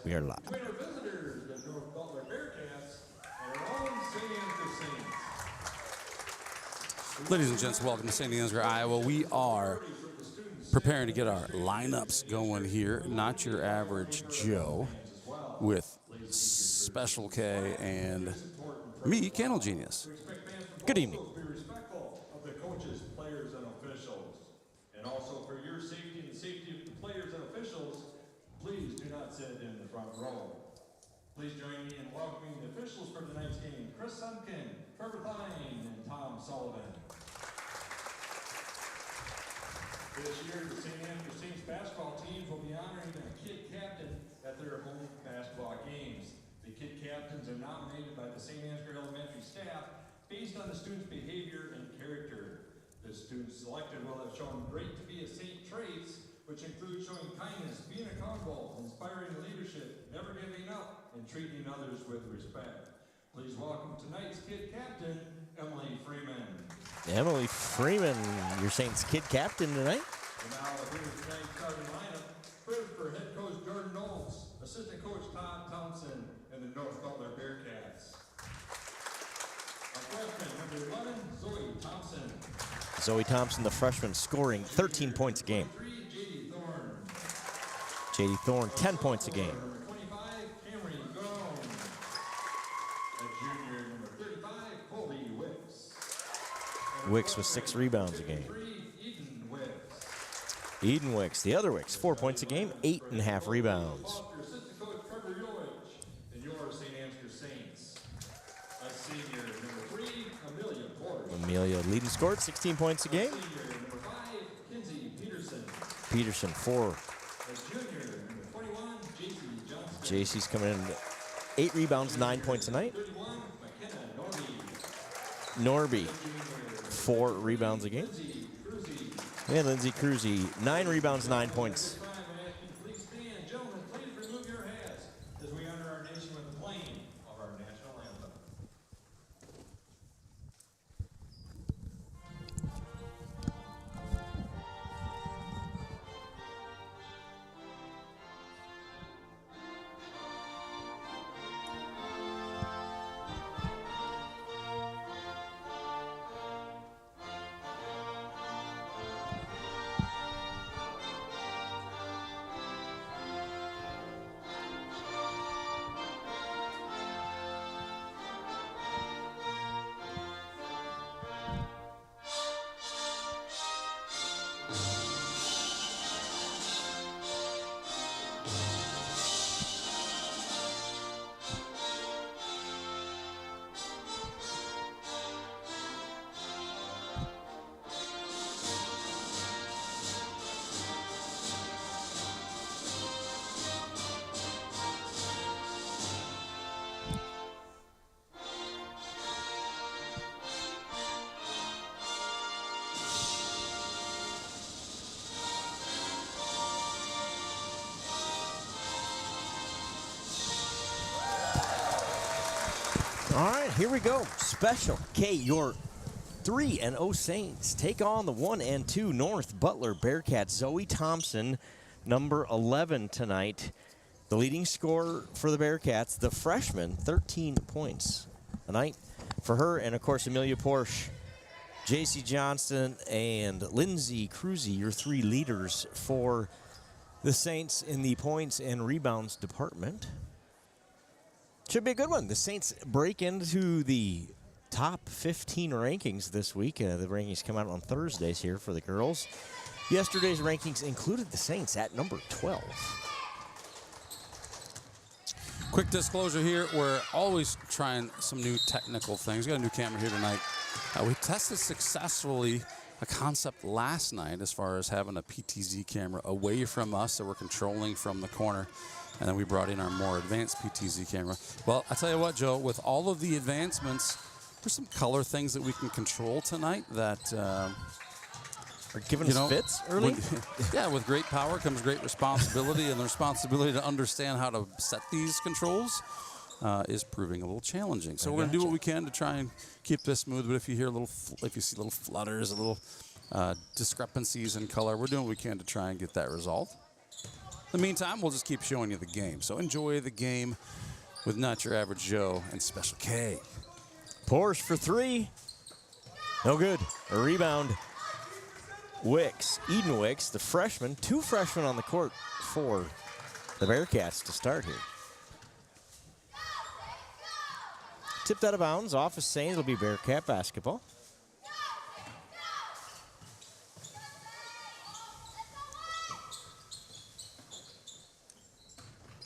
We are live. Winter visitors, the North Butler Bearcats, and our own St. Ansgar Saints. Ladies and gents, welcome to St. Ansgar, Iowa. We are preparing to get our lineups going here. Not your average Joe with Special K and me, Candle Genius. Good evening. Be respectful of the coaches, players, and officials. And also for your safety and the safety of the players and officials, please do not sit in the front row. Please join me in welcoming the officials for tonight's game, Chris Sunkin, Trevor Thine, and Tom Sullivan. This year, the St. Ansgar Saints basketball teams will be honoring a kid captain at their home basketball games. The kid captains are nominated by the St. Ansgar Elementary staff based on the student's behavior and character. The students selected will have shown great to be a Saint traits, which include showing kindness, being accountable, inspiring leadership, never giving up, and treating others with respect. Please welcome tonight's kid captain, Emily Freeman. Emily Freeman, your Saints kid captain tonight. And now here's tonight's starting lineup. First for head coach Jordan Knowles, assistant coach Todd Thompson, and the North Butler Bearcats. Our freshman, number 11, Zoe Thompson. Zoe Thompson, the freshman, scoring 13 points a game. 3, J.D. Thorne. J.D. Thorne, 10 points a game. Number 25, Cameron Gone. A junior, number 35, Colby Wicks. Wicks with 6 rebounds a game. 3, Eden Wicks. Eden Wicks, the other Wicks, 4 points a game, 8.5 rebounds. Your assistant coach Trevor Yolich, and your St. Ansgar Saints. A senior, number 3, Amelia Porter. Amelia leading scored, 16 points a game. Senior, number 5, Kinsey Peterson. Peterson, 4. A junior, number 21, J.C. Johnson. JC's coming in 8 rebounds, 9 points a night. 31, McKenna Norby. Norby, 4 rebounds a game. Lindsay Cruzy. And Lindsay Cruzy, 9 rebounds, 9 points. Please stand, gentlemen. Please remove your hats as we honor our nation with the playing of our national anthem. All right, here we go. Special K, your 3-0 Saints take on the 1-2 North Butler Bearcats. Zoe Thompson, number 11 tonight. The leading scorer for the Bearcats, the freshman, 13 points a night for her. And, of course, Amelia Porsche, J.C. Johnston, and Lindsay Cruzy, your 3 leaders for the Saints in the points and rebounds department. Should be a good one. The Saints break into the top 15 rankings this week. The rankings come out on Thursdays here for the girls. Yesterday's rankings included the Saints at number 12. Quick disclosure here, we're always trying some new technical things. We got a new camera here tonight. We tested successfully a concept last night as far as having a PTZ camera away from us that we're controlling from the corner. And then we brought in our more advanced PTZ camera. Well, I tell you what, Joe, with all of the advancements, there's some color things that we can control tonight that Are giving us fits early? Yeah, with great power comes great responsibility, and the responsibility to understand how to set these controls is proving a little challenging. So we're going to do what we can to try and keep this smooth. But if you hear if you see little flutters, a little discrepancies in color, we're doing what we can to try and get that resolved. In the meantime, we'll just keep showing you the game. So enjoy the game with Not Your Average Joe and Special K. Porsche for three. No good. A rebound. Wicks, Eden Wicks, the freshman. 2 freshmen on the court for the Bearcats to start here. Tipped out of bounds. Off of Saints. It'll be Bearcat basketball.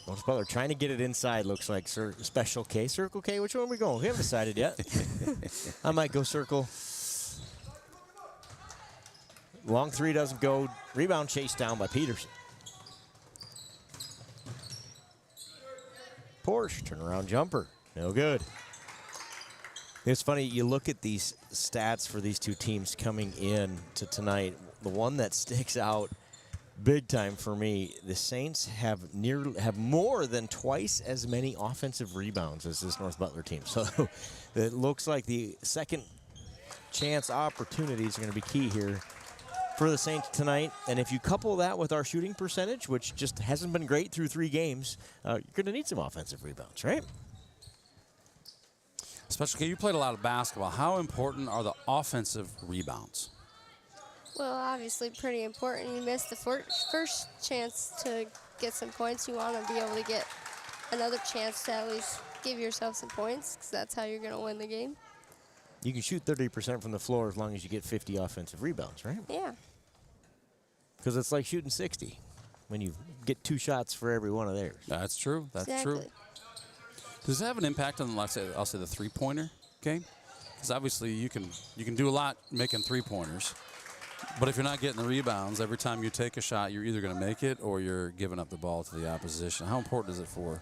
North Butler trying to get it inside, looks like. Special K, Circle K. Which one are we going? We haven't decided yet. I might go Circle. Long three doesn't go. Rebound chased down by Peterson. Porsche, turnaround jumper. No good. It's funny, you look at these stats for these two teams coming in to tonight. The one that sticks out big time for me, the Saints have more than twice as many offensive rebounds as this North Butler team. So it looks like the second chance opportunities are going to be key here for the Saints tonight. And if you couple that with our shooting percentage, which just hasn't been great through 3 games, you're going to need some offensive rebounds, right? Special K, you played a lot of basketball. How important are the offensive rebounds? Well, obviously pretty important. You missed the first chance to get some points. You want to be able to get another chance to at least give yourself some points, because that's how you're going to win the game. You can shoot 30% from the floor as long as you get 50 offensive rebounds, right? Yeah. Because it's like shooting 60 when you get 2 shots for every one of theirs. That's true. That's Exactly. true. Does it have an impact on, I'll say the three-pointer game? Because obviously you can do a lot making three-pointers, but if you're not getting the rebounds, every time you take a shot, you're either going to make it or you're giving up the ball to the opposition. How important is it for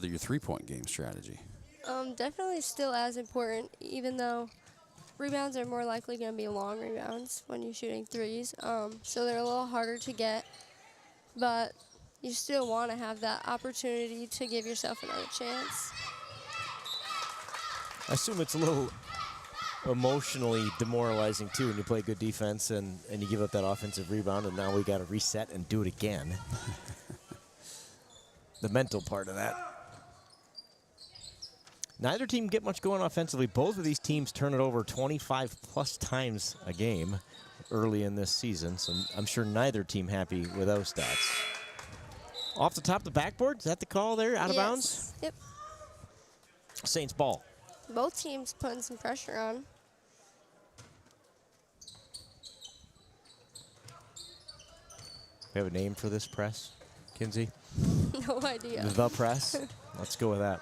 your three-point game strategy? Definitely still as important, even though rebounds are more likely going to be long rebounds when you're shooting threes. So they're a little harder to get, but you still want to have that opportunity to give yourself another chance. I assume it's a little emotionally demoralizing, too, when you play good defense and you give up that offensive rebound, and now we got to reset and do it again. The mental part of that. Neither team get much going offensively. Both of these teams turn it over 25-plus times a game early in this season, so I'm sure neither team happy with those stats. Off the top of the backboard, is that the call there, out of bounds? Yep. Saints ball. Both teams putting some pressure on. We have a name for this press, Kinsey? No idea. The press? Let's go with that.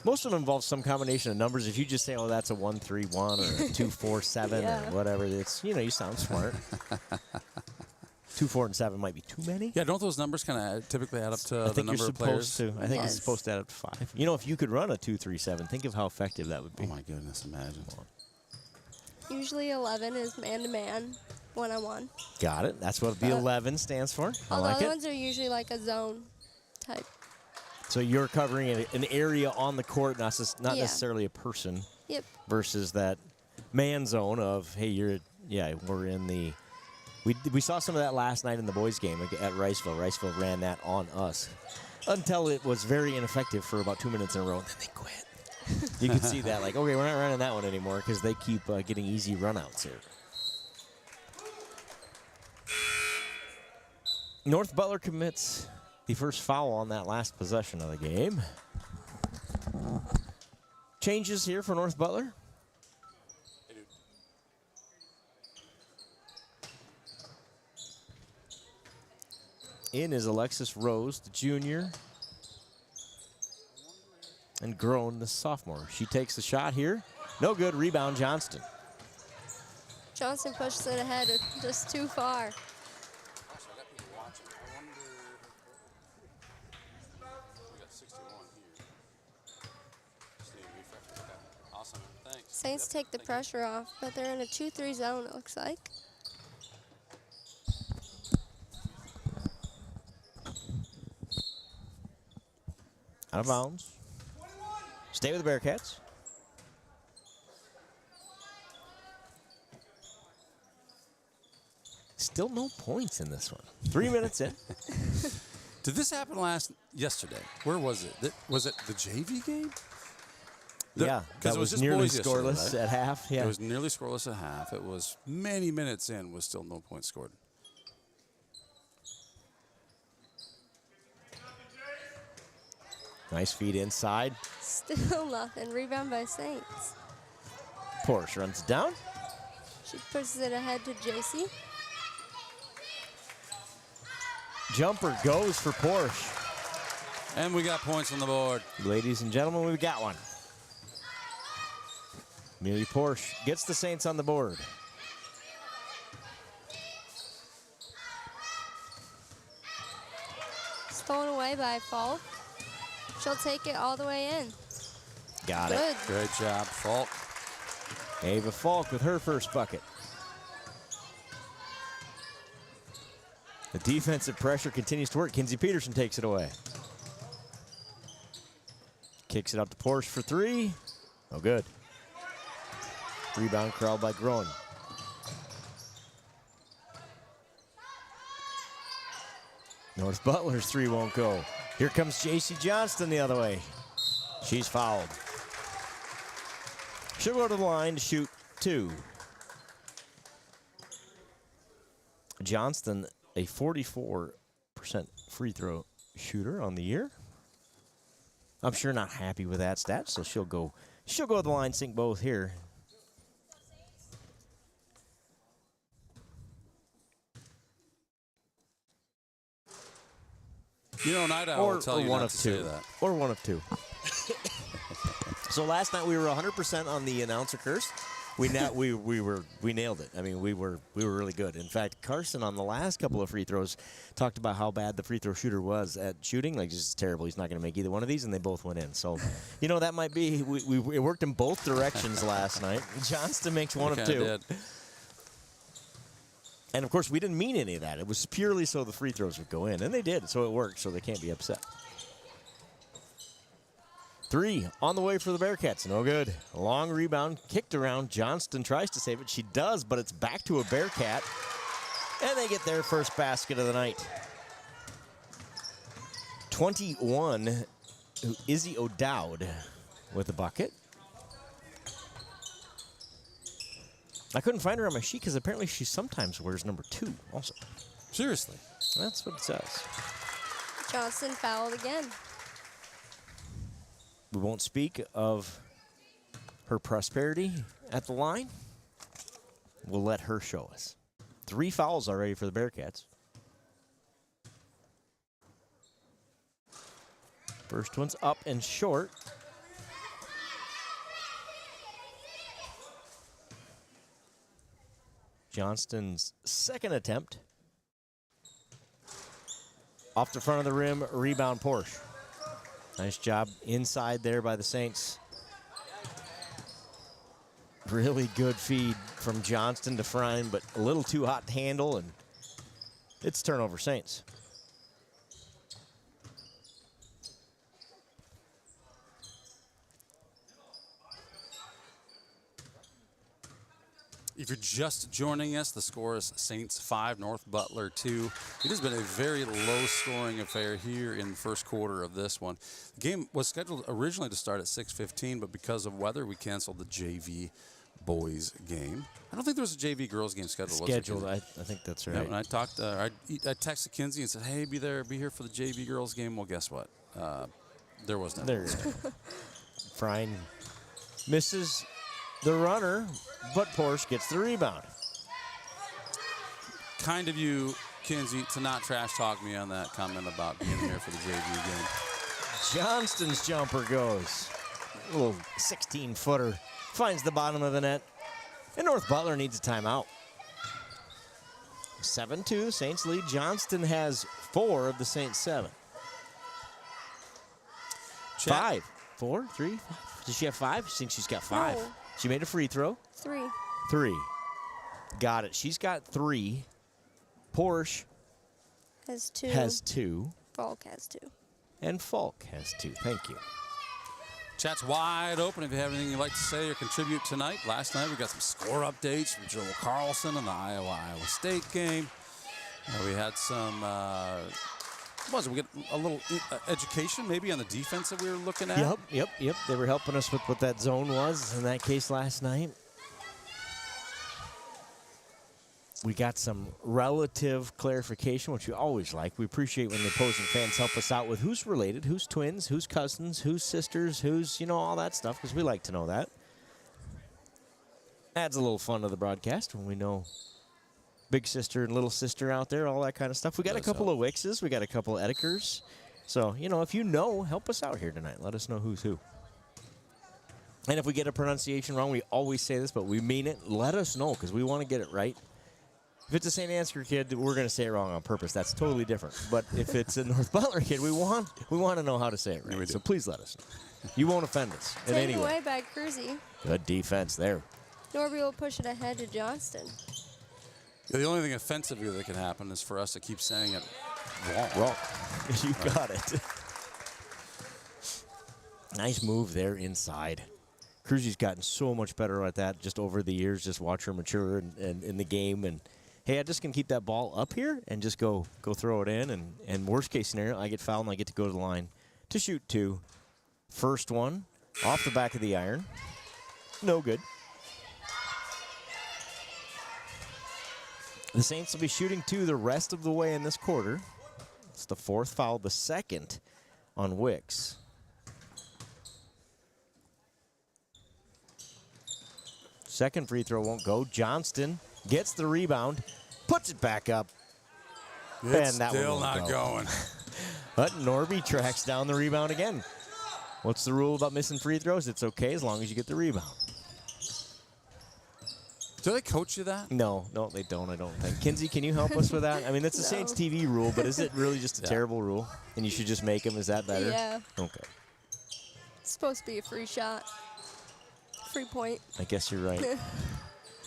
Most of them involve some combination of numbers. If you just say, oh, that's a 1-3-1 or a 2-4-7 Yeah. or whatever, it's, you sound smart. 2, 4, and 7 might be too many. Yeah, don't those numbers kind of typically add up to the number of players? I think you're Yes. supposed to add up to 5. If you could run a 2-3-7, think of how effective that would be. Oh, my goodness, imagine. Usually 11 is man-to-man, one-on-one. Got it. That's what the 11 stands for. I All the like other it. ones are usually like a zone type. So you're covering an area on the court, not Yeah. necessarily a person, Yep. versus that man zone of, hey, we're in the... We saw some of that last night in the boys' game at Riceville. Riceville ran that on us until it was very ineffective for about 2 minutes in a row, and then they quit. You can see that, like, okay, we're not running that one anymore because they keep getting easy runouts here. North Butler commits the first foul on that last possession of the game. Changes here for North Butler. In is Alexis Rose, the junior, and Groen, the sophomore. She takes the shot here. No good. Rebound, Johnston. Johnson pushes it ahead, just too far. Saints take the pressure off, but they're in a 2-3 zone, it looks like. Out of bounds. Stay with the Bearcats. Still no points in this one. 3 minutes in. Did this happen yesterday? Where was it? Was it the JV game? Yeah, because that it was just nearly boys yesterday, scoreless right? at half. Yeah, It was nearly scoreless at half. It was many minutes in with still no points scored. nice feed inside. Still nothing. Rebound by Saints. Porsche runs it down. She pushes it ahead to JC. Jumper goes for Porsche. And we got points on the board. Ladies and gentlemen, we've got one. Amelia Porsche gets the Saints on the board. Stolen away by Falk. She'll take it all the way in. Got it. Good. Great job, Falk. Ava Falk with her first bucket. The defensive pressure continues to work. Kinsey Peterson takes it away. Kicks it up to Porsche for three. No good. Rebound crawled by Groen. North Butler's three won't go. Here comes JC Johnston the other way. She's fouled. She'll go to the line to shoot two. Johnston, a 44% free throw shooter on the year. I'm sure not happy with that stat, so she'll go to the line, sink both here. You know, Night Owl will tell you not to say that. Or one of two. So last night we were 100% on the announcer curse. We nailed it. I mean, we were really good. In fact, Carson on the last couple of free throws talked about how bad the free throw shooter was at shooting. Like, just terrible. He's not going to make either one of these, and they both went in. So, you know, that might be. It worked in both directions last night. Johnston makes one of two. Did. And, of course, we didn't mean any of that. It was purely so the free throws would go in. And they did, so it worked, so they can't be upset. Three on the way for the Bearcats. No good. A long rebound, kicked around. Johnston tries to save it. She does, but it's back to a Bearcat. And they get their first basket of the night. 21, Izzy O'Dowd with the bucket. I couldn't find her on my sheet because apparently she sometimes wears number 2 also. Seriously. That's what it says. Johnston fouled again. We won't speak of her prosperity at the line. We'll let her show us. 3 fouls already for the Bearcats. First one's up and short. Johnston's second attempt. Off the front of the rim, rebound Porsche. Nice job inside there by the Saints. Really good feed from Johnston to Frine, but a little too hot to handle, and it's turnover Saints. If you're just joining us, the score is Saints 5, North Butler 2. It has been a very low-scoring affair here in the first quarter of this one. The game was scheduled originally to start at 6:15, but because of weather, we canceled the JV boys game. I don't think there was a JV girls game scheduled. I think that's right. Yeah, when I talked, I texted Kinsey and said, "Hey, be here for the JV girls game." Well, guess what? There was none. There you go. Frine misses the runner, but Porsche gets the rebound. Kind of you, Kinsey, to not trash talk me on that comment about being here for the JV game. Johnston's jumper goes. A little 16-footer. Finds the bottom of the net. And North Butler needs a timeout. 7-2, the Saints lead. Johnston has 4 of the Saints' 7. 5. 4, 3, 5. Does she have 5? I think she's got 5. No. She made a free throw. 3. 3. Got it. She's got 3. Porsche Has 2. has 2. Falk has 2. And Falk has 2. Thank you. Chat's wide open if you have anything you'd like to say or contribute tonight. Last night we got some score updates from Joel Carlson in the Iowa-State game. We had some, we get a little education maybe on the defense that we were looking at. Yep. They were helping us with what that zone was in that case last night. We got some relative clarification, which we always like. We appreciate when the opposing fans help us out with who's related, who's twins, who's cousins, who's sisters, who's, all that stuff, because we like to know that. Adds a little fun to the broadcast when we know big sister and little sister out there, all that kind of stuff. We got a couple of Wickses. We got a couple of Edekers. So, if you know, help us out here tonight. Let us know who's who. And if we get a pronunciation wrong, we always say this, but we mean it. Let us know, because we want to get it right. If it's a St. Ansgar kid, we're going to say it wrong on purpose. That's totally different. But if it's a North Butler kid, we want to know how to say it right. So please let us know. You won't offend us in any way. Taken away by Cruzy. Good defense there. Norby will push it ahead to Johnston. Yeah, the only thing offensively that can happen is for us to keep saying it wrong. Wrong. You got it. Nice move there inside. Cruzy's gotten so much better at that just over the years. Just watch her mature and in the game. And hey, I just can keep that ball up here and just go throw it in. And worst case scenario, I get fouled and I get to go to the line to shoot two. First one off the back of the iron. No good. The Saints will be shooting two the rest of the way in this quarter. It's the fourth foul, the second on Wicks. Second free throw won't go. Johnston gets the rebound, puts it back up. It's and that still one won't not go. going. But Norby tracks down the rebound again. What's the rule about missing free throws? It's okay as long as you get the rebound. Do they coach you that? No, they don't, I don't think. Kinsey, can you help us with that? I mean, that's the Saints TV rule, but is it really just a terrible rule? And you should just make them? Is that better? Yeah. Okay. It's supposed to be a free shot. Free point. I guess you're right.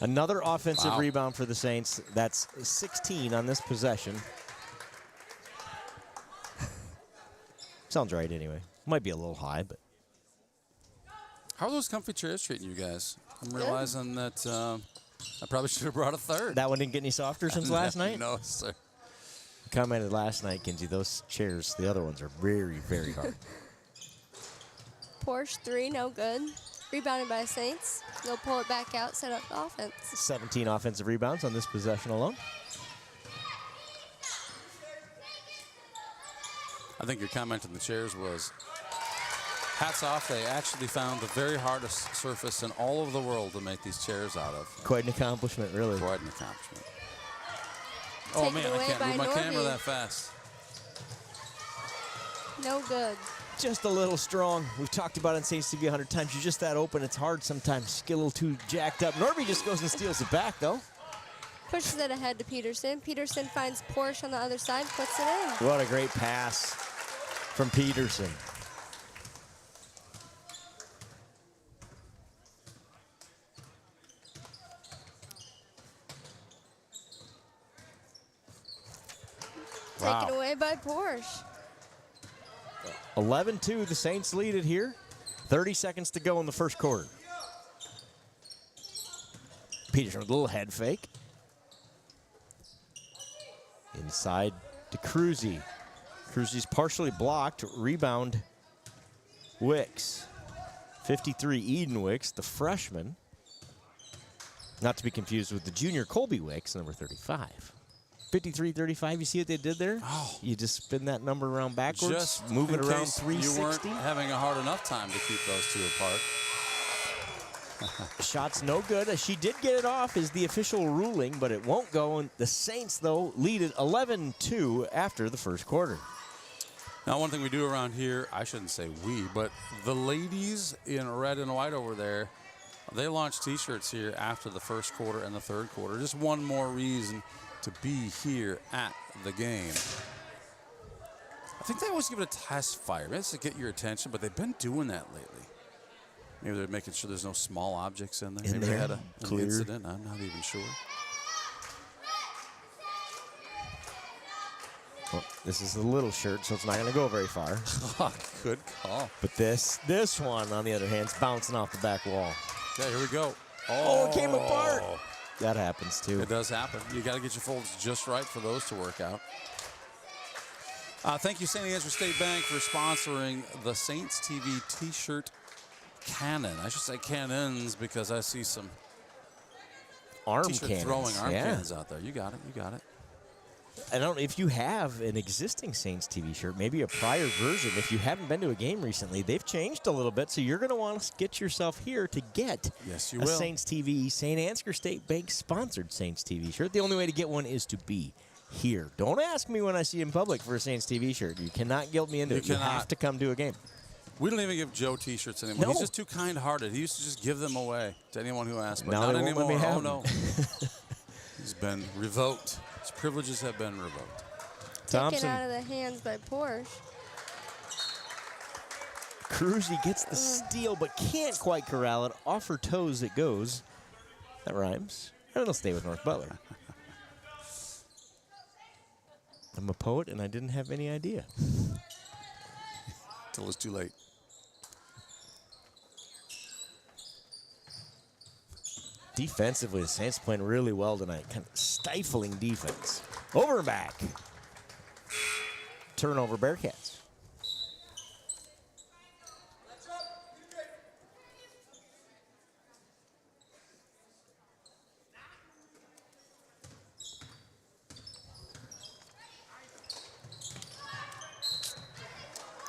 Another offensive rebound for the Saints. That's 16 on this possession. Sounds right anyway. Might be a little high, but. How are those comfy chairs treating you guys? I'm realizing that I probably should have brought a third. That one didn't get any softer since last night? No, sir. Commented last night, Kinsey, those chairs, the other ones are very, very hard. Porsche 3, no good. Rebounded by Saints. They'll pull it back out, set up the offense. 17 offensive rebounds on this possession alone. I think your comment on the chairs was, hats off, they actually found the very hardest surface in all of the world to make these chairs out of. Quite an accomplishment, really. Quite an accomplishment. Taken Oh, man, I away can't by move my camera Norby. that fast. No good. Just a little strong. We've talked about it on Saints TV 100 times. You're just that open. It's hard sometimes. Just get a little too jacked up. Norby just goes and steals it back, though. Pushes it ahead to Peterson. Peterson finds Porsche on the other side, puts it in. What a great pass from Peterson. Taken away by Porsche. 11-2, the Saints lead it here. 30 seconds to go in the first quarter. Peterson with a little head fake. Inside to Cruzy. Cruzy's partially blocked. Rebound, Wicks. 53, Eden Wicks, the freshman. Not to be confused with the junior Colby Wicks, number 35. 53-35, you see what they did there? Oh. You just spin that number around backwards, Just move it in around case 360. You weren't having a hard enough time to keep those two apart. Shot's no good. She did get it off is the official ruling, but it won't go. And the Saints, though, lead it 11-2 after the first quarter. Now, one thing we do around here, I shouldn't say we, but the ladies in red and white over there, they launch T-shirts here after the first quarter and the third quarter. Just one more reason to be here at the game. I think they always give it a test fire. Maybe it's to get your attention, but they've been doing that lately. Maybe they're making sure there's no small objects in there. Maybe they had an incident. I'm not even sure. Well, this is a little shirt, so it's not going to go very far. Good call. But this one, on the other hand, is bouncing off the back wall. Okay, here we go. Oh, it came apart. That happens too. It does happen. You got to get your folds just right for those to work out. Thank you, St. Ansgar State Bank, for sponsoring the Saints TV T-shirt cannon. I should say cannons because I see some Arm T-shirt cannons. throwing arm cannons out there. You got it. You got it. I don't know if you have an existing Saints TV shirt, maybe a prior version. If you haven't been to a game recently, they've changed a little bit, so you're going to want to get yourself here to get Yes, you a will. Saints TV St. Ansgar State Bank sponsored Saints TV shirt. The only way to get one is to be here. Don't ask me when I see you in public for a Saints TV shirt. You cannot guilt me into it. You have to come to a game. We don't even give Joe T-shirts anymore. No. He's just too kind-hearted. He used to just give them away to anyone who asked, but Now not they won't let anymore. me have Oh, no. He's been revoked. His privileges have been revoked. Taken Thompson. out of the hands by Porsche. Cruzy gets the steal, but can't quite corral it. Off her toes it goes. That rhymes. And it'll stay with North Butler. I'm a poet, and I didn't have any idea. Till it's too late. Defensively, the Saints playing really well tonight. Kind of stifling defense. Over and back. Turnover, Bearcats.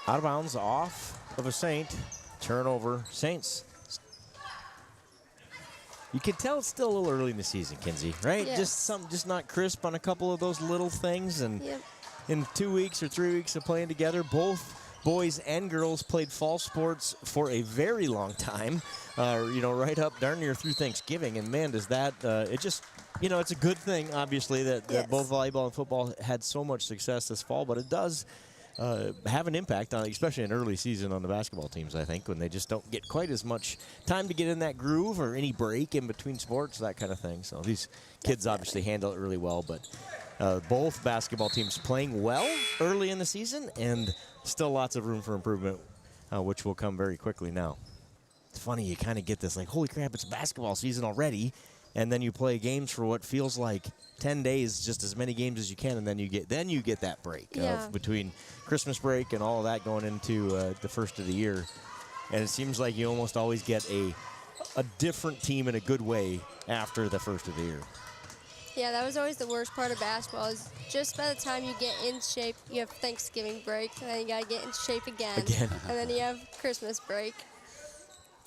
Out of bounds, off of a Saint. Turnover, Saints. You can tell it's still a little early in the season, Kinsey, right? Yes. Just not crisp on a couple of those little things. And Yep. in 2 weeks or 3 weeks of playing together, both boys and girls played fall sports for a very long time. Right up darn near through Thanksgiving. And man, does that it just it's a good thing, obviously, that Yes. both volleyball and football had so much success this fall, but it does have an impact on, especially in early season, on the basketball teams, I think, when they just don't get quite as much time to get in that groove or any break in between sports, that kind of thing. So these kids obviously handle it really well, but both basketball teams playing well early in the season and still lots of room for improvement, which will come very quickly now. It's funny, you kind of get this like, holy crap, it's basketball season already, and then you play games for what feels like 10 days, just as many games as you can, and then you get that break Yeah. of between Christmas break and all of that going into the first of the year. And it seems like you almost always get a different team in a good way after the first of the year. Yeah, that was always the worst part of basketball is just by the time you get in shape, you have Thanksgiving break, and then you got to get in shape again. And then you have Christmas break.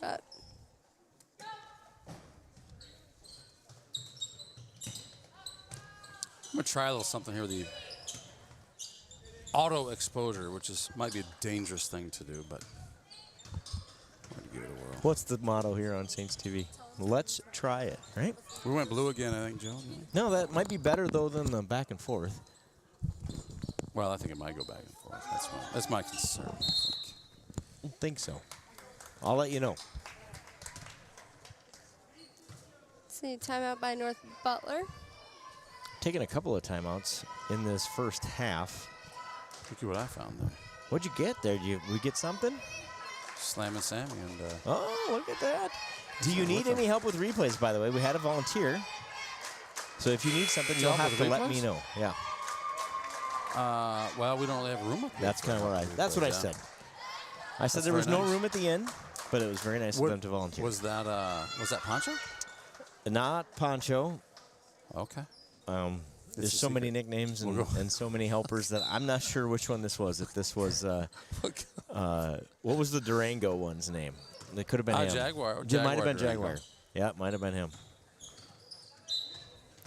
But I'm going to try a little something here with the auto exposure, which might be a dangerous thing to do, but I'm going to give it a whirl. What's the motto here on Saints TV? Let's try it, right? We went blue again, I think, Joe. didn't we? No, that might be better, though, than the back and forth. Well, I think it might go back and forth. That's my concern, I think. I don't think so. I'll let you know. see, timeout by North Butler. Taking a couple of timeouts in this first half. Look at what I found there. What'd you get there? Did we get something? Slamming Sammy and Oh, look at that. Do you Look need up. any help with replays, by the way? We had a volunteer. So if you need something, you'll Help have with to let me replays? know. Yeah, well, we don't really have room up here. that's for kind of help what with that's what I replays, yeah. said. I said That's there was very no nice. room at the end, but it was very nice of What- them to volunteer. Was that Poncho? Not Poncho. Okay. There's is so many secret. nicknames We'll go. and so many helpers that I'm not sure which one this was. If this was, what was the Durango one's name? It could have been him. Jaguar. It might have been Durango. Jaguar. Yeah, it might have been him.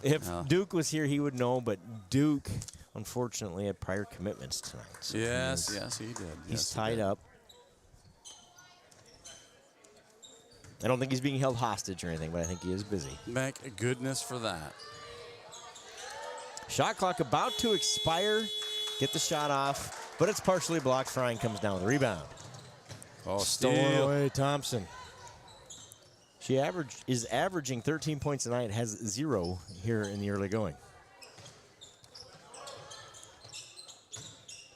If Yeah. Duke was here, he would know, but Duke, unfortunately, had prior commitments tonight. So Yes, he is- yes, he did. He's Yes, he tied did. up. I don't think he's being held hostage or anything, but I think he is busy. Thank goodness for that. Shot clock about to expire. Get the shot off, but it's partially blocked. Frying comes down with the rebound. Oh, Stolen steal. away, Thompson. She is averaging 13 points a night, has 0 here in the early going.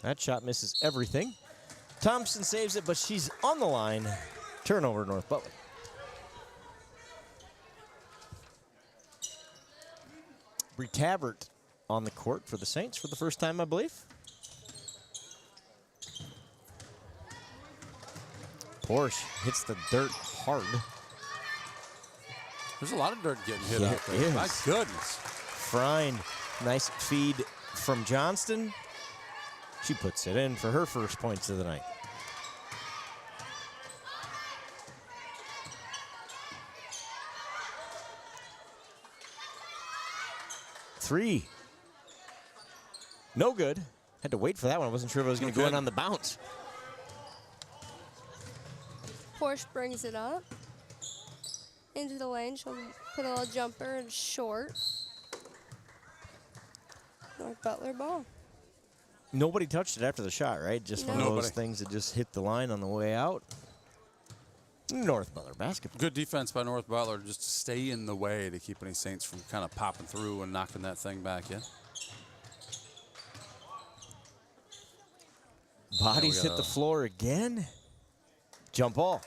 That shot misses everything. Thompson saves it, but she's on the line. Turnover, North Butler. Tabbert on the court for the Saints for the first time, I believe. Porsche hits the dirt hard. There's a lot of dirt getting hit Yeah, out there. it is. My goodness. Friend, nice feed from Johnston. She puts it in for her first points of the night. Three. No good. Had to wait for that one. I wasn't sure if I was going to go in good. on the bounce. Porsche brings it up into the lane. She'll put a little jumper and short. North Butler ball. Nobody touched it after the shot, right? Just one of Nobody. those things that just hit the line on the way out. North Butler basketball. Good defense by North Butler just to stay in the way to keep any Saints from kind of popping through and knocking that thing back in. Bodies we hit got the a- floor again. Jump ball.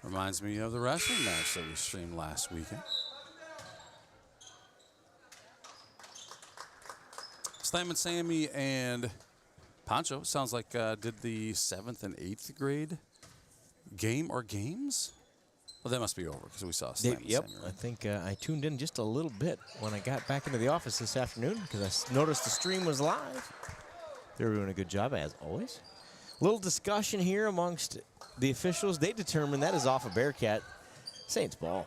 Reminds me of the wrestling match that we streamed last weekend. Slam and Sammy and Poncho sounds like did the 7th and 8th grade game or games? Well, that must be over because we saw Slam and Yep, Sammy. I Right? think I tuned in just a little bit when I got back into the office this afternoon because I noticed the stream was live. They were doing a good job, as always. Little discussion here amongst the officials. They determined that is off of Bearcat. Saints ball.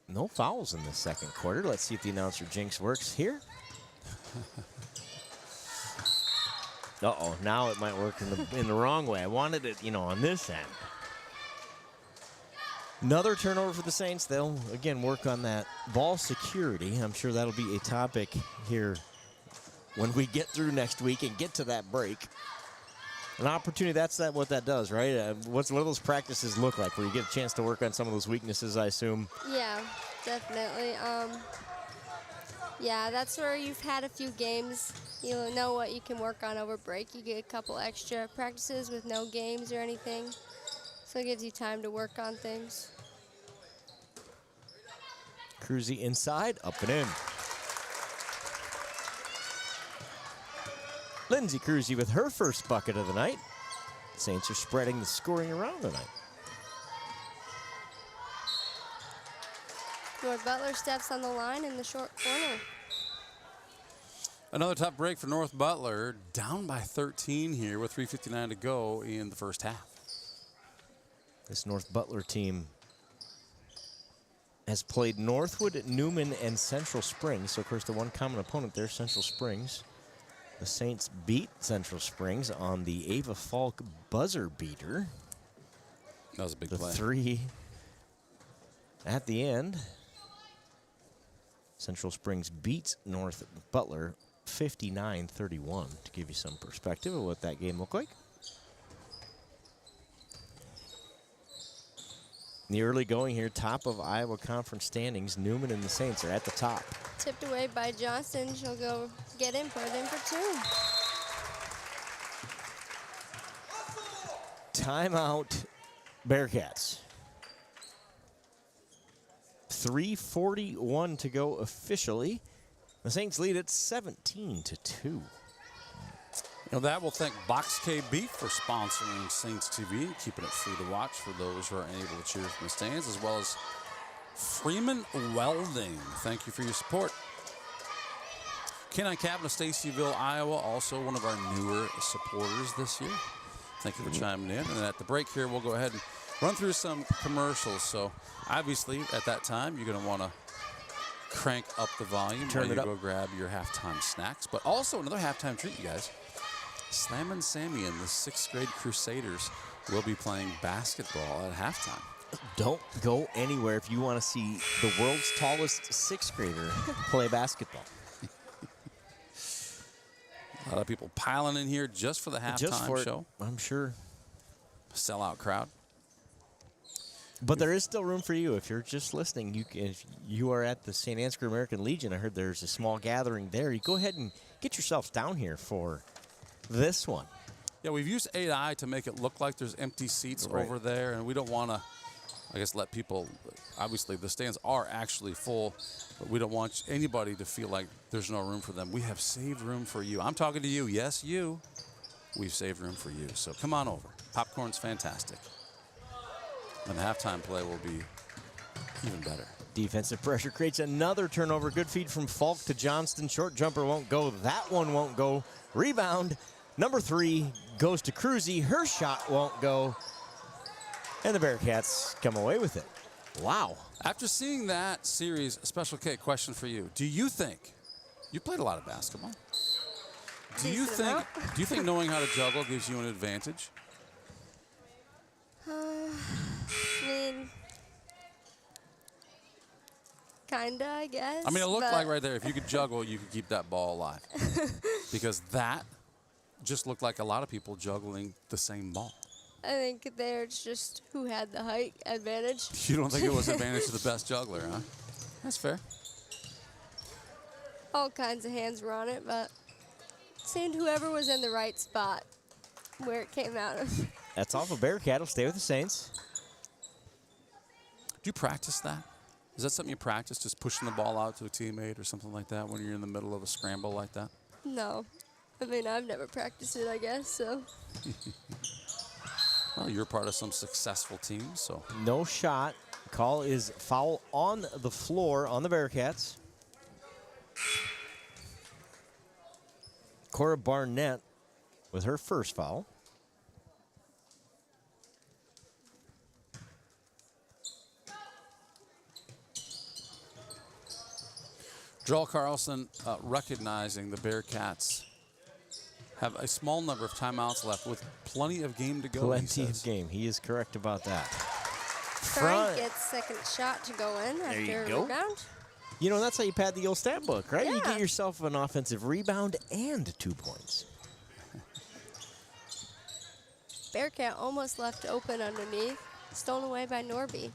No fouls in the second quarter. Let's see if the announcer jinx works here. Uh-oh, now it might work in the wrong way. I wanted it, on this end. Another turnover for the Saints. They'll, again, work on that ball security. I'm sure that'll be a topic here when we get through next week and get to that break. An opportunity, that's what that does, right? What do those practices look like where you get a chance to work on some of those weaknesses, I assume? Yeah, definitely. Yeah, that's where you've had a few games. You know what you can work on over break. You get a couple extra practices with no games or anything. So it gives you time to work on things. Cruzy inside, up and in. Lindsay Cruzy with her first bucket of the night. Saints are spreading the scoring around tonight. North Butler steps on the line in the short corner. Another tough break for North Butler, down by 13 here with 3:59 to go in the first half. This North Butler team has played Northwood, Newman, and Central Springs. So, of course, the one common opponent there, Central Springs. The Saints beat Central Springs on the Ava Falk buzzer beater. That was a big The play. three at the end. Central Springs beats North Butler 59-31 to give you some perspective of what that game looked like. In the early going here, top of Iowa Conference standings, Newman and the Saints are at the top. Tipped away by Johnston. She'll go get in, put it in for two. Timeout, Bearcats. 3:41 to go officially. The Saints lead at 17-2. That will thank Box KB for sponsoring Saints TV, keeping it free to watch for those who are unable to cheer from the stands, as well as Freeman Welding. Thank you for your support. K9 Cabin of Stacyville, Iowa, also one of our newer supporters this year. Thank you for chiming in. And at the break here, we'll go ahead and run through some commercials. So obviously, at that time, you're going to want to crank up the volume Turn while it you up. go grab your halftime snacks. But also another halftime treat, you guys. Slam and Sammy and the 6th grade Crusaders will be playing basketball at halftime. Don't go anywhere if you want to see the world's tallest 6th grader play basketball. A lot of people piling in here just for the Just halftime for it, show. I'm sure. Sellout crowd. But there is still room for you if you're just listening. If you are at the St. Ansgar American Legion, I heard there's a small gathering there. You go ahead and get yourselves down here for this one. Yeah, we've used AI to make it look like there's empty seats Right. over there, and we don't want to I guess let people, obviously the stands are actually full, but we don't want anybody to feel like there's no room for them. We have saved room for you. I'm talking to you. Yes, you. We've saved room for you. So come on over. Popcorn's fantastic. And the halftime play will be even better. Defensive pressure creates another turnover. Good feed from Falk to Johnston. Short jumper won't go. That one won't go. Rebound. Number 3 goes to Cruzy. Her shot won't go. And the Bearcats come away with it. Wow. After seeing that series, Special K, question for you. Do you think, you played a lot of basketball. Do you think knowing how to juggle gives you an advantage? I mean, kinda, I guess. I mean, it looked but like right there, if you could juggle, you could keep that ball alive. Because that just looked like a lot of people juggling the same ball. I think there's just who had the height advantage. You don't think it was advantage to the best juggler, huh? That's fair. All kinds of hands were on it, but it seemed whoever was in the right spot where it came out of. That's off of Bearcat. Will stay with the Saints. Do you practice that? Is that something you practice, just pushing the ball out to a teammate or something like that when you're in the middle of a scramble like that? No. I mean, I've never practiced it, I guess, so. Well, you're part of some successful teams, so. No shot. Call is foul on the floor on the Bearcats. Cora Barnett with her first foul. Joel Carlson recognizing the Bearcats have a small number of timeouts left with plenty of game to go. Plenty of game. He is correct about that. Frank gets second shot to go in after you a go. rebound. You know, that's how you pad the old stat book, right? You Yeah. get yourself an offensive rebound and 2 points. Bearcat almost left open underneath. Stolen away by Norby.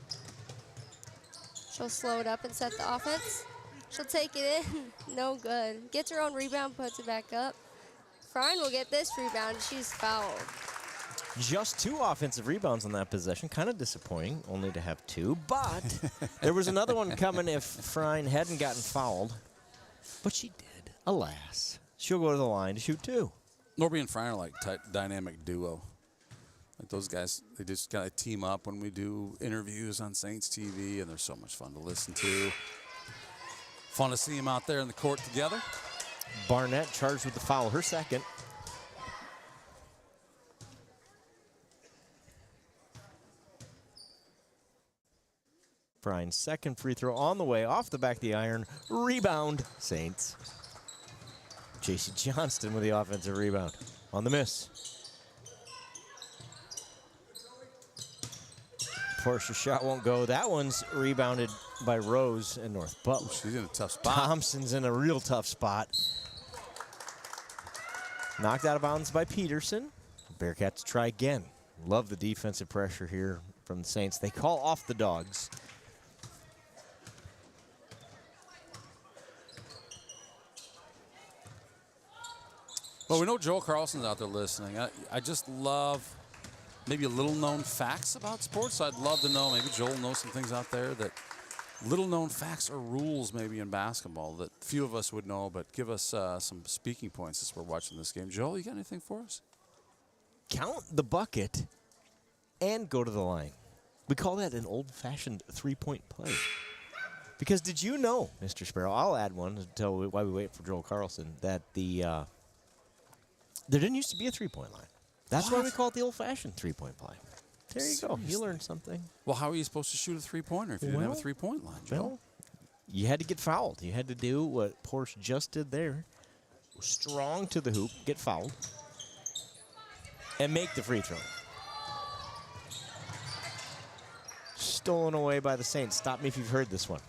She'll slow it up and set the offense. She'll take it in. No good. Gets her own rebound, puts it back up. Frine will get this rebound. She's fouled. Just 2 offensive rebounds on that possession. Kind of disappointing, only to have 2. But there was another one coming if Frine hadn't gotten fouled. But she did, alas. She'll go to the line to shoot 2. Norby and Fryer are like dynamic duo. Like those guys, they just kind of team up when we do interviews on Saints TV, and they're so much fun to listen to. Fun to see them out there in the court together. Barnett charged with the foul, her second. Brian's second free throw on the way, off the back of the iron. Rebound, Saints. JC Johnston with the offensive rebound on the miss. Portia shot won't go. That one's rebounded by Rose and North Butler. She's in a tough spot. Thompson's in a real tough spot. Knocked out of bounds by Peterson. Bearcats try again. Love the defensive pressure here from the Saints. They call off the Dogs. Well, we know Joel Carlson's out there listening. I just love maybe a little known facts about sports. I'd love to know, maybe Joel knows some things out there that little known facts or rules maybe in basketball that few of us would know, but give us some speaking points as we're watching this game. Joel, you got anything for us? Count the bucket and go to the line. We call that an old-fashioned three-point play. Because did you know, Mr. Sparrow, I'll add one while we wait for Joel Carlson, that there didn't used to be a three-point line. That's why we call it the old-fashioned three-point play. There you go. You learned something. Well, how are you supposed to shoot a three-pointer if you didn't have a three-point line, Joel? Well, you had to get fouled. You had to do what Porsche just did there. Strong to the hoop, get fouled, and make the free throw. Stolen away by the Saints. Stop me if you've heard this one.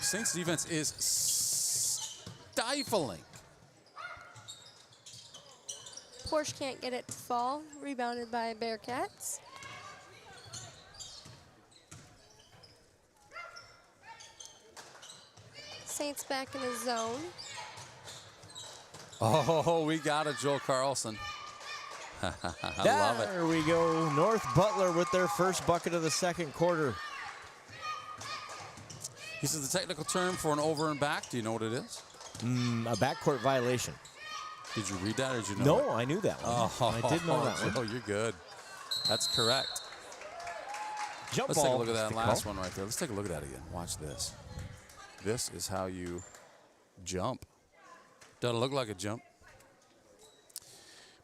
Saints defense is stifling. Porsche can't get it to fall. Rebounded by Bearcats. Saints back in his zone. Oh, we got it, Joel Carlson. I love it. There we go. North Butler with their first bucket of the second quarter. This is the technical term for an over and back. Do you know what it is? A backcourt violation. Did you read that or did you know No, it? I knew that one. Oh, I did know that one. Oh, you're good. That's correct. Jump Let's ball. take a look at that the last call. one right there. Let's take a look at that again. Watch this. This is how you jump. Doesn't look like a jump.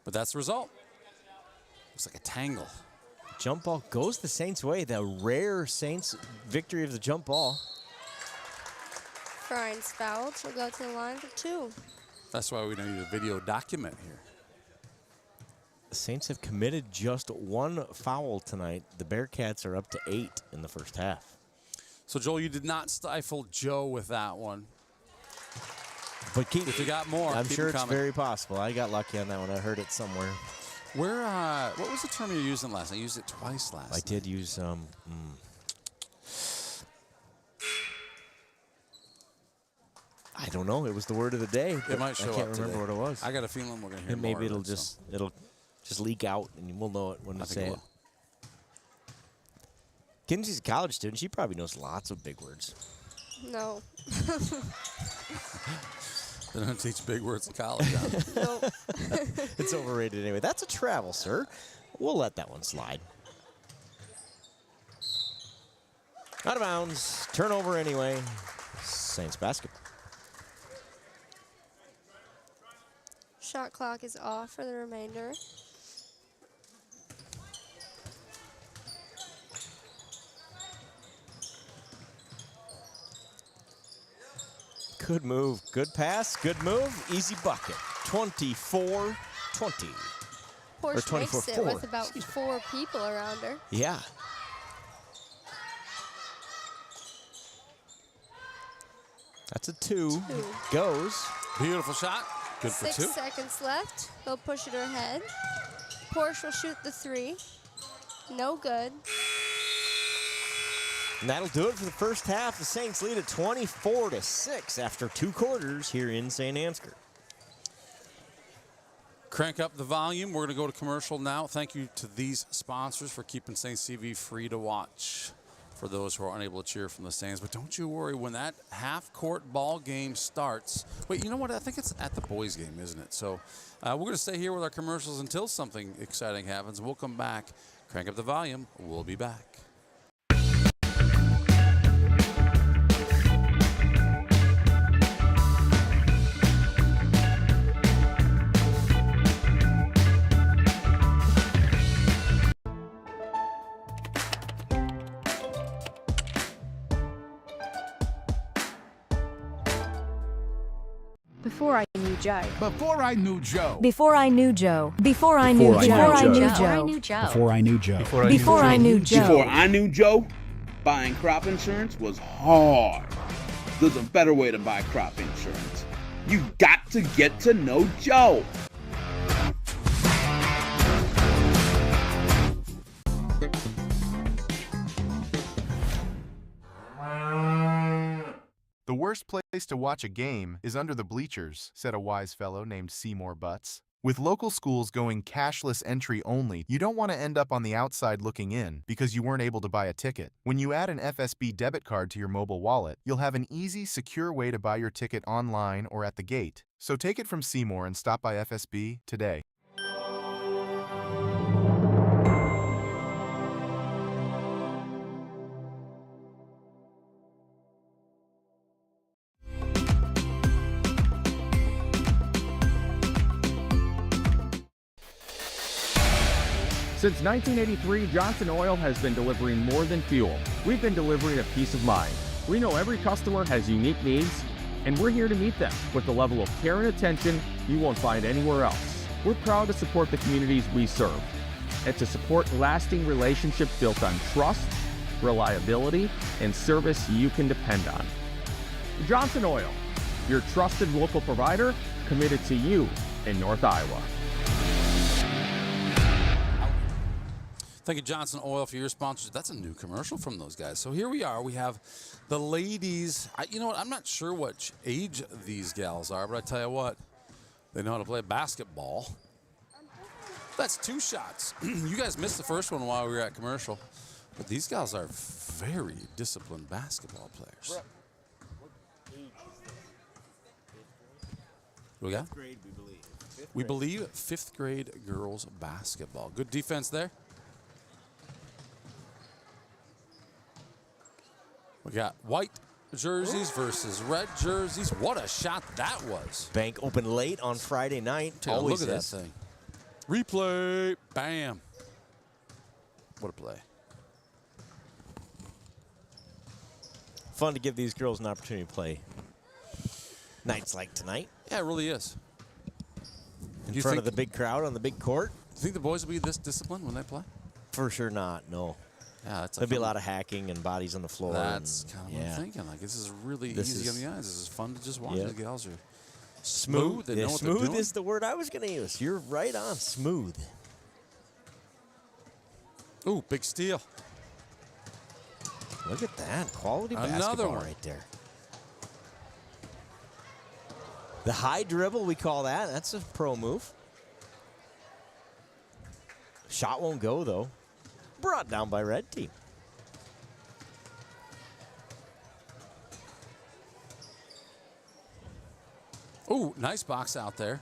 But that's the result. Looks like a tangle. Jump ball goes the Saints' way. The rare Saints victory of the jump ball. Brian's fouled. She'll go to the line for 2. That's why we need a video document here. The Saints have committed just 1 foul tonight. The Bearcats are up to 8 in the first half. So, Joel, you did not stifle Joe with that one. But keep, If you got more, I'm keep sure them it's coming. very possible. I got lucky on that one. I heard it somewhere. Where? What was the term you were using last night? I used it twice last I night. did use I don't know. It was the word of the day. It might show I can't up remember today. what it was. I got a feeling we're going to hear And more maybe of it'll it, just leak out, and we'll know it when we I think say it it. will. Kinsey's a college student. She probably knows lots of big words. No. They don't teach big words in college. Huh? Nope. It's overrated anyway. That's a travel, sir. We'll let that one slide. Out of bounds. Turnover anyway. Saints basketball. Shot clock is off for the remainder. Good move. Good pass. Good move. Easy bucket. 24-20. Porsche makes it 24-4. with about 4 people around her. Yeah. That's a 2. Two. Goes. Beautiful shot. Good for 6 2. seconds left. They'll push it ahead. Porsche will shoot the 3. No good. And that'll do it for the first half. The Saints lead at 24-6 after 2 quarters here in St. Ansgar. Crank up the volume. We're going to go to commercial now. Thank you to these sponsors for keeping Saints TV free to watch for those who are unable to cheer from the stands. But don't you worry, when that half-court ball game starts. Wait, you know what? I think it's at the boys' game, isn't it? So we're going to stay here with our commercials until something exciting happens. We'll come back. Crank up the volume. We'll be back. Before I knew Joe. Before I knew Joe. Before I knew Joe. Before I knew Joe. Before I knew Joe. Before I knew Joe. Before I knew Joe. Before I knew Joe, buying crop insurance was hard. There's a better way to buy crop insurance. You got to get to know Joe. The worst place to watch a game is under the bleachers, said a wise fellow named Seymour Butts. With local schools going cashless entry only, you don't want to end up on the outside looking in because you weren't able to buy a ticket. When you add an FSB debit card to your mobile wallet, you'll have an easy, secure way to buy your ticket online or at the gate. So take it from Seymour and stop by FSB today. Since 1983, Johnson Oil has been delivering more than fuel. We've been delivering a peace of mind. We know every customer has unique needs, and we're here to meet them with the level of care and attention you won't find anywhere else. We're proud to support the communities we serve and to support lasting relationships built on trust, reliability, and service you can depend on. Johnson Oil, your trusted local provider committed to you in North Iowa. Thank you, Johnson Oil, for your sponsorship. That's a new commercial from those guys. So here we are. We have the ladies. You know what? I'm not sure what age these gals are, but I tell you what, they know how to play basketball. That's 2 shots. You guys missed the first one while we were at commercial. But these guys are very disciplined basketball players. What we got? Fifth grade, we believe. We believe 5th grade girls basketball. Good defense there. We got white jerseys versus red jerseys. What a shot that was. Bank opened late on Friday night. Take a Always look at is. that thing. Replay. Bam. What a play. Fun to give these girls an opportunity to play nights like tonight. Yeah, it really is. In front of the big crowd on the big court. Do you think the boys will be this disciplined when they play? For sure not, no. Yeah, that's There'll be a lot of hacking and bodies on the floor. That's and, kind of what I'm thinking. Like, this is really This easy is- on the eyes. This is fun to just watch. Yep. The gals are Smooth. They Yeah, know what they're smooth doing. is the word I was going to use. You're right on. Smooth. Ooh, big steal. Look at that. Quality Another basketball one. right there. The high dribble, we call that. That's a pro move. Shot won't go, though. Brought down by red team. Ooh, nice box out there.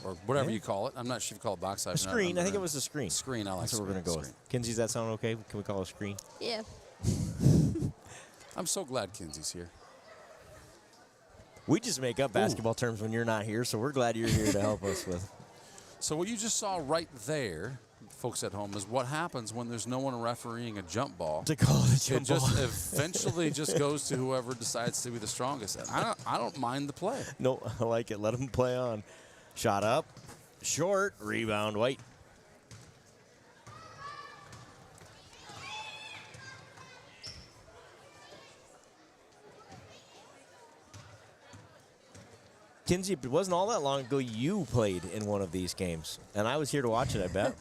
Or whatever Yeah. you call it. I'm not sure if you call it box out. A screen. I think it was a screen. Screen, I like That's what we're going to go with. Kinsey, does that sound okay? Can we call it a screen? Yeah. I'm so glad Kinsey's here. We just make up basketball terms when you're not here, so we're glad you're here to help us with. So what you just saw right there, folks at home, is what happens when there's no one refereeing a jump ball. To call it a It jump ball. just eventually just goes to whoever decides to be the strongest. And I don't mind the play. No, I like it. Let them play on. Shot up. Short. Rebound. White. Kinsey, it wasn't all that long ago you played in one of these games. And I was here to watch it, I bet.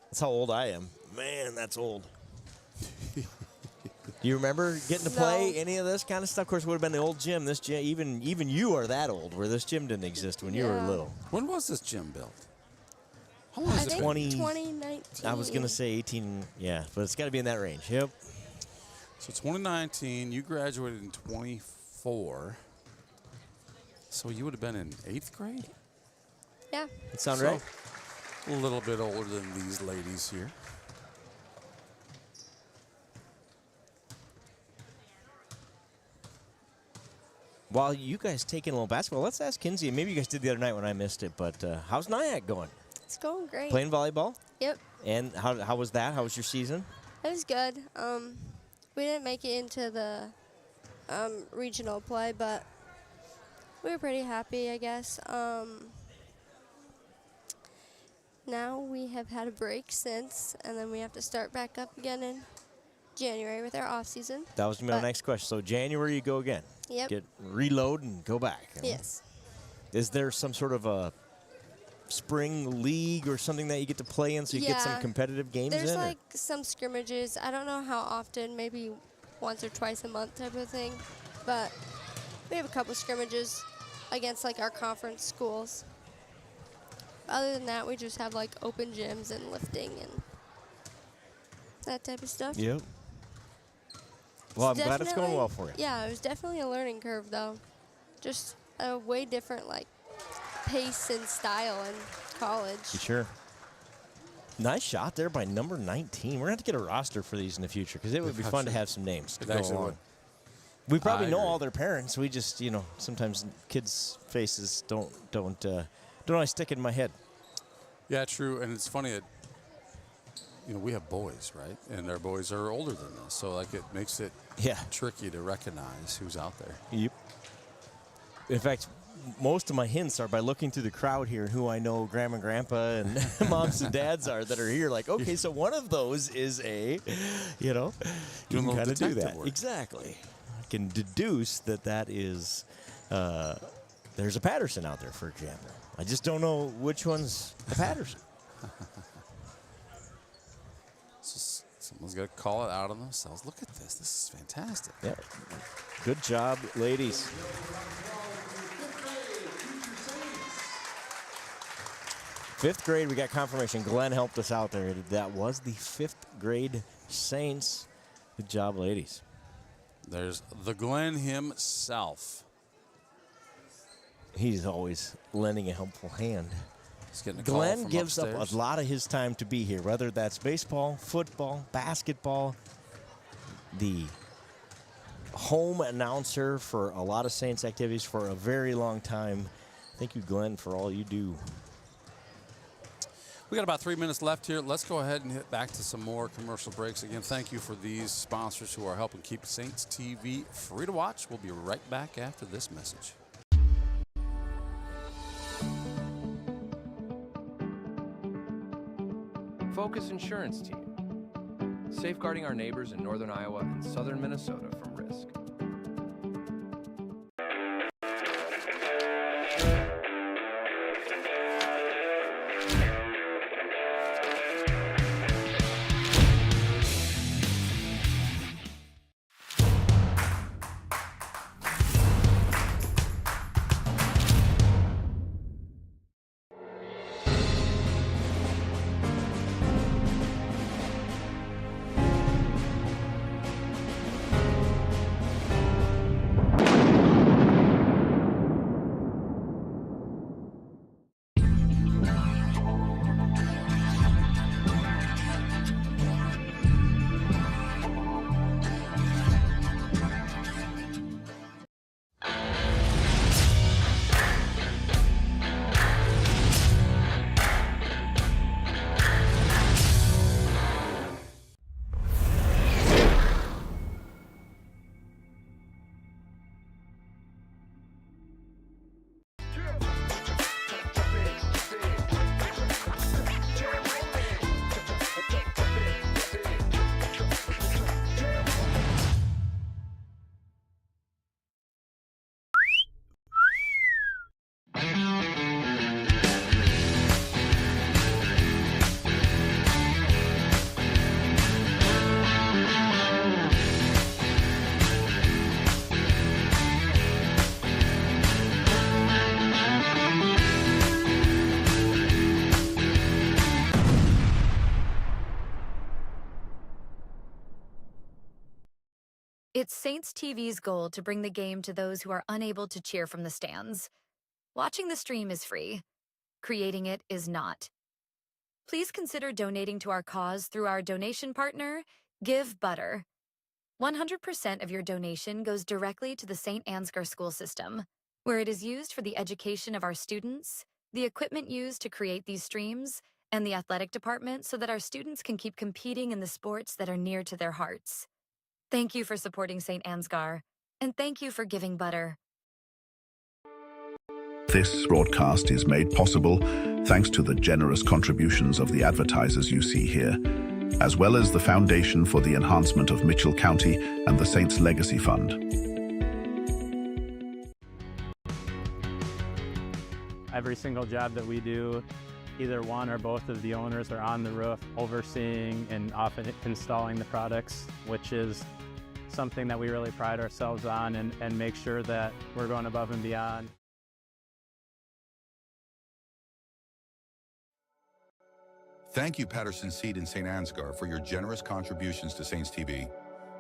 That's how old I am. Man, that's old. Do you remember getting to play No. any of this kind of stuff? Of course, it would have been the old gym. This gym, even you are that old, where this gym didn't exist when you were Yeah. little. When was this gym built? How long I has it think been? 2019. I was going to say 18, yeah, but it's got to be in that range. Yep. So 2019, you graduated in 24. So you would have been in 8th grade? Yeah. That sound So, right? A little bit older than these ladies here. While you guys take in a little basketball, let's ask Kinsey. Maybe you guys did the other night when I missed it, but how's Nyack going? It's going great. Playing volleyball? Yep. And how was that? How was your season? It was good. We didn't make it into the regional play, but we were pretty happy, I guess. Now we have had a break since, and then we have to start back up again in January with our off season. That was going to be my But- next question. So January, you go again. Yep. Get reload and go back. you know? Yes. Is there some sort of a spring league or something that you get to play in so you get some Yeah. competitive games There's in? or- like some scrimmages. I don't know how often, maybe once or twice a month type of thing. But we have a couple scrimmages against like our conference schools. Other than that, we just have like open gyms and lifting and that type of stuff. Yep. Well, I'm glad it's going Definitely- well for you. Yeah, it was definitely a learning curve though. Just a way different like pace and style in college. You sure? Nice shot there by number 19. We're going to have to get a roster for these in the future because it would be fun to have some names to It go actually along. would. We probably I know agree. all their parents. We just, sometimes kids' faces don't always stick in my head. Yeah, true. And it's funny that, we have boys, right? And our boys are older than us. So, like, it makes it Yeah. tricky to recognize who's out there. Yep. In fact, most of my hints are by looking through the crowd here and who I know grandma and grandpa and moms and dads are that are here. Like, okay, so one of those is you Doing a can little kind of do detective that. work. Exactly. I can deduce that is, there's a Patterson out there, for example. I just don't know which one's the Patterson. So someone's got to call it out on themselves. Look at this. This is fantastic. Yeah. Good job, ladies. 5th grade, we got confirmation. Glenn helped us out there. That was the 5th grade Saints. Good job, ladies. There's the Glenn himself. He's always lending a helpful hand. He's getting a call Glenn from gives upstairs. up a lot of his time to be here, whether that's baseball, football, basketball. The home announcer for a lot of Saints activities for a very long time. Thank you, Glenn, for all you do. We got about 3 minutes left here. Let's go ahead and hit back to some more commercial breaks. Again, thank you for these sponsors who are helping keep Saints TV free to watch. We'll be right back after this message. Focus Insurance Team, safeguarding our neighbors in northern Iowa and southern Minnesota from risk. It's Saints TV's goal to bring the game to those who are unable to cheer from the stands. Watching the stream is free. Creating it is not. Please consider donating to our cause through our donation partner, Give Butter. 100% of your donation goes directly to the St. Ansgar school system, where it is used for the education of our students, the equipment used to create these streams, and the athletic department so that our students can keep competing in the sports that are near to their hearts. Thank you for supporting St. Ansgar, and thank you for giving Butter. This broadcast is made possible thanks to the generous contributions of the advertisers you see here, as well as the Foundation for the Enhancement of Mitchell County and the Saints Legacy Fund. Every single job that we do, either one or both of the owners are on the roof overseeing and often installing the products, which is something that we really pride ourselves on and make sure that we're going above and beyond. Thank you, Patterson Seed and St. Ansgar, for your generous contributions to Saints TV.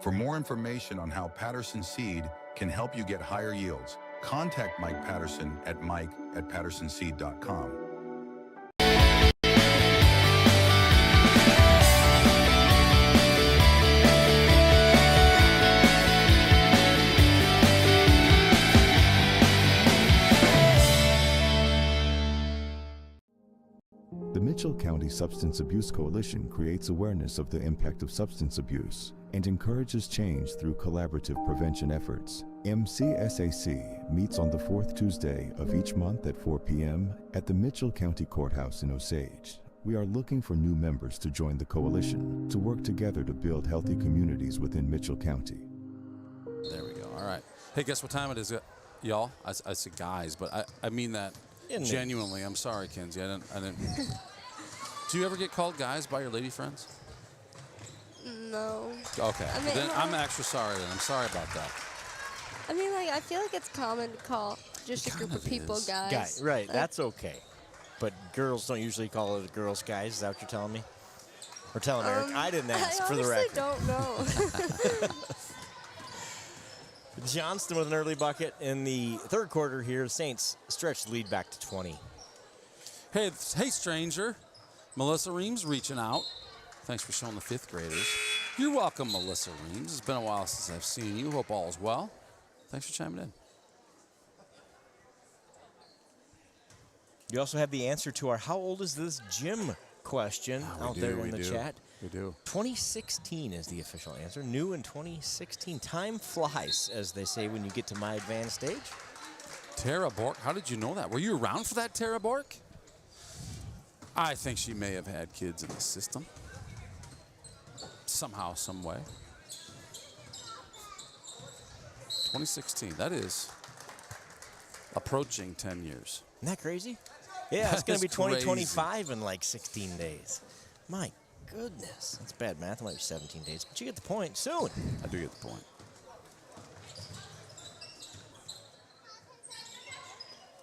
For more information on how Patterson Seed can help you get higher yields, contact Mike Patterson at mike@pattersonseed.com. The Mitchell County Substance Abuse Coalition creates awareness of the impact of substance abuse and encourages change through collaborative prevention efforts. MCSAC meets on the fourth Tuesday of each month at 4 p.m. at the Mitchell County Courthouse in Osage. We are looking for new members to join the coalition to work together to build healthy communities within Mitchell County. There we go. All right. Hey, guess what time it is, y'all? I said guys, but I mean that genuinely. I'm sorry, Kenzie. I didn't. Do you ever get called guys by your lady friends? No. Okay. I mean, then I'm extra sorry then. I'm sorry about that. I mean, like, I feel like it's common to call just a group of people guys. Right, that's okay. but girls don't usually call it a girls' guys. Is that what you're telling me? Or telling Eric? I didn't ask, for the record. I honestly don't know. Johnston with an early bucket in the third quarter here. Saints stretch the lead back to 20. Hey, stranger. Melissa Reams reaching out. Thanks for showing the fifth graders. You're welcome, Melissa Reams. It's been a while since I've seen you. Hope all is well. Thanks for chiming in. You also have the answer to our "How old is this gym?" question out there in the chat. We do. 2016 is the official answer. New in 2016. Time flies, as they say when you get to my advanced age. Tara Bork, how did you know that? Were you around for that, Tara Bork? I think she may have had kids in the system. Somehow, some way. 2016, that is approaching 10 years. Isn't that crazy? Yeah, it's going to be 2025 in like 16 days. My goodness. That's bad math. It might be 17 days. But you get the point soon. I do get the point.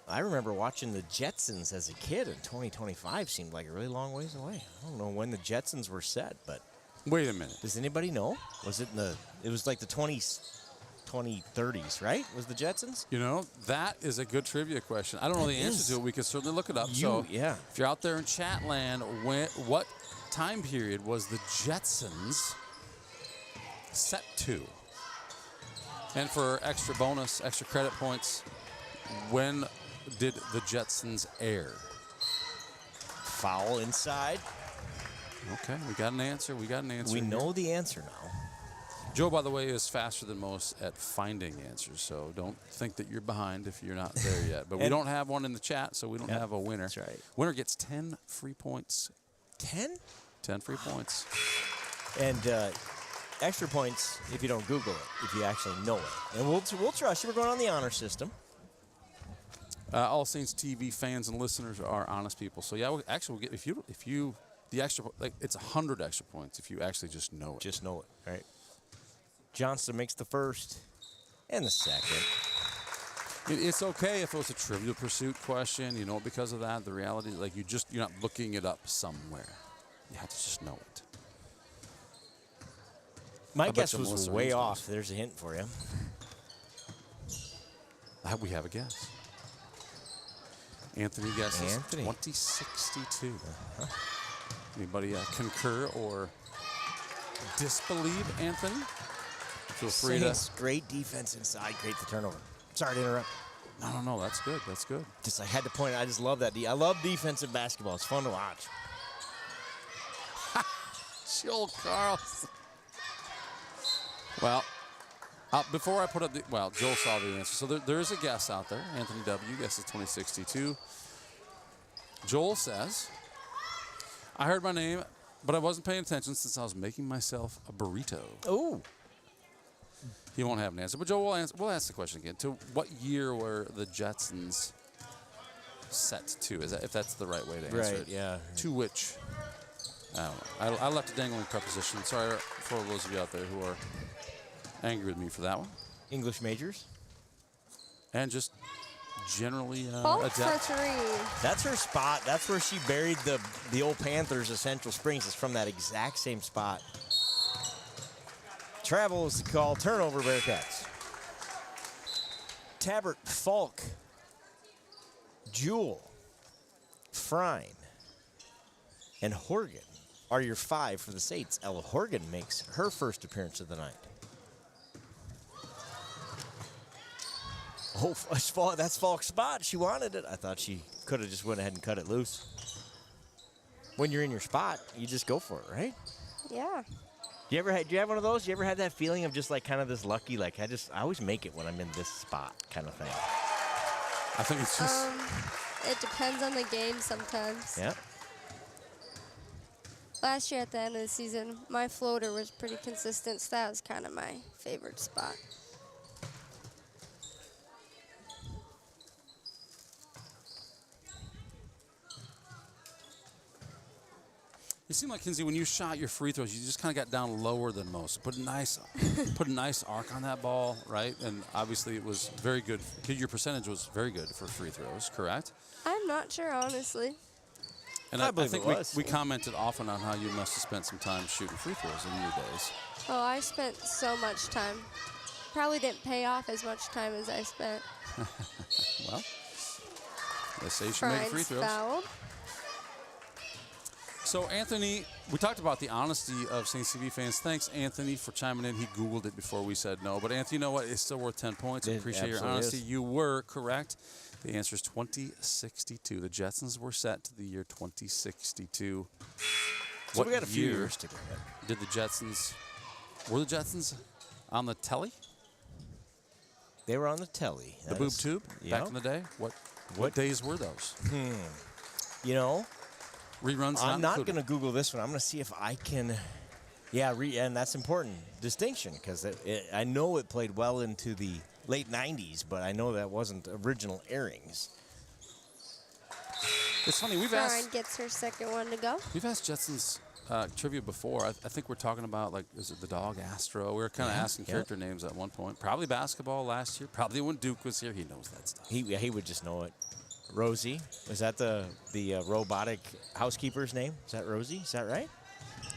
I remember watching the Jetsons as a kid, and 2025 seemed like a really long ways away. I don't know when the Jetsons were set, but... Wait a minute. Does anybody know? Was it in the... It was like the 2030s, right? Was the Jetsons? You know, that is a good trivia question. I don't know the answer to it. We can certainly look it up. Yeah. If you're out there in chat land, what time period was the Jetsons set to? And for extra bonus, extra credit points, when did the Jetsons air? Foul inside. Okay, we got an answer. We know the answer now. Joe, by the way, is faster than most at finding answers, so don't think that you're behind if you're not there yet. But we don't have one in the chat, so we don't have a winner. That's right. Winner gets 10 free points. 10? 10 free points. And extra points if you don't Google it, if you actually know it. And we'll trust you. We're going on the honor system. All Saints TV fans and listeners are honest people. So yeah, we'll get if you the extra, like, it's 100 extra points if you actually just know it. Just know it, right? Johnston makes the first and the second. It's okay if it was a Trivial Pursuit question, you know, because of that. The reality, like, you're not looking it up somewhere. You have to just know it. My guess was way off. There's a hint for you. We have a guess. Anthony guesses 2062. Anybody concur or disbelieve, Anthony? Feel free to. Great defense inside. Great the turnover. Sorry to interrupt. No, that's good. That's good. I had to point out, I just love that. I love defensive basketball. It's fun to watch. Joel Carlson. Well, before I put up Joel saw the answer. So there is a guess out there. Anthony W. guesses 2062. Joel says, I heard my name, but I wasn't paying attention since I was making myself a burrito. Oh. He won't have an answer. But Joel, we'll ask the question again. To what year were the Jetsons set to? If that's the right way to answer it? Right, yeah. To which? I don't know. I left a dangling preposition. Sorry for those of you out there who are angry with me for that one. English majors. And just generally adept. That's her spot. That's where she buried the old Panthers of Central Springs. It's from that exact same spot. Travel is the call. Turnover, Bearcats. Tabbert, Falk, Jewell, Frine, and Horgan are your 5 for the Saints. Ella Horgan makes her first appearance of the night. Oh, that's Falk's spot. She wanted it. I thought she could have just went ahead and cut it loose. When you're in your spot, you just go for it, right? Yeah. Do you have one of those? You ever had that feeling of just like kind of this lucky, like I always make it when I'm in this spot kind of thing? I think it's just... it depends on the game sometimes. Yeah. Last year at the end of the season, my floater was pretty consistent, so that was kind of my favorite spot. It seemed like, Kinsey, when you shot your free throws, you just kind of got down lower than most. Put a nice arc on that ball, right? And obviously it was very good. Your percentage was very good for free throws, correct? I'm not sure, honestly. And I think we commented often on how you must have spent some time shooting free throws in your days. Oh, I spent so much time. Probably didn't pay off as much time as I spent. Well, they say you should make free throws. Fouled. So, Anthony, we talked about the honesty of Saints TV fans. Thanks, Anthony, for chiming in. He Googled it before we said no. But, Anthony, you know what? It's still worth 10 points. I appreciate your honesty. You were correct. The answer is 2062. The Jetsons were set to the year 2062. So we got a few years to go. Did the Jetsons, were the Jetsons on the telly? They were on the telly. The boob tube back in the day? What days were those? You know, reruns. I'm not going to Google this one. I'm going to see if I can. Yeah, and that's important distinction because I know it played well into the late 90s, but I know that wasn't original airings. It's funny. Farron gets her second one to go. We've asked Jetsons trivia before. I think we're talking about, like, is it the dog Astro? We were kind of asking character names at one point. Probably basketball last year. Probably when Duke was here. He knows that stuff. He would just know it. Rosie, is that the robotic housekeeper's name? Is that Rosie? Is that right?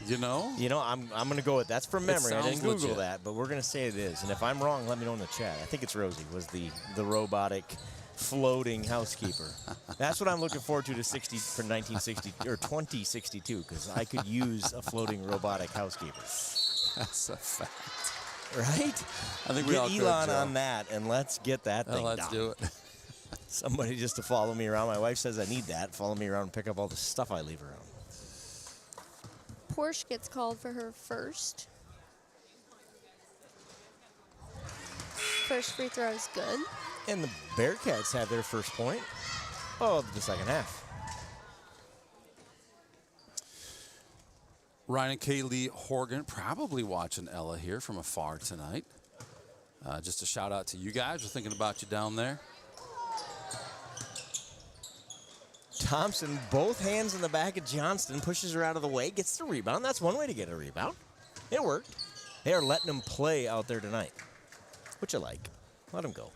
You know, I'm going to go with that's from memory. I didn't Google legit. that, but we're going to say it is. And if I'm wrong, let me know in the chat. I think it's Rosie was the robotic floating housekeeper. That's what I'm looking forward to 1960 or 2062 because I could use a floating robotic housekeeper. That's a fact. Right? I think we get all Elon could, on that, and let's get that thing let's done. do it. Somebody just to follow me around. My wife says I need that. Follow me around and pick up all the stuff I leave around. Porsche gets called for her first. First free throw is good. And the Bearcats have their first point of the second half. Ryan and Kaylee Horgan probably watching Ella here from afar tonight. Just a shout out to you guys. We're thinking about you down there. Thompson, both hands in the back of Johnston, pushes her out of the way, gets the rebound. That's one way to get a rebound. It worked. They are letting him play out there tonight, which I like. Let him go.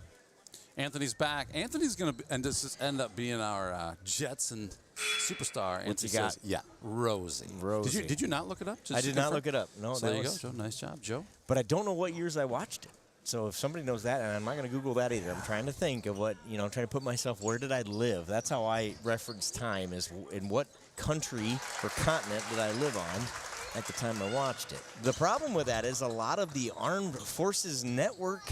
Anthony's back. Anthony's going to end up being our Jetson superstar. What's he Anthony got? says, yeah, Rosie. Rosie. Did you not look it up? I did not look it up. No, so that there you was, go, Joe. Nice job, Joe. But I don't know what years I watched it. So if somebody knows that, and I'm not going to Google that either. I'm trying to think of what, I'm trying to put myself, where did I live? That's how I reference time, is in what country or continent did I live on at the time I watched it. The problem with that is a lot of the Armed Forces Network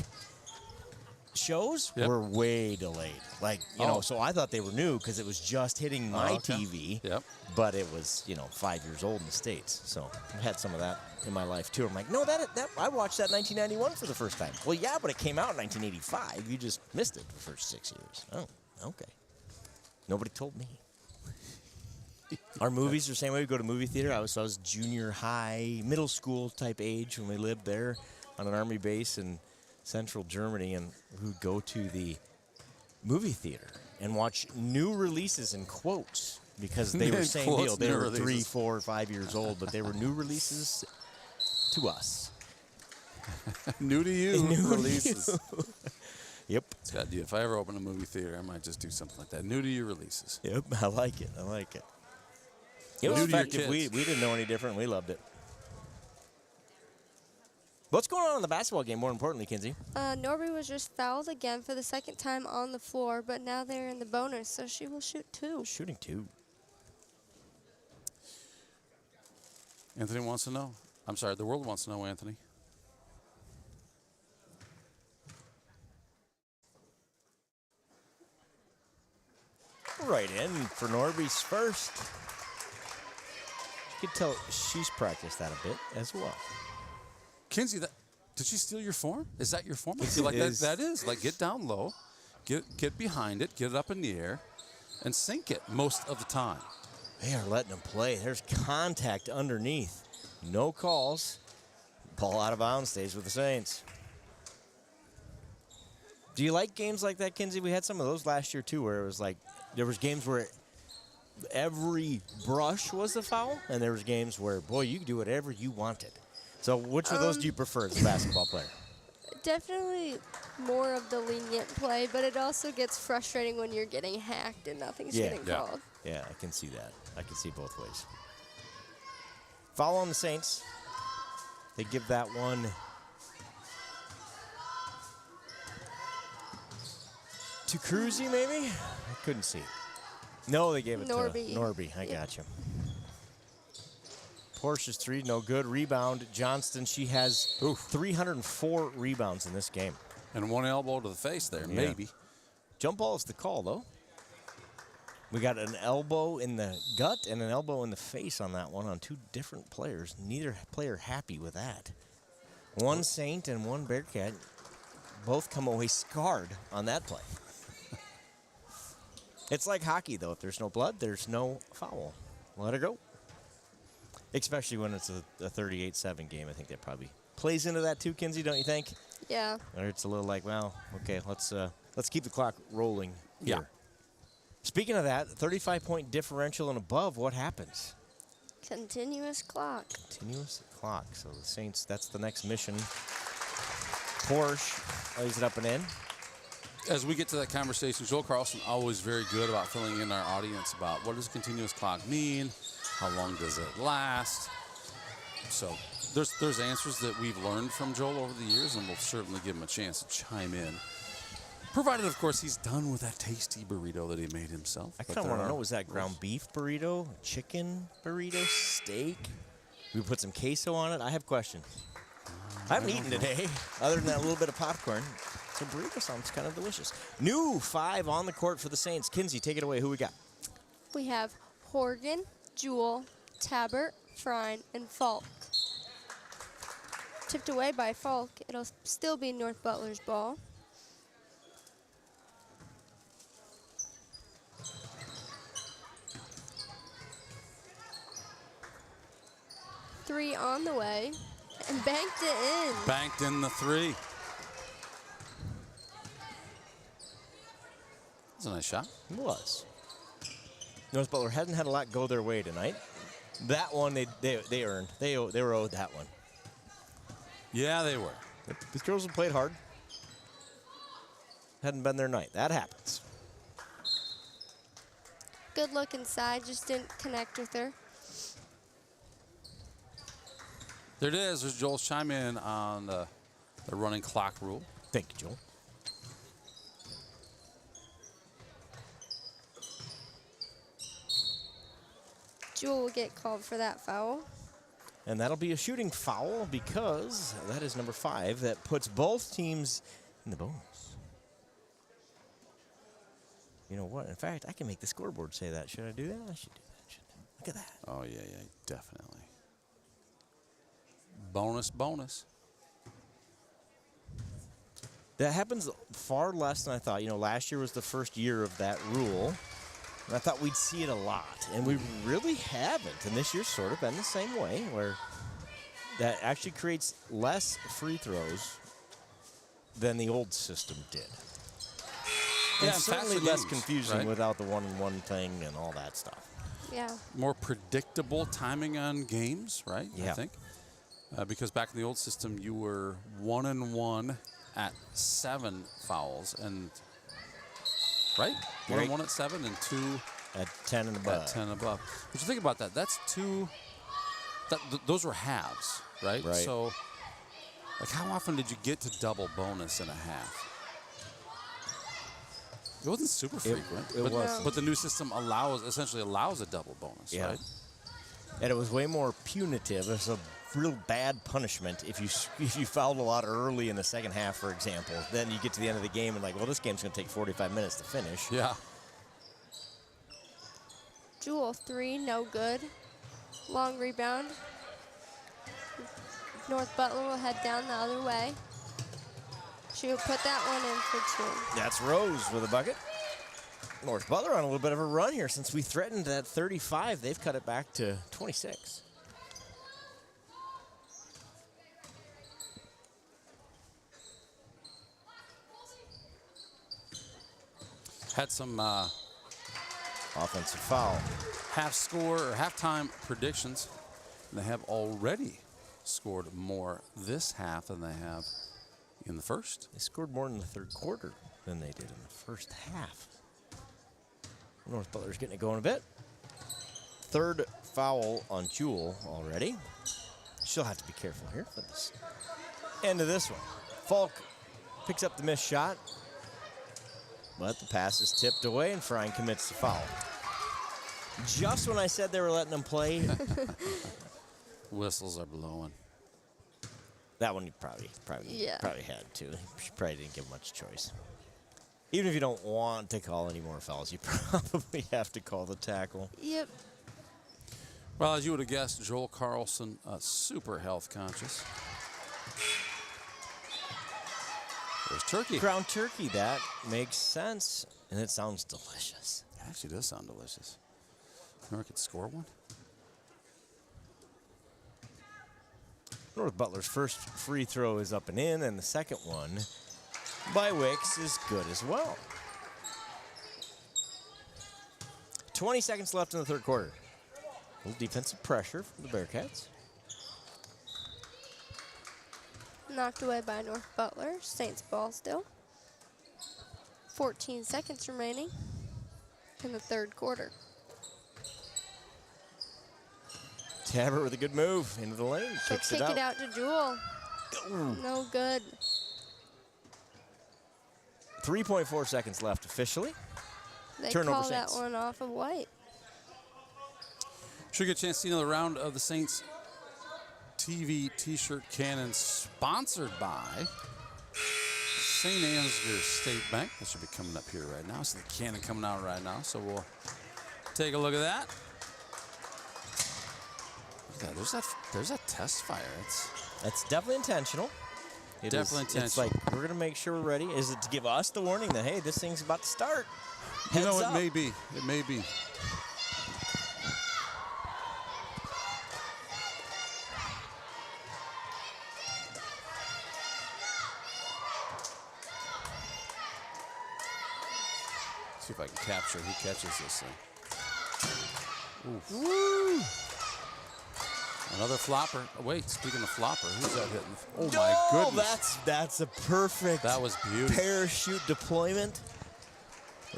shows were way delayed. Like, so I thought they were new because it was just hitting my TV. Yep. But it was, 5 years old in the States. So I've had some of that in my life too. I'm like, no, that I watched that in 1991 for the first time. Well, yeah, but it came out in 1985. You just missed it for the first 6 years. Oh, okay. Nobody told me. Our movies are the same way. We go to movie theater. I was junior high, middle school type age when we lived there on an army base in central Germany, and we would go to the movie theater and watch new releases in quotes because they were same deal. They were 3, 4, 5 years old, but they were new releases to us. New to you. New releases. To you. Yep. Scott, if I ever open a movie theater, I might just do something like that. New to you releases. Yep. I like it. It was effective. We didn't know any different. We loved it. What's going on in the basketball game, more importantly, Kinsey? Norby was just fouled again for the second time on the floor, but now they're in the bonus, so she will shoot 2. Shooting 2. Anthony wants to know. I'm sorry, the world wants to know, Anthony. Right in for Norby's first. You can tell she's practiced that a bit as well. Kinsey, did she steal your form? Is that your form? I feel like that is. Like, get down low, get behind it, get it up in the air, and sink it most of the time. They are letting them play. There's contact underneath. No calls. Ball out of bounds, stays with the Saints. Do you like games like that, Kinsey? We had some of those last year, too, where it was like there was games where every brush was a foul, and there was games where, boy, you could do whatever you wanted. So which of those do you prefer as a basketball player? Definitely more of the lenient play, but it also gets frustrating when you're getting hacked and nothing's getting called. Yeah, I can see that. I can see both ways. Foul on the Saints. They give that one to Cruzy, maybe? I couldn't see. No, they gave it Norby. to Norby. I got you. Porsche's 3, no good. Rebound, Johnston. She has 304 rebounds in this game. And one elbow to the face there, maybe. Jump ball is the call, though. We got an elbow in the gut and an elbow in the face on that one on 2 different players. Neither player happy with that. One Saint and one Bearcat both come away scarred on that play. It's like hockey, though. If there's no blood, there's no foul. Let it go. Especially when it's a 38-7 game. I think that probably plays into that too, Kinsey, don't you think? Yeah. Or it's a little like, well, okay, let's keep the clock rolling here. Yeah. Speaking of that, 35-point differential and above, what happens? Continuous clock. Continuous clock. So the Saints, that's the next mission. Porsche lays it up and in. As we get to that conversation, Joel Carlson always very good about filling in our audience about what does continuous clock mean, how long does it last. So there's answers that we've learned from Joel over the years, and we'll certainly give him a chance to chime in. Provided, of course, he's done with that tasty burrito that he made himself. I kind of want to know, was that ground beef burrito, chicken burrito, steak? We put some queso on it? I have questions. I haven't eaten today, other than that little bit of popcorn. So burrito sounds kind of delicious. New 5 on the court for the Saints. Kinsey, take it away. Who we got? We have Horgan, Jewel, Tabbert, Frine, and Falk. Tipped away by Falk, it'll still be North Butler's ball. Three on the way, and banked it in. Banked in the 3. That's a nice shot. It was. North Butler hasn't had a lot go their way tonight. That one they earned. They were owed that one. Yeah, they were. The girls have played hard. Hadn't been their night. That happens. Good look inside, just didn't connect with her. There it is. There's Joel's chime in on the running clock rule. Thank you, Joel. Jewel will get called for that foul. And that'll be a shooting foul because that is number 5. That puts both teams in the bonus. You know what? In fact, I can make the scoreboard say that. Should I do that? I should do that. Look at that. Oh, yeah, definitely. Bonus. That happens far less than I thought. You know, last year was the first year of that rule. And I thought we'd see it a lot. And we really haven't. And this year's sort of been the same way, where that actually creates less free throws than the old system did. Yeah, and certainly faster less games, confusing right? without the one-on-one thing and all that stuff. Yeah. More predictable timing on games, right? Yeah. I think. Because back in the old system, you were 1-1 at 7 fouls, and right, 1-1 at 7 and 2 at 10 and above. At 10 and above. But you think about that. That's 2. Those were halves, right? Right. So, like, how often did you get to double bonus in a half? It wasn't super frequent. It wasn't. But the new system essentially allows a double bonus, right? And it was way more punitive. It was a real bad punishment if you fouled a lot early in the second half, for example. Then you get to the end of the game and like, well, this game's going to take 45 minutes to finish. Yeah. Jewel 3, no good. Long rebound. North Butler will head down the other way. She will put that one in for 2. That's Rose with a bucket. North Butler on a little bit of a run here. Since we threatened that 35, they've cut it back to 26. Had some offensive foul. halftime predictions. And they have already scored more this half than they have in the first. They scored more in the third quarter than they did in the first half. North Butler's getting it going a bit. Third foul on Jewel already. She'll have to be careful here for this end of this one. Falk picks up the missed shot, but the pass is tipped away and Frine commits the foul. Just when I said they were letting them play. Whistles are blowing. That one you probably had to. She probably didn't give much choice. Even if you don't want to call any more fouls, you probably have to call the tackle. Yep. Well, as you would have guessed, Joel Carlson, super health conscious. There's turkey. Ground turkey, that makes sense. And it sounds delicious. It actually does sound delicious. North could score one. North Butler's first free throw is up and in, and the second one by Wicks is good as well. 20 seconds left in the third quarter. A little defensive pressure from the Bearcats. Knocked away by North Butler. Saints ball still. 14 seconds remaining in the third quarter. Tabert with a good move into the lane. She'll Kicks kick it it out to Jewel. No good. 3.4 seconds left officially. They Turnover call that Saints. one off of White. Should get a chance to see another round of the Saints TV T-shirt cannon sponsored by St. Ansgar State Bank. That should be coming up here right now. So the cannon coming out right now. So we'll take a look at that. Look at that. There's that test fire. That's definitely intentional. Definitely intentional. It's like, we're going to make sure we're ready. Is it to give us the warning that, hey, this thing's about to start? You know, Heads it up. may be. It may be. See if I can capture who catches this thing. Oof. Woo! Another flopper. Oh, wait, speaking of flopper, who's that hitting? Oh, my goodness. That's a perfect That was beautiful. parachute deployment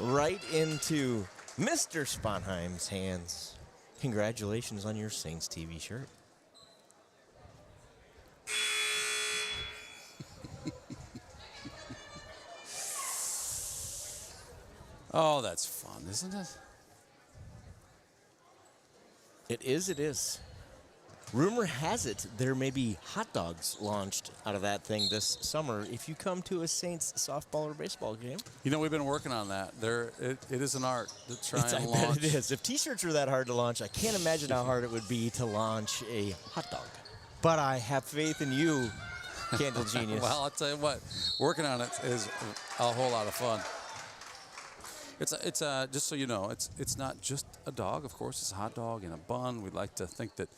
right into Mr. Sponheim's hands. Congratulations on your Saints TV shirt. Oh, that's fun, isn't it? It is, it is. Rumor has it there may be hot dogs launched out of that thing this summer if you come to a Saints softball or baseball game. You know, we've been working on that. It is an art to try and I launch. bet it is. If T-shirts were that hard to launch, I can't imagine how hard it would be to launch a hot dog. But I have faith in you, Candle Genius. Well, I'll tell you what, working on it is a whole lot of fun. It's just so you know, it's not just a dog. Of course, it's a hot dog and a bun. We'd like to think that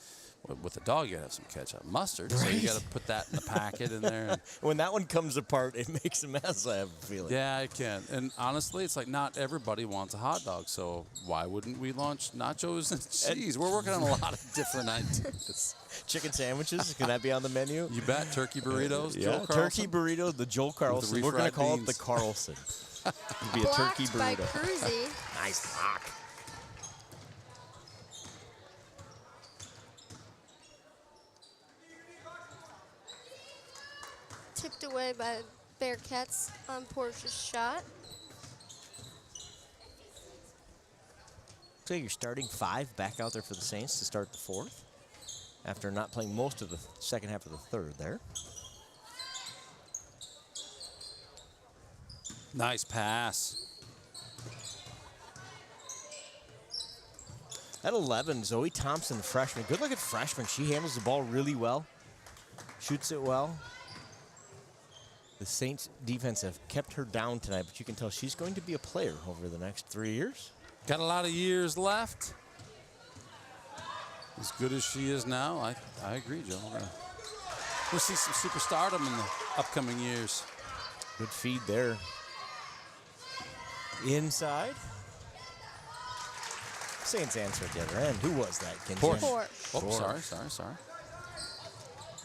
with a dog, you gotta have some ketchup, mustard. So you gotta put that in the packet in there. When that one comes apart, it makes a mess. I have a feeling. Yeah, it can. And honestly, it's like not everybody wants a hot dog. So why wouldn't we launch nachos and cheese? We're working on a lot of different ideas. Chicken sandwiches, can that be on the menu? You bet. Turkey burritos. Yeah, Joel turkey Carlson. burrito, the Joel Carlson. We're gonna refried call beans. it the Carlson. It'd be a turkey Blocked by burrito. Cruzy. Nice block. Tipped away by Bearcats on Portia's shot. So you're starting five back out there for the Saints to start the fourth after not playing most of the second half of the third there. Nice pass. At 11, Zoe Thompson, freshman. Good looking freshman. She handles the ball really well. Shoots it well. The Saints defense have kept her down tonight, but you can tell she's going to be a player over the next 3 years. Got a lot of years left. As good as she is now, I agree, Joe. We'll see some superstardom in the upcoming years. Good feed there. Inside. Saints answer at the other end. Who was that? Porsche. Porsche. Oh, sorry.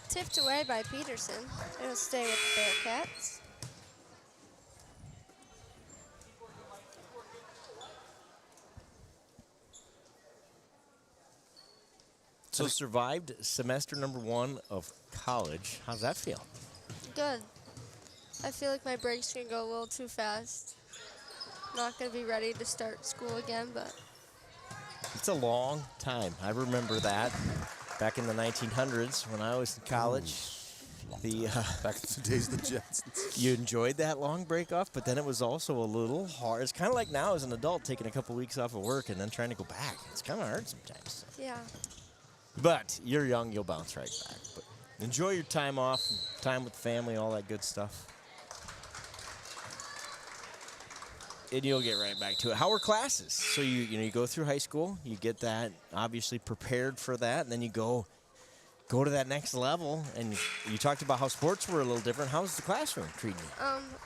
Tipped away by Peterson. It'll stay with the Bearcats. So survived semester number 1 of college. How's that feel? Good. I feel like my breaks can go a little too fast. Not going to be ready to start school again, but It's a long time. I remember that back in the 1900s when I was in college. Back in the days of the Jetsons. You enjoyed that long break off, but then it was also a little hard. It's kind of like now as an adult taking a couple weeks off of work and then trying to go back. It's kind of hard sometimes. yeah. But you're young, you'll bounce right back. But enjoy your time off, time with family, all that good stuff. And you'll get right back to it. How were classes? So you go through high school, you get that obviously prepared for that, and then you go to that next level. And you talked about how sports were a little different. How's the classroom treating you?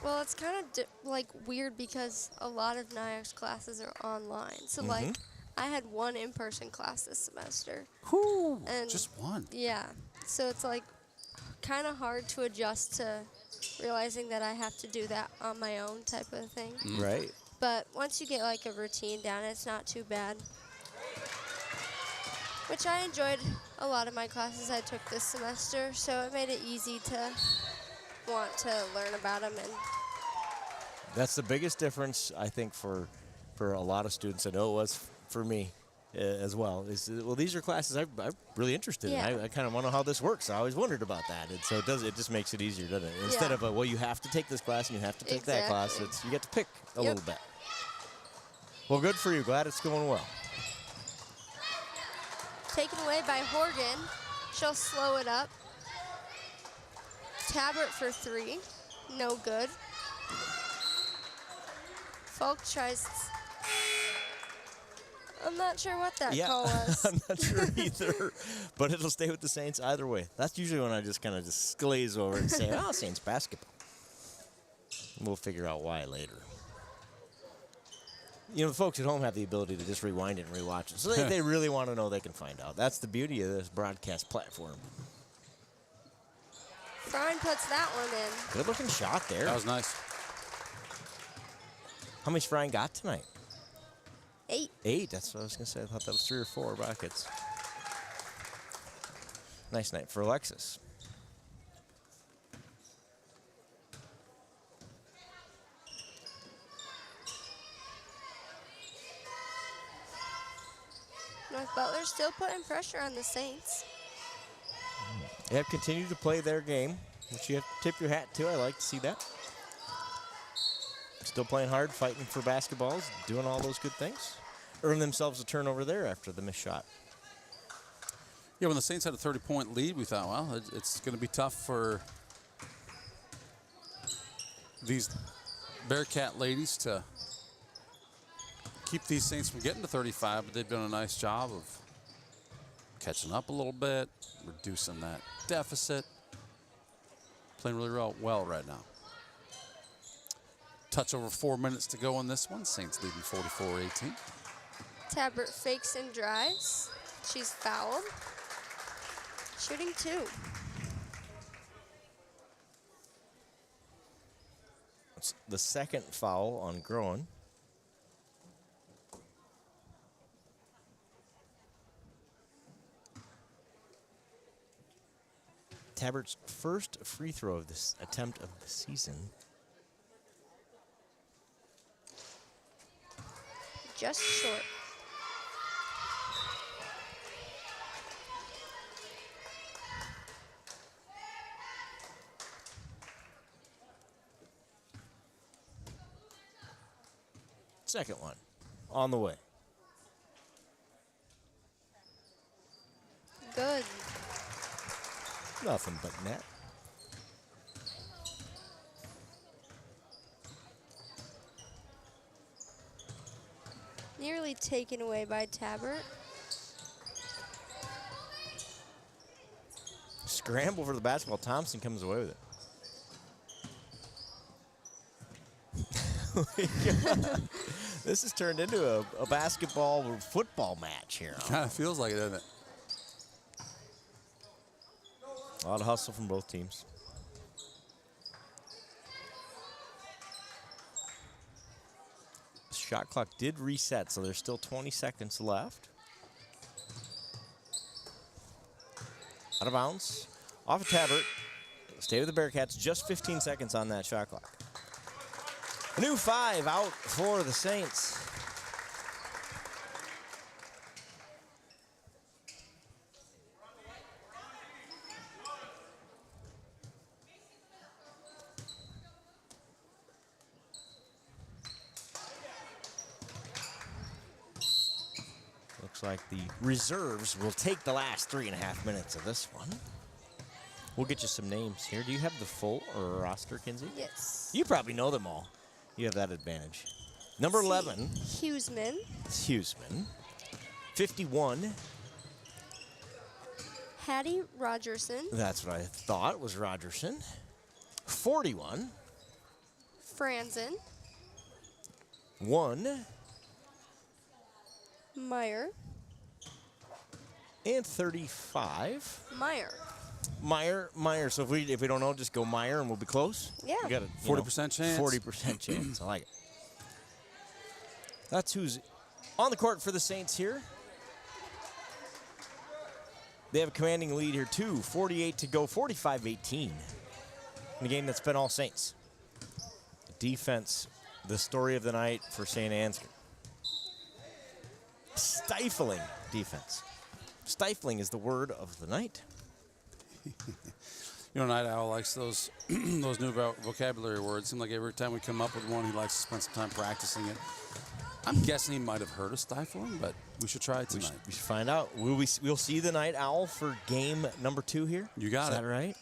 Well, it's kind of like weird because a lot of NIAC's classes are online. So like, I had one in-person class this semester. Whew, and just one. Yeah. So it's like kind of hard to adjust to realizing that I have to do that on my own type of thing. Right. But once you get like a routine down, it's not too bad. Which I enjoyed a lot of my classes I took this semester, so it made it easy to want to learn about them. And That's the biggest difference, I think, for a lot of students. I know it was for me as well. Well, these are classes I'm really interested in. I kind of want to know how this works. I always wondered about that. And so it just makes it easier, doesn't it? Instead of, well, you have to take this class and you have to take that class, you get to pick a little bit. Well, good for you. Glad it's going well. taken away by Horgan. She'll slow it up. Tabbert for three. No good. Falk tries. I'm not sure what that call was. I'm not sure either, but it'll stay with the Saints either way. That's usually when I just kind of just glaze over and say, oh, Saints basketball. We'll figure out why later. You know, the folks at home have the ability to just rewind it and rewatch it. So they really want to know, they can find out. That's the beauty of this broadcast platform. Bryan puts that one in. Good looking shot there. That was nice. How much Brian got tonight? 8. 8, that's what I was going to say. I thought that was 3 or 4 buckets. Nice night for Alexis. North Butler still putting pressure on the Saints. They have continued to play their game, which you have to tip your hat to. I like to see that. Still playing hard, fighting for basketballs, doing all those good things. Earn themselves a turnover there after the missed shot. Yeah, when the Saints had a 30-point lead, we thought, well, it's going to be tough for these Bearcat ladies to keep these Saints from getting to 35, but they've done a nice job of catching up a little bit, reducing that deficit. Playing really well right now. Touch over 4 minutes to go in this one. Saints leading 44-18. Tabbert fakes and drives. She's fouled. Shooting 2. It's the second foul on Groen. Tabbert's first free throw of this attempt of the season. Just short. Second one on the way. Good. Nothing but net. Nearly taken away by Tabbert. Scramble for the basketball. Thompson comes away with it. This has turned into a basketball or football match here. Kind of feels like it, doesn't it? A lot of hustle from both teams. Shot clock did reset, so there's still 20 seconds left. Out of bounds. Off of Tabbert. Stay with the Bearcats. Just 15 seconds on that shot clock. A new 5 out for the Saints. Looks like the reserves will take the last 3.5 minutes of this one. We'll get you some names here. Do you have the full roster, Kinsey? Yes. You probably know them all. You have that advantage. Number 11. Huseman. Huseman. 51. Hattie Rogerson. That's what I thought was Rogerson. 41. Franzen. 1. Meyer. And 35. Meyer. So if we don't know, just go Meyer and we'll be close. Yeah. We got a 40% chance. 40% chance. I like it. That's who's on the court for the Saints here. They have a commanding lead here too. 48 to go, 45-18. In a game that's been all Saints. Defense, the story of the night for St. Ansgar. Stifling defense. Stifling is the word of the night. You know, Night Owl likes those those new vocabulary words. Seems like every time we come up with one, he likes to spend some time practicing it. I'm guessing he might have heard of stifling, but we should try it tonight. We should find out. We'll see the Night Owl for game number 2 here. You got it. Is that right?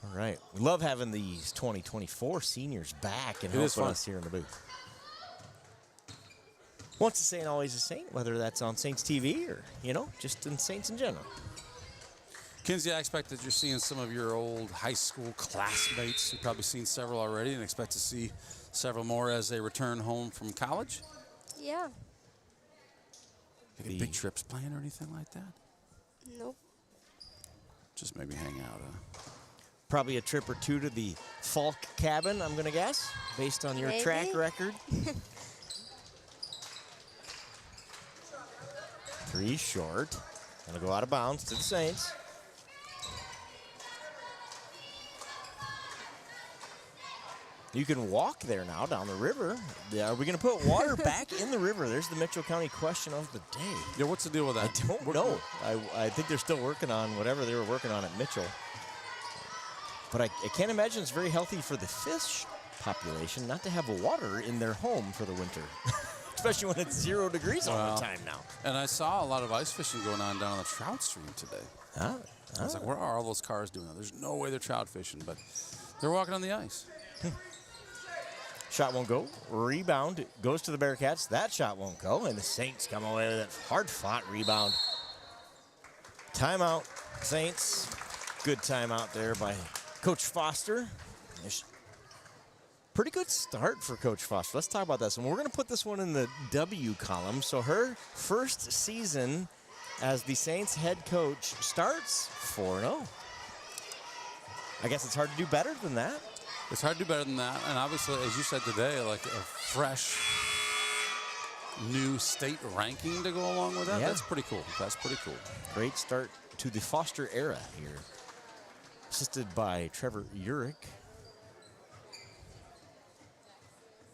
All right. We love having these 2024 seniors back and helping us here in the booth. Once a Saint, always a Saint, whether that's on Saints TV or, just in Saints in general. Kinsey, I expect that you're seeing some of your old high school classmates. You've probably seen several already and expect to see several more as they return home from college. Yeah. Any big trips planned or anything like that? Nope. Just maybe hang out. Probably a trip or two to the Falk cabin, I'm going to guess, based on your track record. 3 short. Going to go out of bounds to the Saints. You can walk there now down the river. Are we going to put water back in the river? There's the Mitchell County question of the day. Yeah, what's the deal with that? I don't know. I think they're still working on whatever they were working on at Mitchell. But I can't imagine it's very healthy for the fish population not to have water in their home for the winter. Especially when it's 0 degrees all the time now. And I saw a lot of ice fishing going on down the trout stream today. I was like, where are all those cars doing that? There's no way they're trout fishing, but they're walking on the ice. Shot won't go. Rebound goes to the Bearcats. That shot won't go, and the Saints come away with a hard-fought rebound. Timeout, Saints. Good timeout there by Coach Foster. Pretty good start for Coach Foster. Let's talk about this one. We're going to put this one in the W column. So her first season as the Saints head coach starts 4-0. I guess it's hard to do better than that. It's hard to do better than that. And obviously, as you said today, like a fresh new state ranking to go along with that. Yeah. That's pretty cool. That's pretty cool. Great start to the Foster era here. Assisted by Trevor Urich.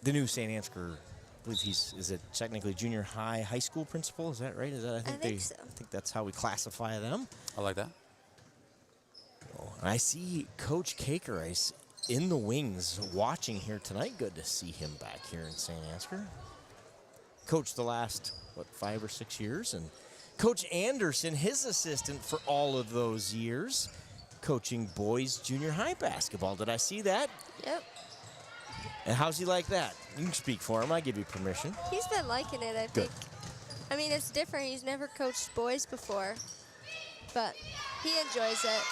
The new St. Ansgar, I believe is it technically junior high school principal? Is that right? Is that I think so. I think that's how we classify them. I like that. I see Coach Cakerice in the wings watching here tonight. Good to see him back here in St. Ansgar. Coached the last, 5 or 6 years. And Coach Anderson, his assistant for all of those years, coaching boys junior high basketball. Did I see that? Yep. And how's he like that? You can speak for him. I give you permission. He's been liking it, I think. I mean, it's different. He's never coached boys before, but he enjoys it.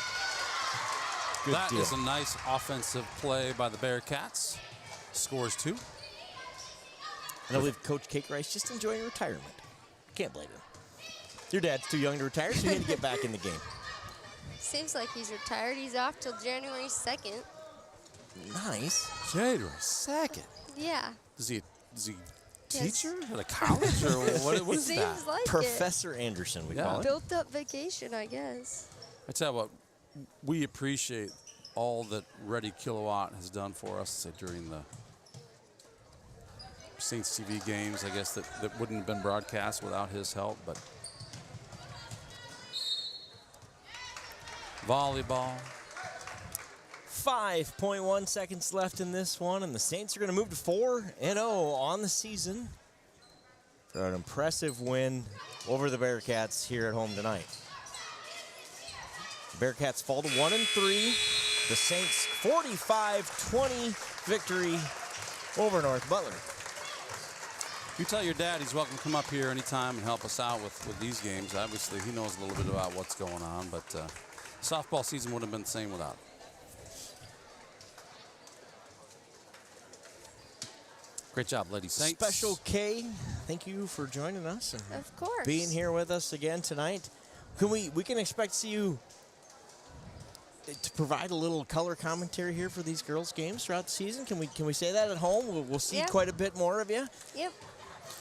That is a nice offensive play by the Bearcats. Scores 2. And I believe Coach Cakerice just enjoying retirement. Can't blame him. Your dad's too young to retire, so he had to get back in the game. Seems like he's retired. He's off till January 2nd. Nice. January 2nd. Yeah. Is he Yes. teacher at a college or what is that? Seems like Professor Anderson, we call it. it. Built up vacation, I guess. I tell you what, we appreciate all that Ready Kilowatt has done for us during the Saints TV games. I guess that wouldn't have been broadcast without his help, but volleyball. 5.1 seconds left in this one, and the Saints are going to move to 4-0 on the season for an impressive win over the Bearcats here at home tonight. The Bearcats fall to 1-3. The Saints 45-20 victory over North Butler. You tell your dad he's welcome to come up here anytime and help us out with these games. Obviously, he knows a little bit about what's going on, but softball season wouldn't have been the same without it. Great job, Lady Saints. Special K, thank you for joining us and Of course. being here with us again tonight. We can expect to see you to provide a little color commentary here for these girls' games throughout the season. Can we say that at home? We'll see quite a bit more of you. Yep.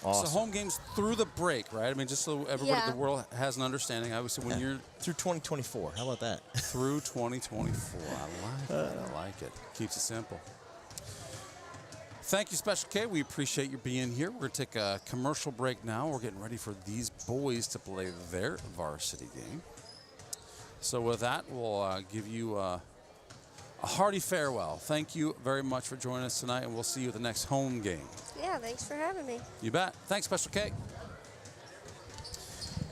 Awesome. So home games through the break, right? I mean, just so everybody in the world has an understanding. Obviously, when you're through 2024, how about that? Through 2024, I like it. I like it. Keeps it simple. Thank you, Special K. We appreciate you being here. We're going to take a commercial break now. We're getting ready for these boys to play their varsity game. So with that, we'll give you a hearty farewell. Thank you very much for joining us tonight, and we'll see you at the next home game. Yeah, thanks for having me. You bet. Thanks, Special K.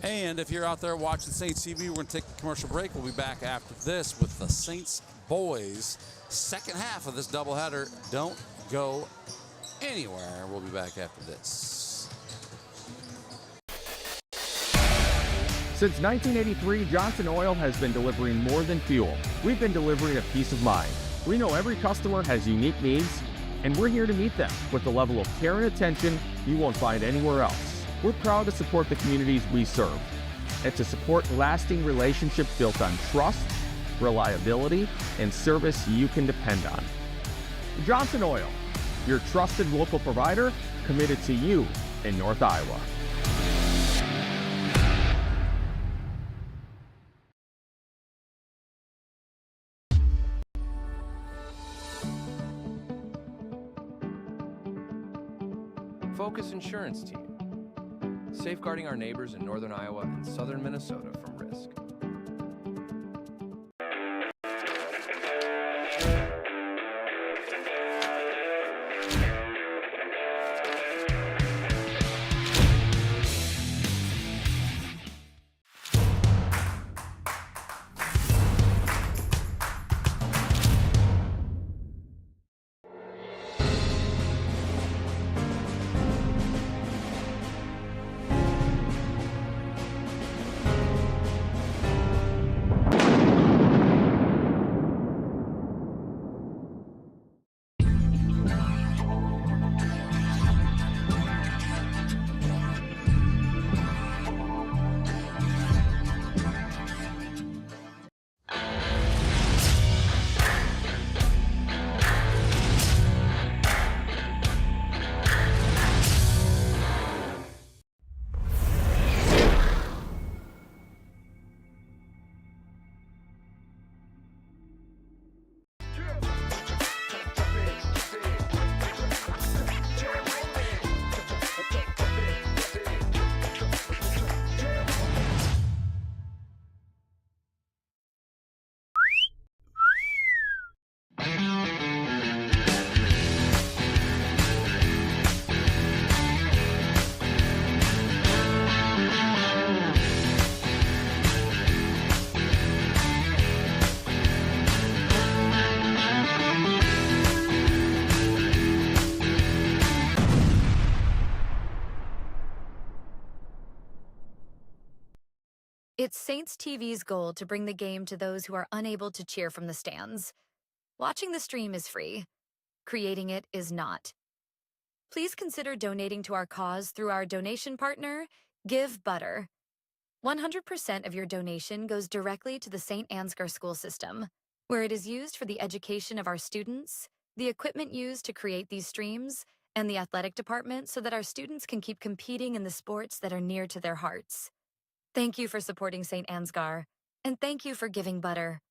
And if you're out there watching Saints TV, we're going to take a commercial break. We'll be back after this with the Saints boys. Second half of this doubleheader. Don't go anywhere. We'll be back after this. Since 1983, Johnson Oil has been delivering more than fuel. We've been delivering a peace of mind. We know every customer has unique needs, and we're here to meet them with the level of care and attention you won't find anywhere else. We're proud to support the communities we serve and to support lasting relationships built on trust, reliability, and service you can depend on. Johnson Oil, your trusted local provider committed to you in North Iowa. Focus Insurance Team, safeguarding our neighbors in northern Iowa and southern Minnesota from risk. It's Saints TV's goal to bring the game to those who are unable to cheer from the stands. Watching the stream is free. Creating it is not. Please consider donating to our cause through our donation partner, Butler. 100% of your donation goes directly to the St. Ansgar school system, where it is used for the education of our students, the equipment used to create these streams, and the athletic department so that our students can keep competing in the sports that are near to their hearts. Thank you for supporting St. Ansgar, and thank you for giving Butter.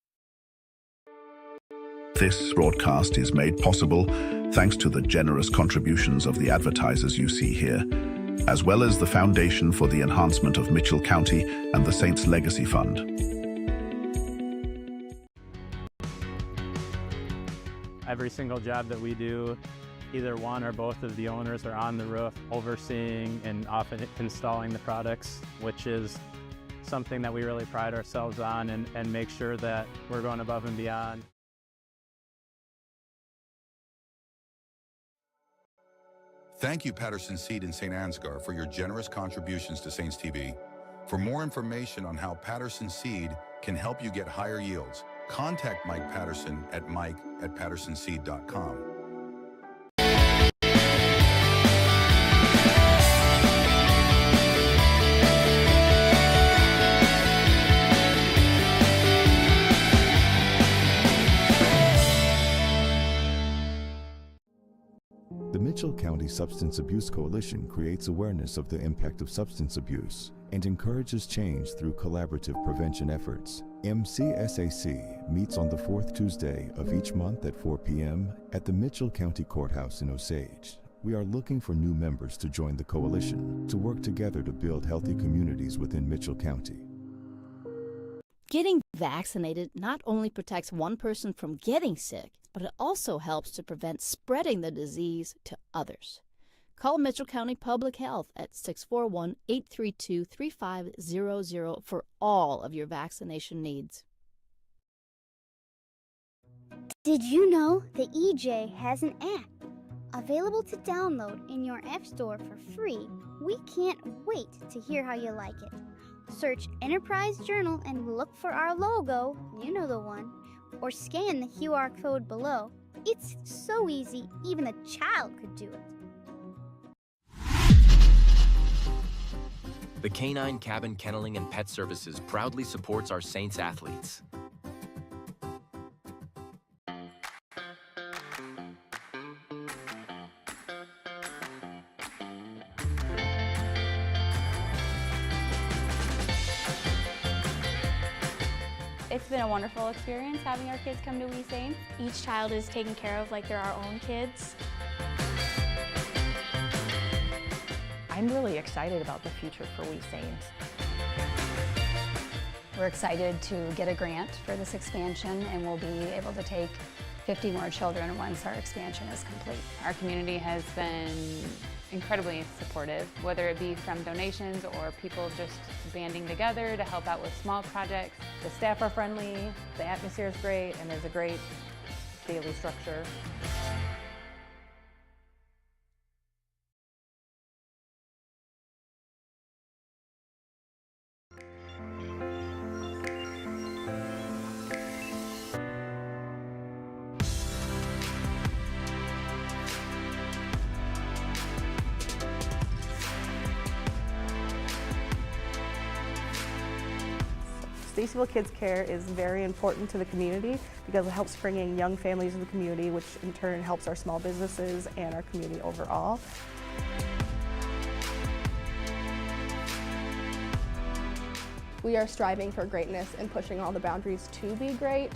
This broadcast is made possible thanks to the generous contributions of the advertisers you see here, as well as the Foundation for the Enhancement of Mitchell County and the Saints Legacy Fund. Every single job that we do, either one or both of the owners are on the roof overseeing and often installing the products, which is something that we really pride ourselves on and make sure that we're going above and beyond. Thank you, Patterson Seed in St. Ansgar, for your generous contributions to Saints TV. For more information on how Patterson Seed can help you get higher yields, contact Mike Patterson at mike@pattersonseed.com. The Mitchell County Substance Abuse Coalition creates awareness of the impact of substance abuse and encourages change through collaborative prevention efforts. MCSAC meets on the fourth Tuesday of each month at 4 p.m. at the Mitchell County Courthouse in Osage. We are looking for new members to join the coalition to work together to build healthy communities within Mitchell County. Getting vaccinated not only protects one person from getting sick, but it also helps to prevent spreading the disease to others. Call Mitchell County Public Health at 641-832-3500 for all of your vaccination needs. Did you know the EJ has an app available to download in your app store for free? We can't wait to hear how you like it. Search Enterprise Journal and look for our logo, you know the one, or scan the QR code below. It's so easy, even a child could do it. The Canine Cabin Kenneling and Pet Services proudly supports our Saints athletes. It's been a wonderful experience having our kids come to We Saints. Each child is taken care of like they're our own kids. I'm really excited about the future for We Saints. We're excited to get a grant for this expansion, and we'll be able to take 50 more children once our expansion is complete. Our community has been incredibly supportive, whether it be from donations or people just banding together to help out with small projects. The staff are friendly, the atmosphere is great, and there's a great daily structure. Stacyville Kids Care is very important to the community because it helps bring in young families in the community, which in turn helps our small businesses and our community overall. We are striving for greatness and pushing all the boundaries to be great.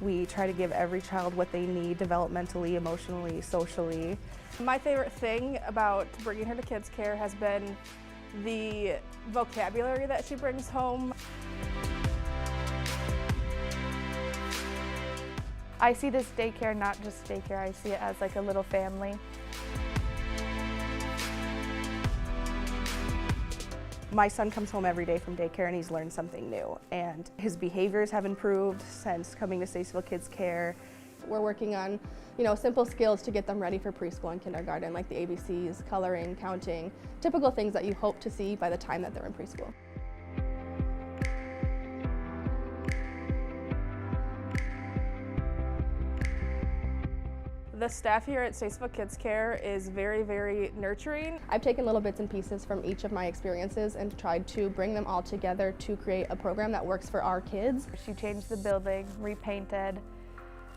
We try to give every child what they need developmentally, emotionally, socially. My favorite thing about bringing her to Kids Care has been the vocabulary that she brings home. I see this daycare not just daycare, I see it as like a little family. My son comes home every day from daycare and he's learned something new, and his behaviors have improved since coming to Stacyville Kids Care. We're working on, simple skills to get them ready for preschool and kindergarten, like the ABCs, coloring, counting, typical things that you hope to see by the time that they're in preschool. The staff here at Statesville Kids Care is very, very nurturing. I've taken little bits and pieces from each of my experiences and tried to bring them all together to create a program that works for our kids. She changed the building, repainted,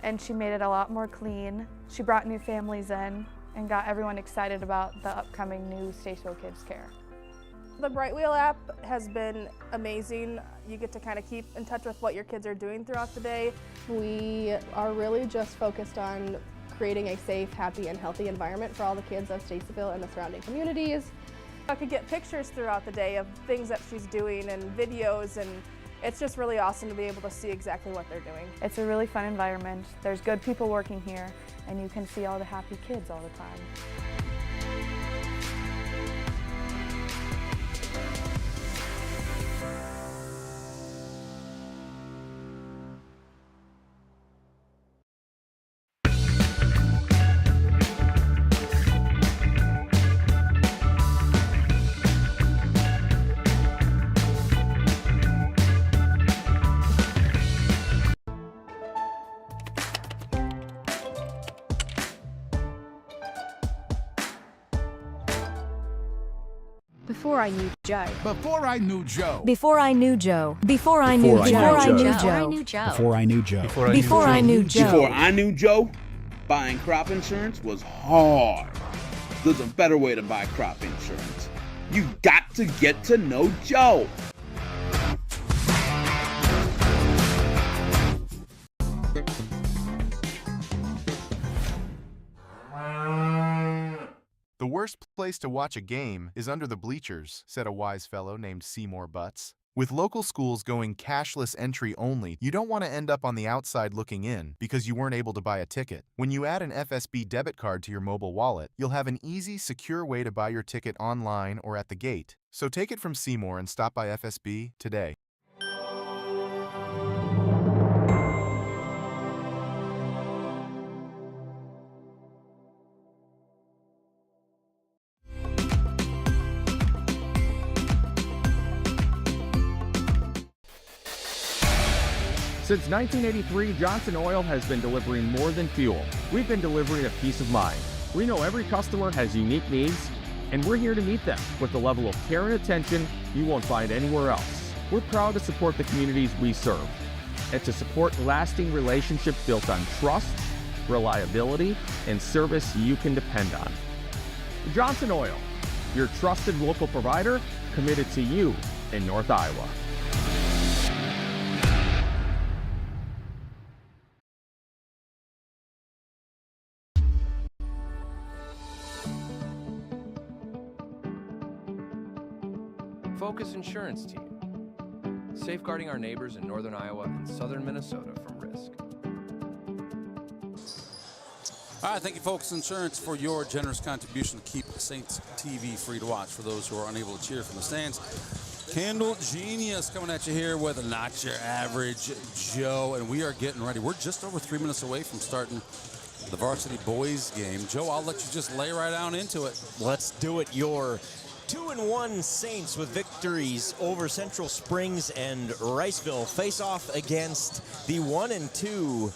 and she made it a lot more clean. She brought new families in and got everyone excited about the upcoming new Statesville Kids Care. The Bright Wheel app has been amazing. You get to kind of keep in touch with what your kids are doing throughout the day. We are really just focused on creating a safe, happy, and healthy environment for all the kids of Statesville and the surrounding communities. I could get pictures throughout the day of things that she's doing and videos, and it's just really awesome to be able to see exactly what they're doing. It's a really fun environment. There's good people working here, and you can see all the happy kids all the time. Before I knew Joe. Before I knew Joe. Before I knew Joe. Before I knew Joe. Before I knew Joe. Before I knew Joe. Before I knew Joe. Before I knew Joe, buying crop insurance was hard. There's a better way to buy crop insurance. You got to get to know Joe. The worst place to watch a game is under the bleachers, said a wise fellow named Seymour Butts. With local schools going cashless entry only, you don't want to end up on the outside looking in because you weren't able to buy a ticket. When you add an FSB debit card to your mobile wallet, you'll have an easy, secure way to buy your ticket online or at the gate. So take it from Seymour and stop by FSB today. Since 1983, Johnson Oil has been delivering more than fuel. We've been delivering a peace of mind. We know every customer has unique needs, and we're here to meet them with the level of care and attention you won't find anywhere else. We're proud to support the communities we serve and to support lasting relationships built on trust, reliability, and service you can depend on. Johnson Oil, your trusted local provider committed to you in North Iowa. Focus Insurance Team, safeguarding our neighbors in northern Iowa and southern Minnesota from risk. All right, thank you, Focus Insurance, for your generous contribution to keep Saints TV free to watch for those who are unable to cheer from the stands. Candle Genius coming at you here with Not Your Average Joe, and we are getting ready. We're just over 3 minutes away from starting the Varsity Boys game. Joe, I'll let you just lay right down into it. Let's do it. Your 2-1 Saints with victories over Central Springs and Riceville face off against the 1-2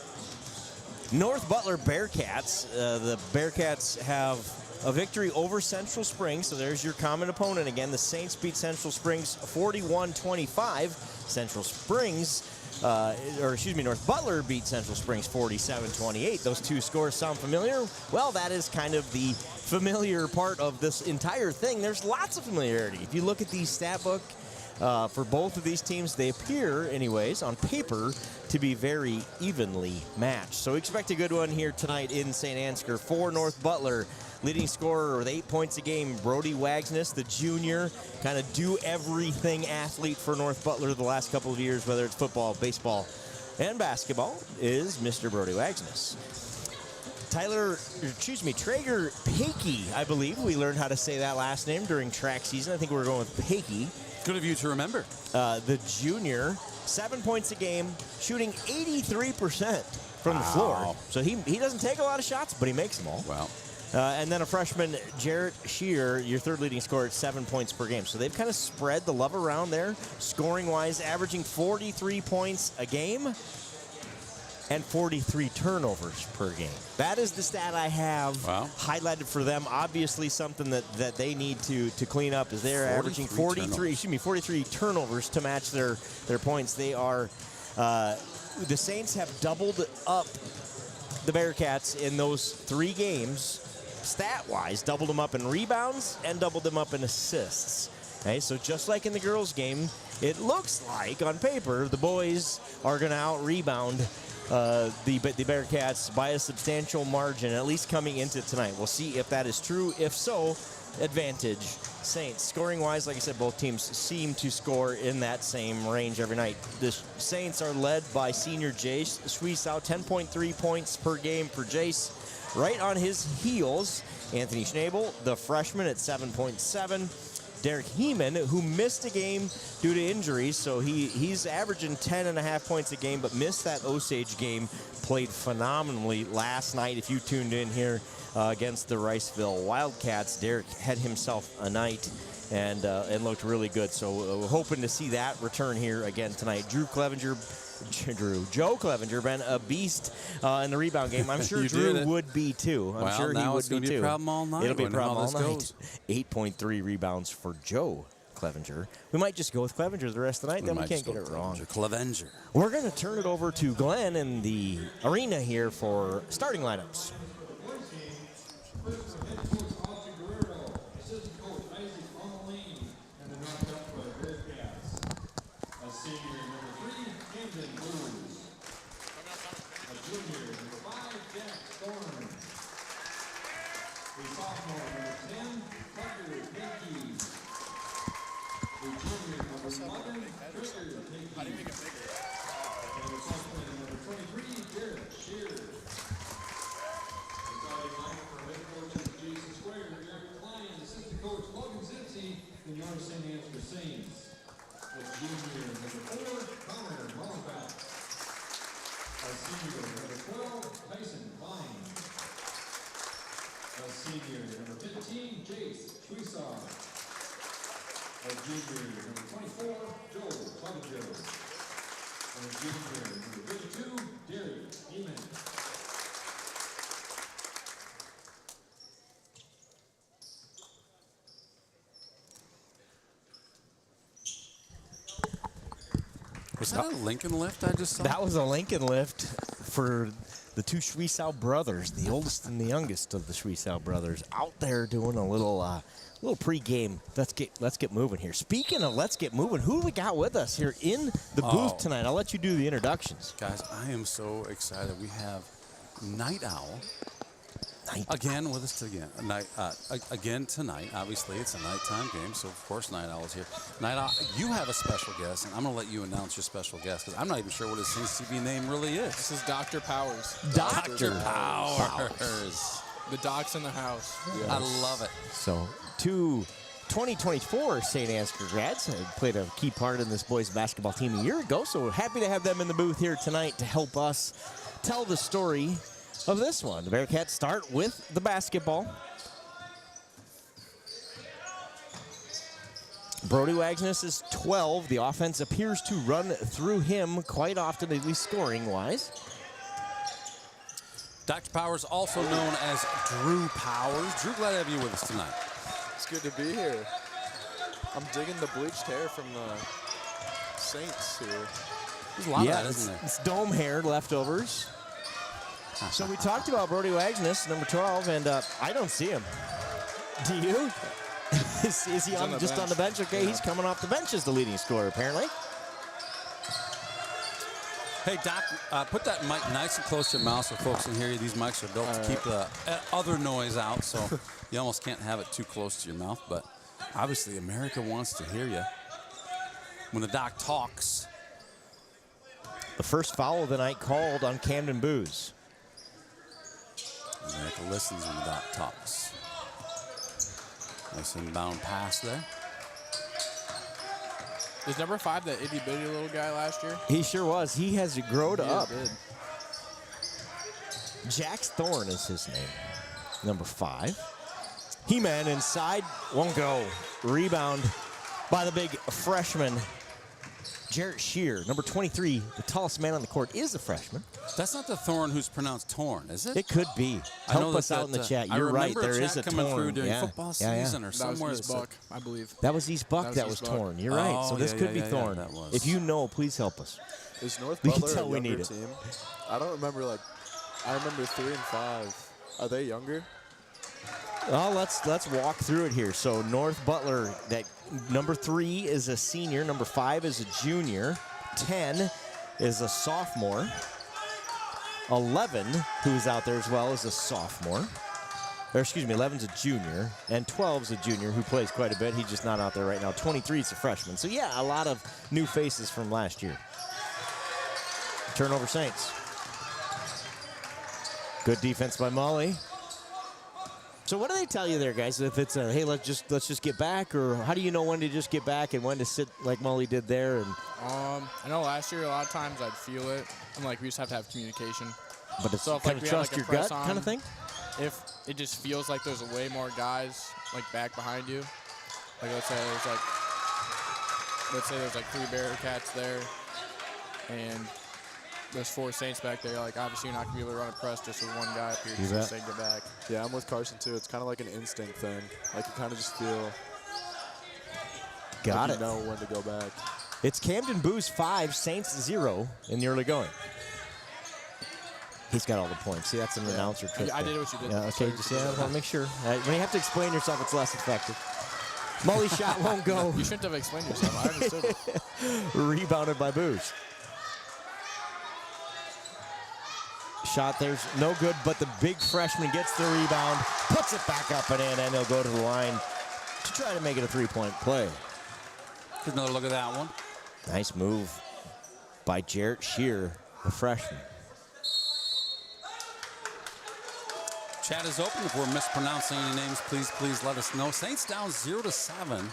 North Butler Bearcats. The Bearcats have a victory over Central Springs, so there's your common opponent again. The Saints beat Central Springs 41-25. Central Springs, North Butler beat Central Springs 47-28. Those two scores sound familiar? Well, that is kind of the familiar part of this entire thing. There's lots of familiarity. If you look at the stat book for both of these teams, they appear, anyways, on paper, to be very evenly matched. So expect a good one here tonight in St. Ansgar for North Butler. Leading scorer with 8 points a game, Brody Wagsness, the junior, kind of do-everything athlete for North Butler the last couple of years, whether it's football, baseball, and basketball, is Mr. Brody Wagsness. Traeger Pakey, I believe. We learned how to say that last name during track season. I think we're going with Pakey. Good of you to remember. The junior, 7 points a game, shooting 83% from the floor. So he doesn't take a lot of shots, but he makes them all. Wow. And then a freshman, Jarrett Shear, your third leading scorer at 7 points per game. So they've kind of spread the love around there, scoring-wise, averaging 43 points a game. and 43 turnovers per game. That is the stat I have highlighted for them. Obviously, something that they need to clean up is they're averaging 43 turnovers to match their points. They are the Saints have doubled up the Bearcats in those 3 games, stat-wise, doubled them up in rebounds and doubled them up in assists. Okay, so just like in the girls' game, it looks like on paper the boys are going to out-rebound the Bearcats by a substantial margin, at least coming into tonight. We'll see if that is true. If so, advantage Saints. Scoring-wise, like I said, both teams seem to score in that same range every night. The Saints are led by senior Jace Schwiesau, 10.3 points per game for Jace. Right on his heels, Anthony Schnabel, the freshman, at 7.7. Derek Heeman, who missed a game due to injuries, so he's averaging 10.5 points a game, but missed that Osage game, played phenomenally last night. If you tuned in here against the Riceville Wildcats, Derek had himself a night and looked really good. So we're hoping to see that return here again tonight. Joe Clevenger been a beast in the rebound game. I'm sure Drew would be too. I'm sure he would be too. It'll be a problem all night. It'll be a problem all night. 8.3 rebounds for Joe Clevenger. We might just go with Clevenger the rest of the night, then we can't get it wrong. Clevenger. We're going to turn it over to Glenn in the arena here for starting lineups. Was that a Lincoln lift I just saw? That was a Lincoln lift for the 2 Schwiesau brothers, the oldest and the youngest of the Schwiesau brothers, out there doing a little pregame. Let's get moving here. Speaking of let's get moving, who do we got with us here in the booth tonight? I'll let you do the introductions. Guys, I am so excited. We have Night Owl again with us again tonight. Obviously, it's a nighttime game, so of course Night Owl is here. Night Owl, you have a special guest, and I'm going to let you announce your special guest because I'm not even sure what his Saints TV name really is. This is Dr. Powers. Dr. Powers. The doc's in the house. Yes. I love it. So, 2024 St. Ansgar grads played a key part in this boys basketball team a year ago, so we're happy to have them in the booth here tonight to help us tell the story of this one. The Bearcats start with the basketball. Brody Wagnus is 12. The offense appears to run through him quite often, at least scoring-wise. Dr. Powers, also known as Drew Powers. Drew, glad to have you with us tonight. It's good to be here. I'm digging the bleached hair from the Saints here. There's a lot of that, isn't there? It's dome hair leftovers. So we talked about Brody Wagnus, number 12, and I don't see him. Do you? is he on the bench? Okay, yeah. He's coming off the bench as the leading scorer, apparently. Hey, Doc, put that mic nice and close to your mouth so folks can hear you. These mics are built to keep the other noise out, so you almost can't have it too close to your mouth. But obviously, America wants to hear you when the Doc talks. The first foul of the night called on Camden Booz. America listens when the Doc talks. Nice inbound pass there. Was number 5 that itty-bitty little guy last year? He sure was. He has grown up. Did. Jax Thorne is his name. Number 5. He-Man inside. Won't go. Rebound by the big freshman, Jarrett Shear, number 23, the tallest man on the court, is a freshman. That's not the Thorn who's pronounced Torn, is it? It could be. Help us out in the chat. You're right. There is a coming through Torn. during Yeah. football Yeah, season or somewhere. That was East Buck, I believe. That was East Buck that was East Buck. Torn. You're right. So this could be Thorn. that was. If you know, please help us. Is North We can Butler tell a we younger need it. team? I don't remember, like, I remember 3 and 5. Are they younger? Well, let's walk through it here. So North Butler, that number 3 is a senior, number 5 is a junior, 10 is a sophomore, 11, who's out there as well, is a sophomore. Or excuse me, 11's a junior, and 12's a junior who plays quite a bit. He's just not out there right now. 23 is a freshman. So yeah, a lot of new faces from last year. Turnover Saints. Good defense by Molly. So what do they tell you there, guys? If it's a, hey, let's just get back, or how do you know when to just get back and when to sit like Molly did there? And I know last year a lot of times I'd feel it. I'm like, we just have to have communication. But it's so if, kind like, of we had, trust like, a your press gut on, kind of thing? If it just feels like there's way more guys like back behind you, like let's say there's like 3 Bearcats there, and there's 4 Saints back there. Like obviously you're not gonna be able to run a press just with one guy up here just saying get back. Yeah, I'm with Carson too. It's kind of like an instinct thing. Like you kind of just feel. Got like it. You know when to go back. It's Camden Booze 5, Saints 0 in the early going. He's got all the points. See, that's an announcer trick. I did what you did. Yeah, okay, just I want to make sure. When you have to explain yourself, it's less effective. Molly's shot won't go. You shouldn't have explained yourself. I understood it. Rebounded by Booze. Shot there's no good, but the big freshman gets the rebound, puts it back up and in, and he'll go to the line to try to make it a 3-point play. Here's another look at that one. Nice move by Jarrett Shear, the freshman. Chat is open. If we're mispronouncing any names, please let us know. Saints down 0-7.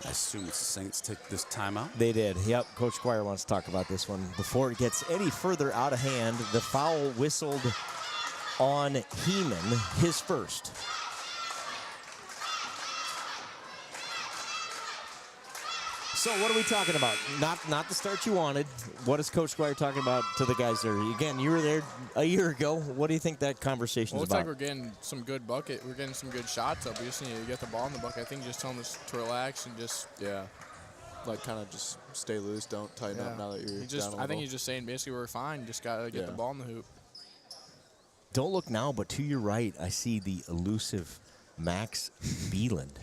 I assume the Saints take this timeout. They did. Yep, Coach Squire wants to talk about this one. Before it gets any further out of hand, the foul whistled on Heeman, his first. So what are we talking about? Not the start you wanted. What is Coach Squire talking about to the guys there? Again, you were there a year ago. What do you think that conversation is Looks about? like we're getting some good bucket. We're getting some good shots up. We just need to get the ball in the bucket. I think just telling us to relax and just like kind of just stay loose. Don't tighten up now that you're down a little. I think he's just saying basically we're fine. Just gotta get the ball in the hoop. Don't look now, but to your right, I see the elusive Max Beeland.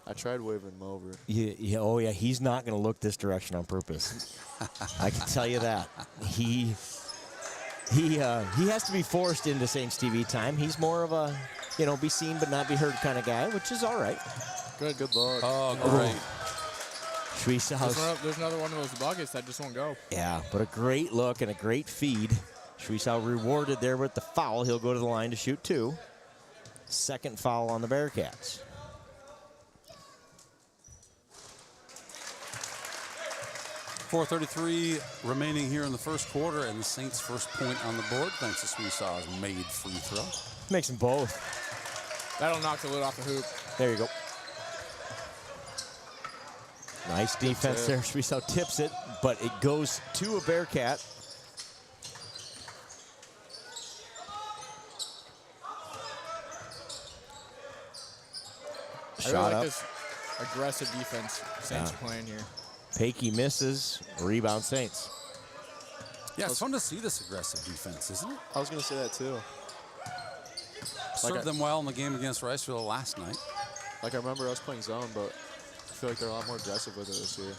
I tried waving him over. Yeah, oh yeah, he's not going to look this direction on purpose. I can tell you that. He has to be forced into Saints TV time. He's more of a, be seen but not be heard kind of guy, which is all right. Good luck. Oh, great. There's another one of those buckets that just won't go. Yeah, but a great look and a great feed. Schwiesau rewarded there with the foul. He'll go to the line to shoot 2. Second foul on the Bearcats. .433 remaining here in the first quarter, and the Saints' first point on the board, thanks to Schwiesau's made free throw. Makes them both. That'll knock the lid off the hoop. There you go. Nice defense there. Schwiesau tips it, but it goes to a Bearcat. Shot up. This aggressive defense Saints are playing here. Pakey misses. Rebound Saints. Yeah, it's fun to see this aggressive defense, isn't it? I was going to say that too. Served them well in the game against Riceville last night. Like I remember us playing zone, but I feel like they're a lot more aggressive with it this year.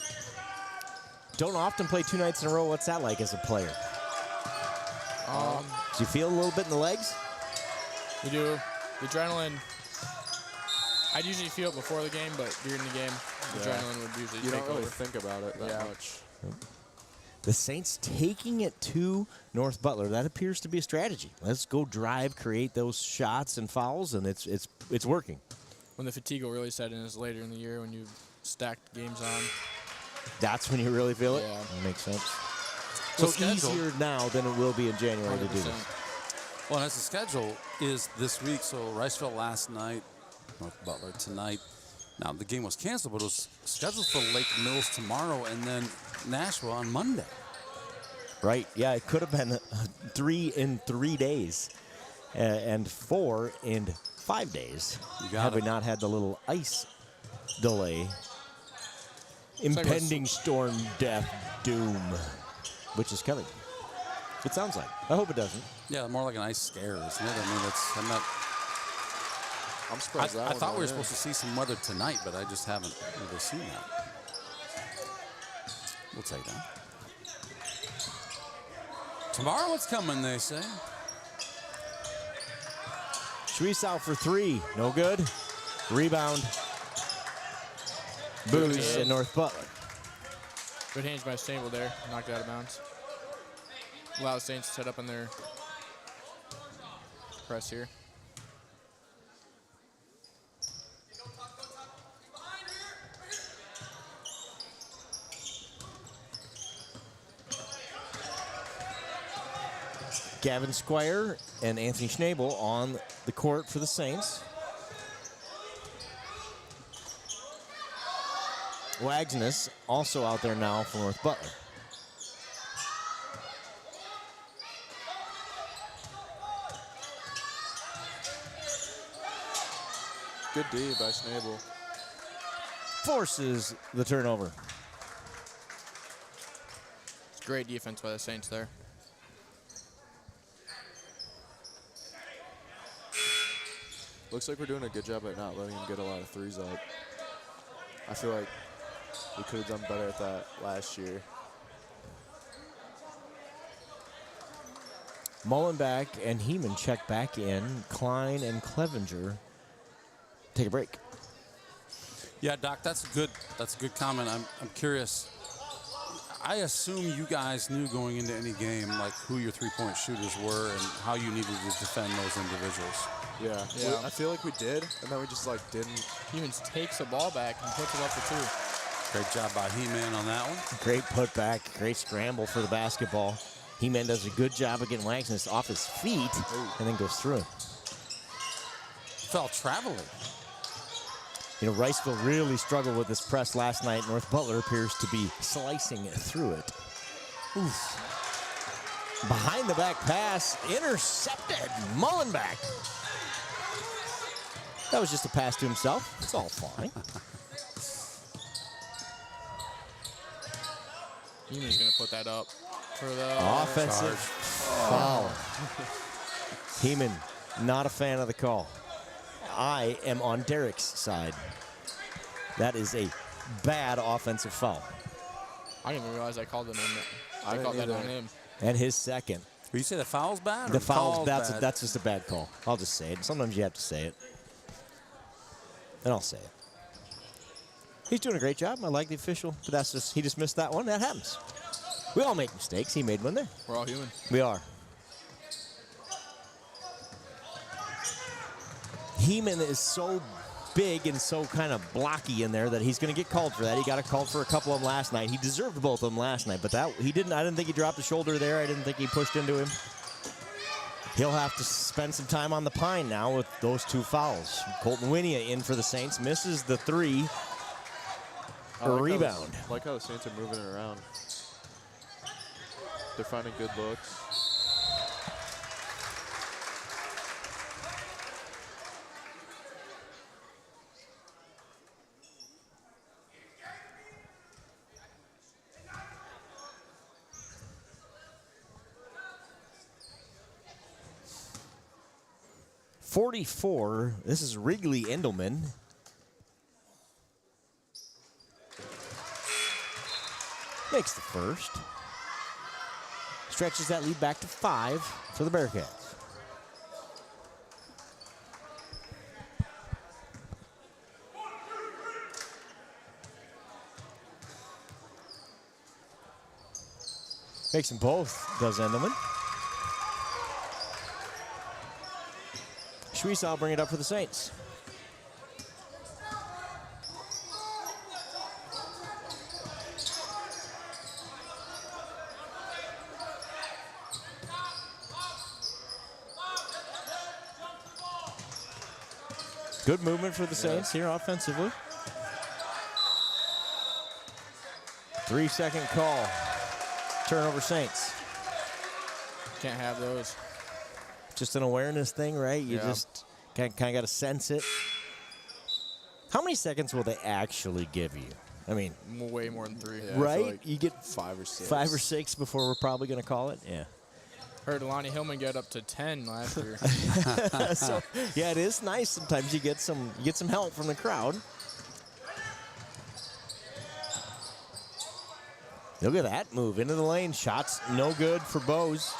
Don't often play 2 nights in a row. What's that like as a player? Do you feel a little bit in the legs? We do. The adrenaline. I'd usually feel it before the game, but during the game, the adrenaline would usually take over. You don't really think about it that much. The Saints taking it to North Butler. That appears to be a strategy. Let's go drive, create those shots and fouls, and it's working. When the fatigue will really set in is later in the year when you've stacked games on. That's when you really feel it? Yeah. That makes sense. So So easier now than it will be in January to do 100%. this. Well, and as the schedule is this week, so Riceville last night, North Butler tonight. Now, the game was canceled, but it was scheduled for Lake Mills tomorrow and then Nashville on Monday. Right, yeah, it could have been 3 in 3 days and 4 in 5 days had we not had the little ice delay. Impending storm death doom, which is coming. It sounds like. I hope it doesn't. Yeah, more like an ice scare, isn't it? I mean, I'm surprised I thought we were supposed to see some weather tonight, but I just haven't really seen that. We'll take that. Tomorrow it's coming, they say. Schweiss out for 3. No good. Rebound. Booze in North Butler. Good hands by Stable there. Knocked it out of bounds. Allow Saints to set up on their press here. Gavin Squire and Anthony Schnabel on the court for the Saints. Wagnus also out there now for North Butler. Good D by Schnabel. Forces the turnover. It's great defense by the Saints there. Looks like we're doing a good job at not letting him get a lot of threes up. I feel like we could have done better at that last year. Mullenbeck and Heeman check back in. Klein and Clevenger take a break. Yeah, Doc, that's a good comment. I'm curious. I assume you guys knew going into any game like who your three-point shooters were and how you needed to defend those individuals. Yeah. I feel like we did, and then we just like didn't. He takes the ball back and puts it up for 2. Great job by He-Man on that one. Great putback, great scramble for the basketball. He-Man does a good job of getting Wagnus off his feet and then goes through it. Fell traveling. You know, Riceville really struggled with this press last night. North Butler appears to be slicing through it. Oof. Behind the back pass, intercepted. Mullenbeck. That was just a pass to himself. It's all fine. Heeman's going to put that up for the offensive foul. Heeman, not a fan of the call. I am on Derek's side. That is a bad offensive foul. I didn't even realize I called it on him. I called that on him. And his second. Will you say the foul's bad? The foul's bad. That's just a bad call. I'll just say it. Sometimes you have to say it. And I'll say it. He's doing a great job. I like the official, but that's just, he just missed that one. That happens. We all make mistakes. He made one there. We're all human. We are. Heeman is so big and so kind of blocky in there that he's going to get called for that. He got a call for a couple of them last night. He deserved both of them last night, but that he didn't. I didn't think he dropped a shoulder there. I didn't think he pushed into him. He'll have to spend some time on the pine now with those 2 fouls. Colton Winia in for the Saints, misses the 3. Rebound. I like how the Saints are moving it around. They're finding good looks. .44. This is Wrigley Endelman. Makes the first. Stretches that lead back to 5 for the Bearcats. Makes them both, does Endelman. Schweiss will bring it up for the Saints. Good movement for the Saints here offensively. 3-second call. Turnover Saints. Can't have those. Just an awareness thing, right? You just kind of got to sense it. How many seconds will they actually give you? I mean, way more than 3. Yeah, right? like You get 5 or 6. 5 or 6 before we're probably going to call it. Yeah. Heard Lonnie Hillman get up to 10 last year. So, yeah, it is nice. Sometimes you get some help from the crowd. Look at that move into the lane. Shots no good for Booze.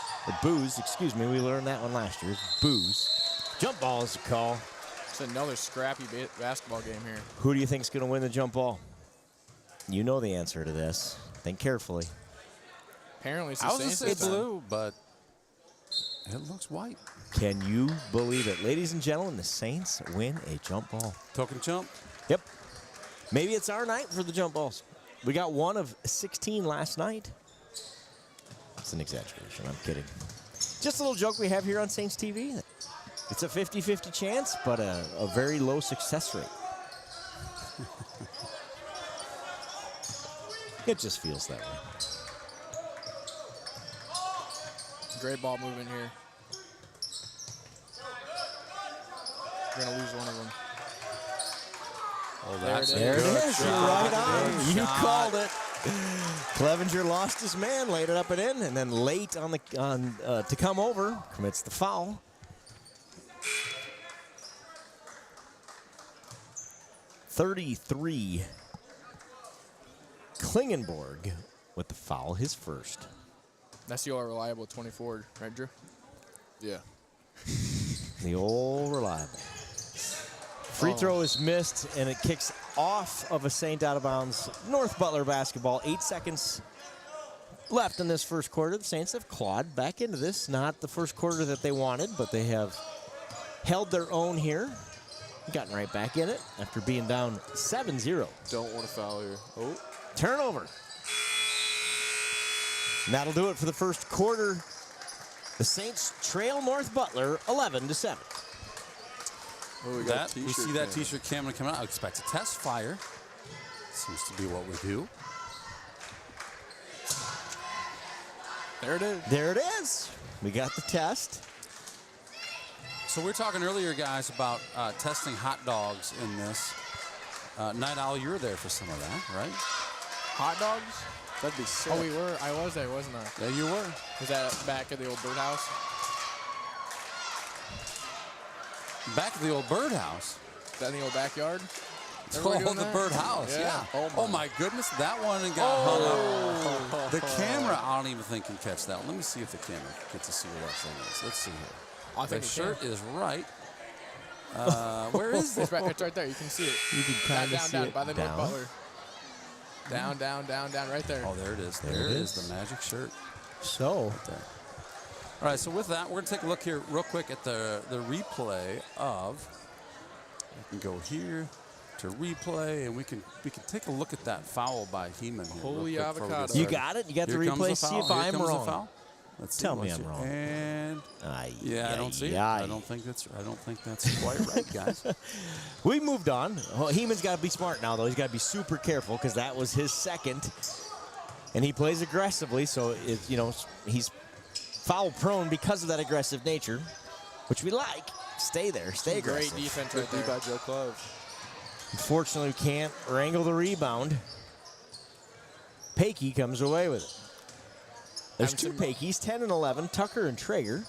Excuse me. We learned that one last year. Booze. Jump ball is a call. It's another scrappy basketball game here. Who do you think is going to win the jump ball? You know the answer to this. Think carefully. Apparently, it's I was going to say this time. blue, but it looks white. Can you believe it? Ladies and gentlemen, the Saints win a jump ball. Token jump? Yep. Maybe it's our night for the jump balls. We got 1 of 16 last night. It's an exaggeration. I'm kidding. Just a little joke we have here on Saints TV. It's a 50-50 chance, but a very low success rate. It just feels that way. Great ball movement here. We're going to lose one of them. Oh, there it is. You're right on. You called it. Clevenger lost his man, laid it up and in, and then late to come over, commits the foul. .33. Klingenborg with the foul, his first. That's the all reliable 24, right, Drew? Yeah. The old reliable. Free throw is missed, and it kicks off of a Saint out of bounds. North Butler basketball. 8 seconds left in this first quarter. The Saints have clawed back into this. Not the first quarter that they wanted, but they have held their own here. Gotten right back in it after being down 7-0. Don't want to foul here. Oh. Turnover. And that'll do it for the first quarter. The Saints trail North Butler 11-7. Oh, We see that T-shirt camera coming out. I expect to test fire. Seems to be what we do. There it is. There it is. We got the test. So we were talking earlier, guys, about testing hot dogs in this. Night Owl, you were there for some of that, right? Hot dogs? That'd be sick. Oh, we were. I was there, wasn't I? Yeah, you were. Was that back at the old birdhouse? Back at the old birdhouse. Is that in the old backyard? Oh, the birdhouse, yeah. Oh my goodness, that one got hung up. The camera, I don't even think can catch that one. Let me see if the camera gets to see where that thing is. Let's see here. I think the shirt can. is right. Where is this? It's right there. You can see it. You can kind of see down, it by the down. North Butler. Down, right there. Oh, there it is. There it is. The magic shirt. So, Right there. All right, so with that, we're going to take a look here real quick at the replay of. We can go here to replay, and we can take a look at that foul by Heeman here. Holy real quick before we get avocado. started. You got it? You got the Here comes replay? See foul. if Here I'm comes the wrong. foul. Let's see. Tell me Let's I'm see. wrong. And yeah, I don't see it. I don't think that's quite right, guys. We moved on. Oh, Heeman's got to be smart now, though. He's got to be super careful because that was his second, and he plays aggressively. So he's foul prone because of that aggressive nature, which we like. Stay there. Stay aggressive. Great defense Good right D there. by Joe Clove. Unfortunately, we can't wrangle the rebound. Pakey comes away with it. There's two Pakeys, 10 and 11, Tucker and Traeger.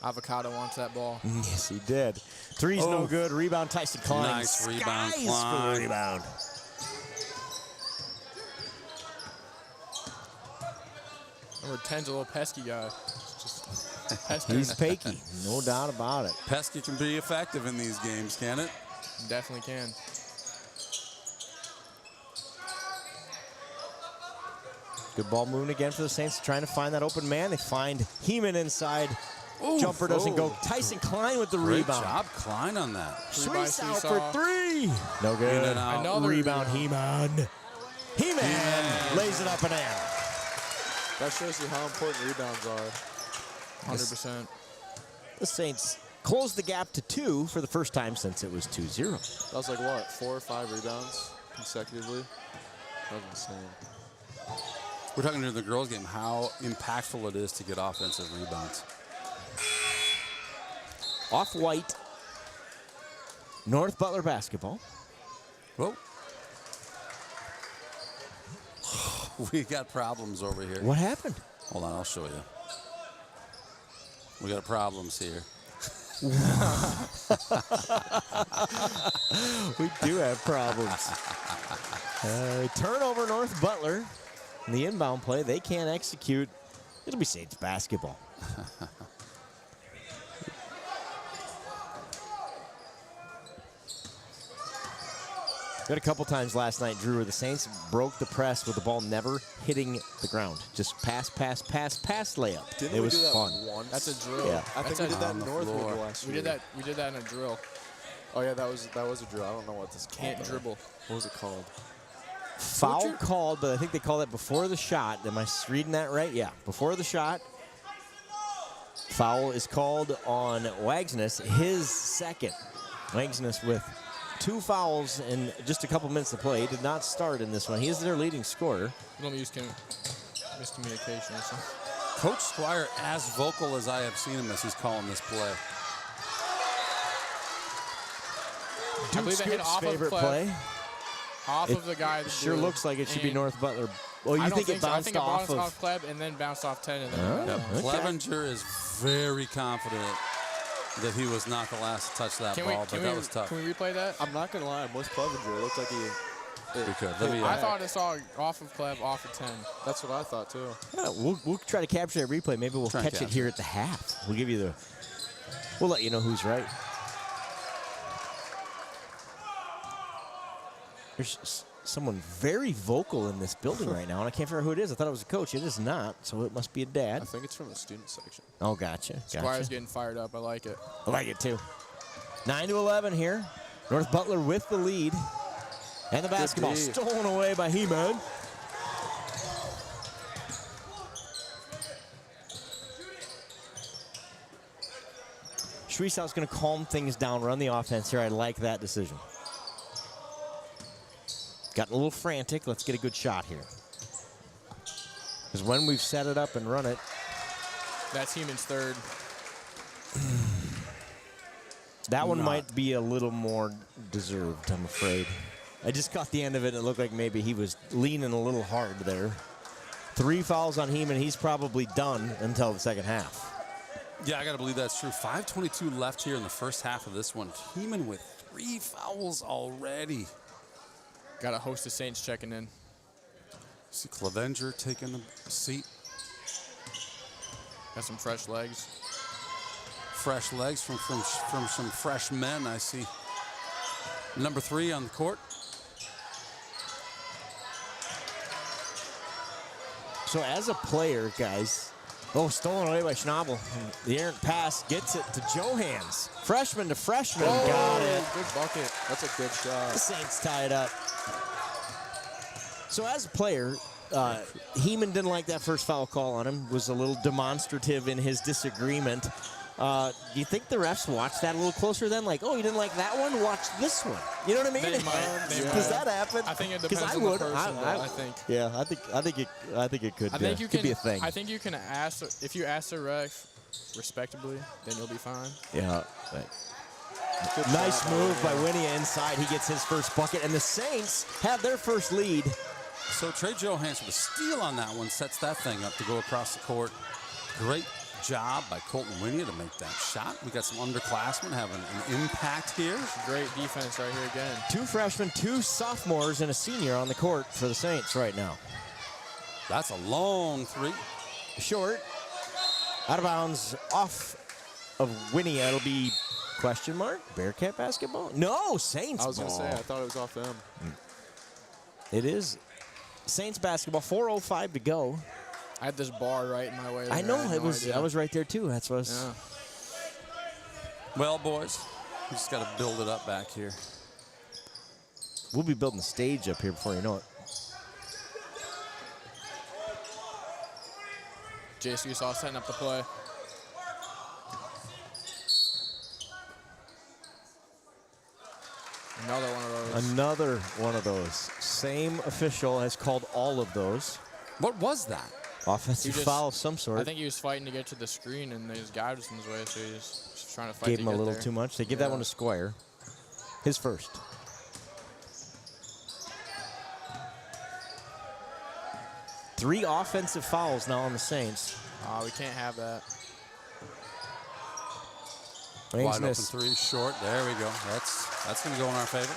Avocado wants that ball. Yes, he did. Three's no good. Rebound, Tyson Klein. Nice rebound, Skies Klein. for the rebound. Number 10's a little pesky guy. Just pestering. He's Pakey, no doubt about it. Pesky can be effective in these games, can it? Definitely can. Good ball moving again for the Saints, trying to find that open man. They find Heeman inside. Oof. Jumper doesn't go. Oh. Tyson Klein with the Great rebound. job, Klein, on that. Sweeps out for seesaw. three. No good. In and out. Another rebound, Heeman. Heeman lays it up and in. That shows you how important rebounds are. 100%. The Saints closed the gap to 2 for the first time since it was 2-0. That was like, what, 4 or 5 rebounds consecutively? That was insane. We're talking during the girls' game how impactful it is to get offensive rebounds. Off-white, North Butler basketball. Whoa. We got problems over here. What happened? Hold on, I'll show you. We got problems here. We do have problems. Turnover, North Butler. In the inbound play, they can't execute. It'll be Saints basketball. Got a couple times last night, Drew, where the Saints broke the press with the ball never hitting the ground. Just pass, pass, pass, pass layup. Didn't it we was do that fun. once? That's a drill. Yeah. I think we did that in Northwood last We year. did that in a drill. Oh yeah, that was a drill. I don't know what this Can't called. dribble. What was it called? Foul called, but I think they call that before the shot. Am I reading that right? Yeah, before the shot. Foul is called on Wagsness, his second. Wagsness with 2 fouls in just a couple minutes to play. He did not start in this one. He is their leading scorer. Miscommunication or something. Coach Squire as vocal as I have seen him as he's calling this play. I believe they hit off favorite of play. Off of the guy. That Sure blew, looks like it should be and North Butler. Oh, you I don't think it so. I bounced think it off bounced of? off Kleb and then bounced off 10. And then Oh, okay. Clevenger is very confident that he was not the last to touch that ball, but that was tough. Can we replay that? I'm not gonna lie, I'm with Clevenger. It looked like he. We could. I thought it saw off of Kleb, off of 10. That's what I thought too. Yeah, we'll try to capture that replay. Maybe we'll Try and catch it capture here at the half. We'll give you the. We'll let you know who's right. There's someone very vocal in this building right now, and I can't figure out who it is. I thought it was a coach. It is not, so it must be a dad. I think it's from the student section. Oh, gotcha. Squire's getting fired up. I like it. I like it too. 9-11 here. North Butler with the lead. And the basketball D. stolen away by He-Man. Schriesau's going to calm things down, run the offense here. I like that decision. Gotten a little frantic. Let's get a good shot here. Because when we've set it up and run it. That's Heeman's third. That one might be a little more deserved, I'm afraid. I just caught the end of it, and it looked like maybe he was leaning a little hard there. 3 fouls on Heeman. He's probably done until the second half. Yeah, I got to believe that's true. 5:22 left here in the first half of this one. Heeman with 3 fouls already. Got a host of Saints checking in. See Clevenger taking a seat. Got some fresh legs. Fresh legs from some fresh men, I see. Number 3 on the court. So as a player, guys, stolen away by Schnabel. The errant pass gets it to Johans. Freshman to freshman, got it. Good bucket. That's a good shot. The Saints tie it up. So as a player, Heeman didn't like that first foul call on him, was a little demonstrative in his disagreement. Do you think the refs watched that a little closer then? Like, oh, you didn't like that one? Watch this one. You know what I mean? They might. Does that happen? I think it depends on the person, I think. Yeah, I think it could. I think you could can be a thing. I think you can ask, if you ask the ref respectably, then you'll be fine. Yeah. Nice move by Winnie inside. He gets his first bucket, and the Saints have their first lead. So Trey Johans with a steal on that one sets that thing up to go across the court. Great job by Colton Winnie to make that shot. We got some underclassmen having an impact here. Great defense right here again. 2 freshmen, 2 sophomores, and a senior on the court for the Saints right now. That's a long 3. Short. Out of bounds, off of Winnie. It'll be question mark. Bearcat basketball? No, Saints I was going to ball. say, I thought it was off them. It is Saints basketball. 4:05 to go. I had this bar right in my way. I know. had no idea. I was right there too. That's what I was. Yeah. Well, boys, we just got to build it up back here. We'll be building the stage up here before you know it. JC saw setting up the play. Another one of those. Another one of those. Same official has called all of those. What was that? Offensive foul of some sort. I think he was fighting to get to the screen, and his guy was in his way, so he was trying to fight Gave to him a get little there. too much. They give that one to Squire. His first. Three offensive fouls now on the Saints. We can't have that. Wayne's Wide miss. open three, short. There we go. That's going to go in our favor.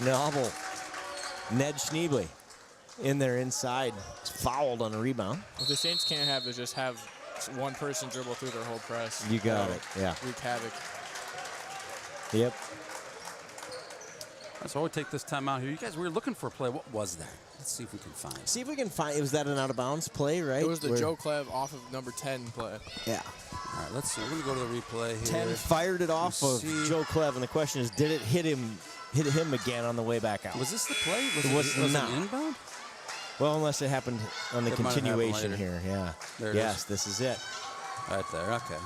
Schnabel. Ned Schneebly in there inside. Fouled on a rebound. What the Saints can't have is just have one person dribble through their whole press. You got it, yeah. Wreak havoc. Yep. So we'll take this time out here. You guys, we were looking for a play. What was that? Let's see if we can find it. See if we can find. Was that an out of bounds play, right? It was the Joe Clev off of number 10 play. Yeah. All right, let's see. We're going to go to the replay here. 10 fired it off of Joe Clev, and the question is, did it hit him again on the way back out? Was this the play? It was not. It inbound? Well, unless it happened on the It might have happened continuation later. here. Yeah. There it yes, is. this is it. Right there. Okay.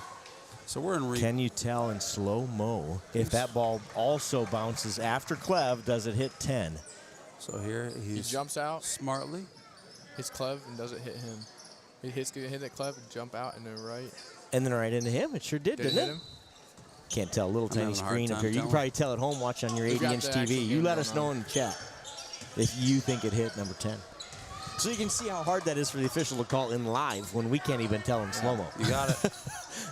So we're in Can you tell in slow-mo if that ball also bounces after Clev, does it hit 10? So here He jumps out smartly. Hits Clev and doesn't hit him. He hit that Clev and jump out and then right. And then right into him. It sure did, Did it didn't hit it? him? Can't tell. Little I'm tiny having a hard screen up time here. You can telling. probably tell at home watch on your We've got 80-inch the actual TV. You game let us going know on. in the chat if you think it hit number 10. So you can see how hard that is for the official to call in live when we can't even tell in slow-mo. You got it.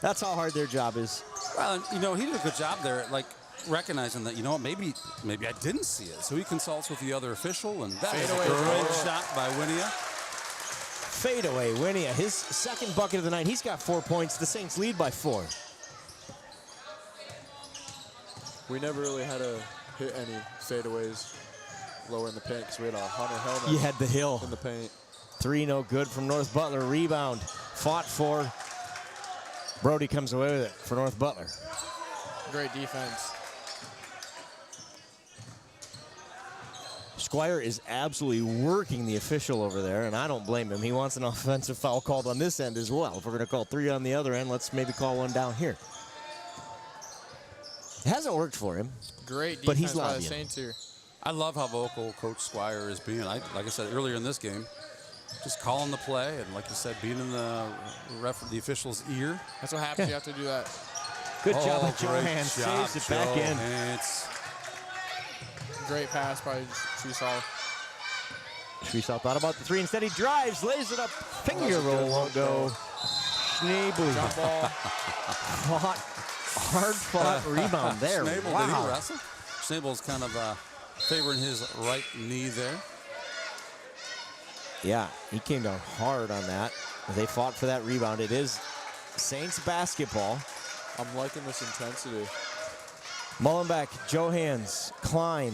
That's how hard their job is. Well, and, you know, he did a good job there, like recognizing that, you know what, maybe I didn't see it. So he consults with the other official, and that is a great shot by Winia. Fadeaway, Winia, his second bucket of the night. He's got 4 points. The Saints lead by 4. We never really had to hit any fadeaways lower in the paint because we had a Hunter helmet. You had the hill. In the paint. 3 no good from North Butler. Rebound fought for. Brody comes away with it for North Butler. Great defense. Squire is absolutely working the official over there, and I don't blame him. He wants an offensive foul called on this end as well. If we're going to call 3 on the other end, let's maybe call one down here. It hasn't worked for him. Great defense but he's by the lobbying. Saints here. I love how vocal Coach Squire is being. Like I said earlier in this game, just calling the play, and like you said, being in the official's ear. That's what happens. You have to do that. Good job by great Johannes. job, Saves it back in. Johannes. Great pass by Trusal. Trusal thought about the 3. Instead, he drives, lays it up. Finger roll won't go. Schneebly. Jump ball. Hard fought rebound there. Schnabel, wow. did he wrestle? Schnabel's kind of favoring his right knee there. Yeah, he came down hard on that. They fought for that rebound. It is Saints basketball. I'm liking this intensity. Mullenbeck, Johannes, Klein,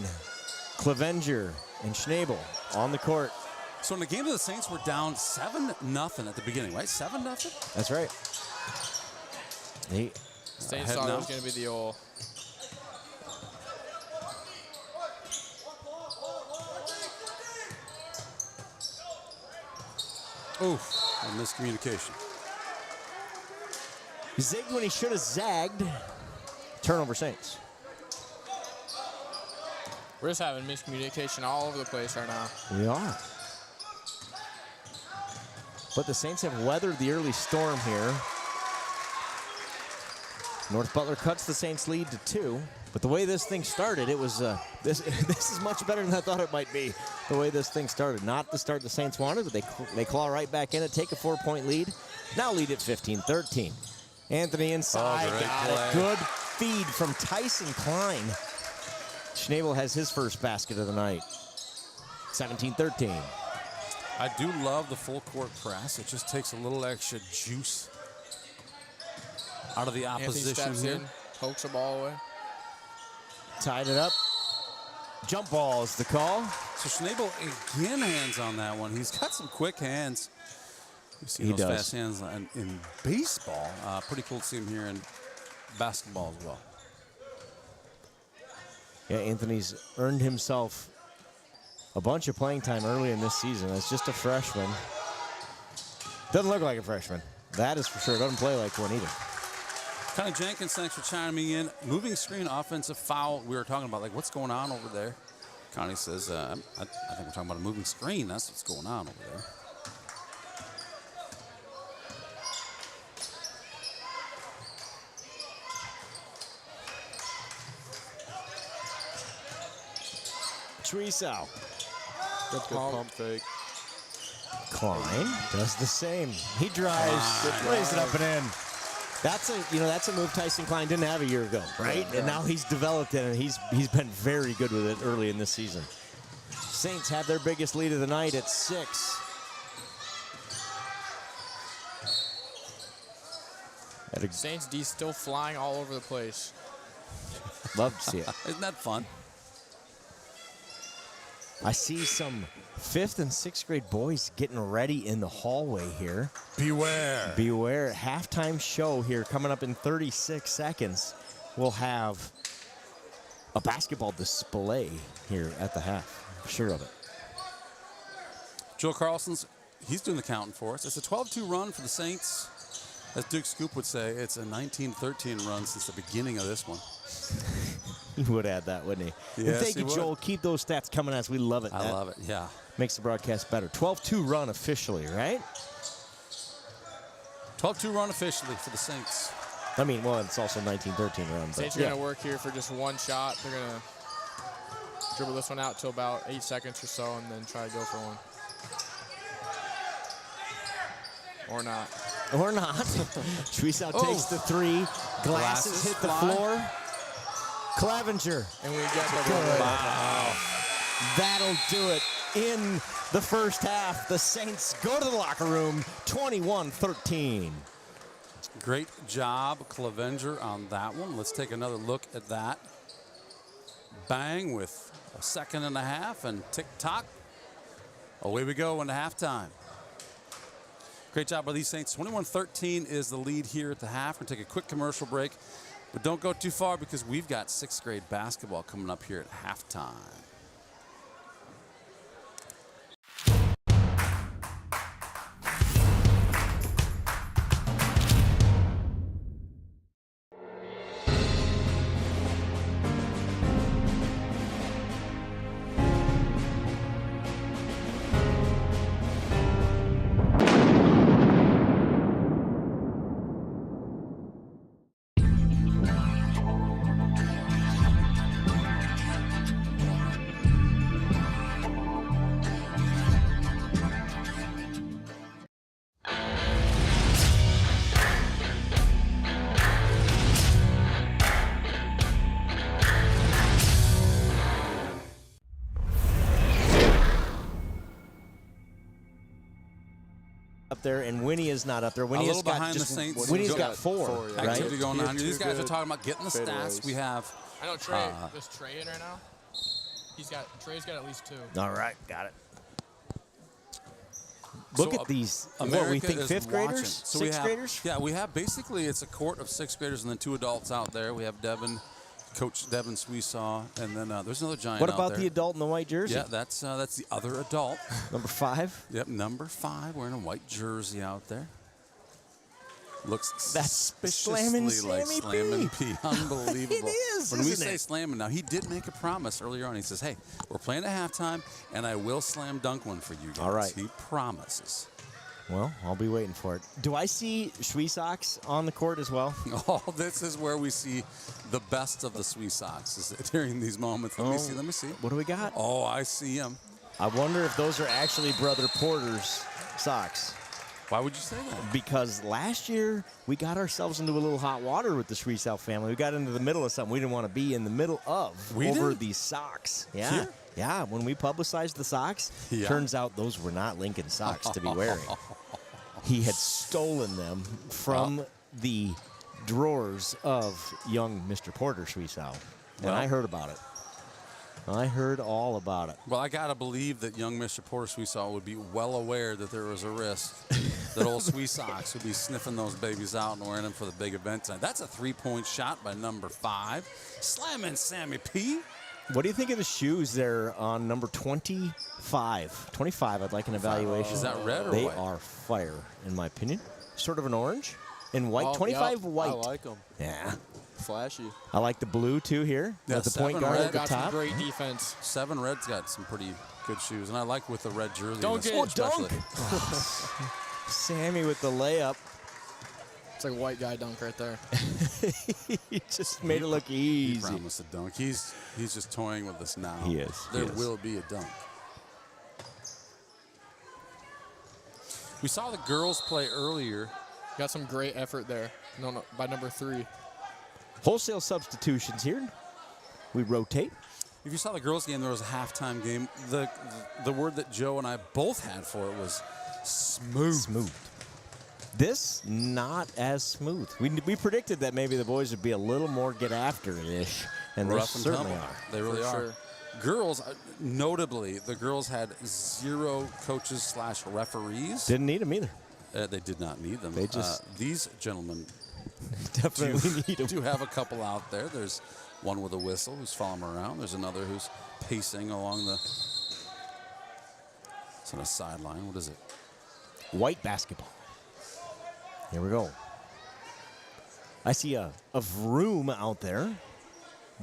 Clevenger, and Schnabel on the court. So in the game of the Saints, we're down 7-0 at the beginning, right? 7-0? That's right. Saints thought it was going to be the old. Oof, a miscommunication. Zigged when he should have zagged. Turnover Saints. We're just having miscommunication all over the place right now. We are. But the Saints have weathered the early storm here. North Butler cuts the Saints lead to 2. But the way this thing started, it was this is much better than I thought it might be. The way this thing started, not the start the Saints wanted, but they claw right back in it, take a 4-point lead. Now lead at 15-13. Anthony inside, got it. Good feed from Tyson Klein. Schnabel has his first basket of the night. 17-13. I do love the full court press. It just takes a little extra juice out of the opposition Anthony steps here. in, pokes the ball away. Tied it up. Jump ball is the call. So Schnabel again hands on that one. He's got some quick hands. You see those fast hands in baseball. Pretty cool to see him here in basketball as well. Yeah, Anthony's earned himself a bunch of playing time early in this season as just a freshman. Doesn't look like a freshman. That is for sure. Doesn't play like one either. Connie Jenkins, thanks for chiming in. Moving screen, offensive foul. We were talking about, like, what's going on over there? Connie says, I think we're talking about a moving screen. That's what's going on over there. Chuisao. Good pump fake. Klein does the same. He drives, lays it up and in. That's a move Tyson Klein didn't have a year ago, right? Yeah. And now he's developed it, and he's been very good with it early in this season. Saints have their biggest lead of the night at 6. Saints D still flying all over the place. Love to see it. Isn't that fun? I see some 5th and 6th grade boys getting ready in the hallway here. Beware. Beware. Halftime show here coming up in 36 seconds. We'll have a basketball display here at the half. I'm sure of it. Joe Carlson's, he's doing the counting for us. It's a 12-2 run for the Saints. As Duke Scoop would say, it's a 19-13 run since the beginning of this one. He would add that, wouldn't he? Yes, Thank you, Joel. Keep those stats coming as we love it. I love it, yeah. Makes the broadcast better. 12-2 run officially, right? 12-2 run officially for the Saints. I mean, well, it's also 19-13 run. Saints are going to work here for just one shot. They're going to dribble this one out till about 8 seconds or so and then try to go for one. Or not. Or not. Chuisao takes the 3. Glasses hit the floor. Clavenger. And we get the good. Wow. That'll do it in the first half. The Saints go to the locker room, 21-13. Great job, Clavenger, on that one. Let's take another look at that. Bang with a 1.5 seconds and tick-tock. Away we go into halftime. Great job by these Saints. 21-13 is the lead here at the half. We're going to take a quick commercial break. But don't go too far because we've got 6th grade basketball coming up here at halftime. Up there, and Winnie is not up there. Winnie's got behind the Saints. Winnie's got 4. Yeah. Activity right? going on here. These guys are talking about getting the stats. We have. I know Trey. Is Trey in right now? Trey's got at least 2. All right, got it. Look at these. America what we think, is 5th graders, watching. So 6th graders. Yeah, we have basically it's a court of 6th graders and then 2 adults out there. We have Devin, Coach Devin Sweesaw, and then there's another giant. What out about there. the adult in the white jersey? Yeah, that's the other adult. Number 5. Yep, number 5 wearing a white jersey out there. Looks that's suspiciously like Slammin' P. Unbelievable. It is, when we isn't say it? Slammin', now he did make a promise earlier on. He says, "Hey, we're playing at halftime, and I will slam dunk one for you guys." All right. He promises. Well, I'll be waiting for it. Do I see Sweesox on the court as well? Oh, this is where we see the best of the Sweesox is during these moments. Let me see. Let me see. What do we got? Oh, I see him. I wonder if those are actually Brother Porter's socks. Why would you say that? Because last year we got ourselves into a little hot water with the Sweesow family. We got into the middle of something we didn't want to be in the middle of over these socks. Yeah. Here? Yeah, when we publicized the socks, turns out those were not Lincoln socks to be wearing. He had stolen them from the drawers of young Mr. Porter Sweesow. And I heard about it. I heard all about it. Well, I got to believe that young Mr. Porter Sweesaw would be well aware that there was a risk that old Sweesox would be sniffing those babies out and wearing them for the big event tonight. That's a 3-point shot by number 5. Slamming Sammy P. What do you think of the shoes there on number 25? 25, I'd like an evaluation. Is that red or they white? They are fire, in my opinion. Sort of an orange and white. Oh, 25 yep. white. I like them. Yeah. Flashy. I like the blue, too, here. Yeah, with the point guard at the got top. some great defense. 7 Red's got some pretty good shoes, and I like with the red jersey. Dunk it. especially. Dunk. Sammy with the layup. It's like a white guy dunk right there. He just made it look easy. He promised a dunk. He's just toying with us now. He is. There will be a dunk. We saw the girls play earlier. Got some great effort there. No, by number 3. Wholesale substitutions here. We rotate. If you saw the girls' game, there was a halftime game. The word that Joe and I both had for it was smooth. Smooth. This, not as smooth. We predicted that maybe the boys would be a little more get after it-ish, and they Rough and certainly tumble. are. They really are. Sure. Girls, notably, the girls had 0 coaches / referees. Didn't need them either. They did not need them. They just these gentlemen definitely need them. do have a couple out there. There's one with a whistle who's following them around. There's another who's pacing along the. It's on a sideline. What is it? White basketball. Here we go. I see a Vroom out there.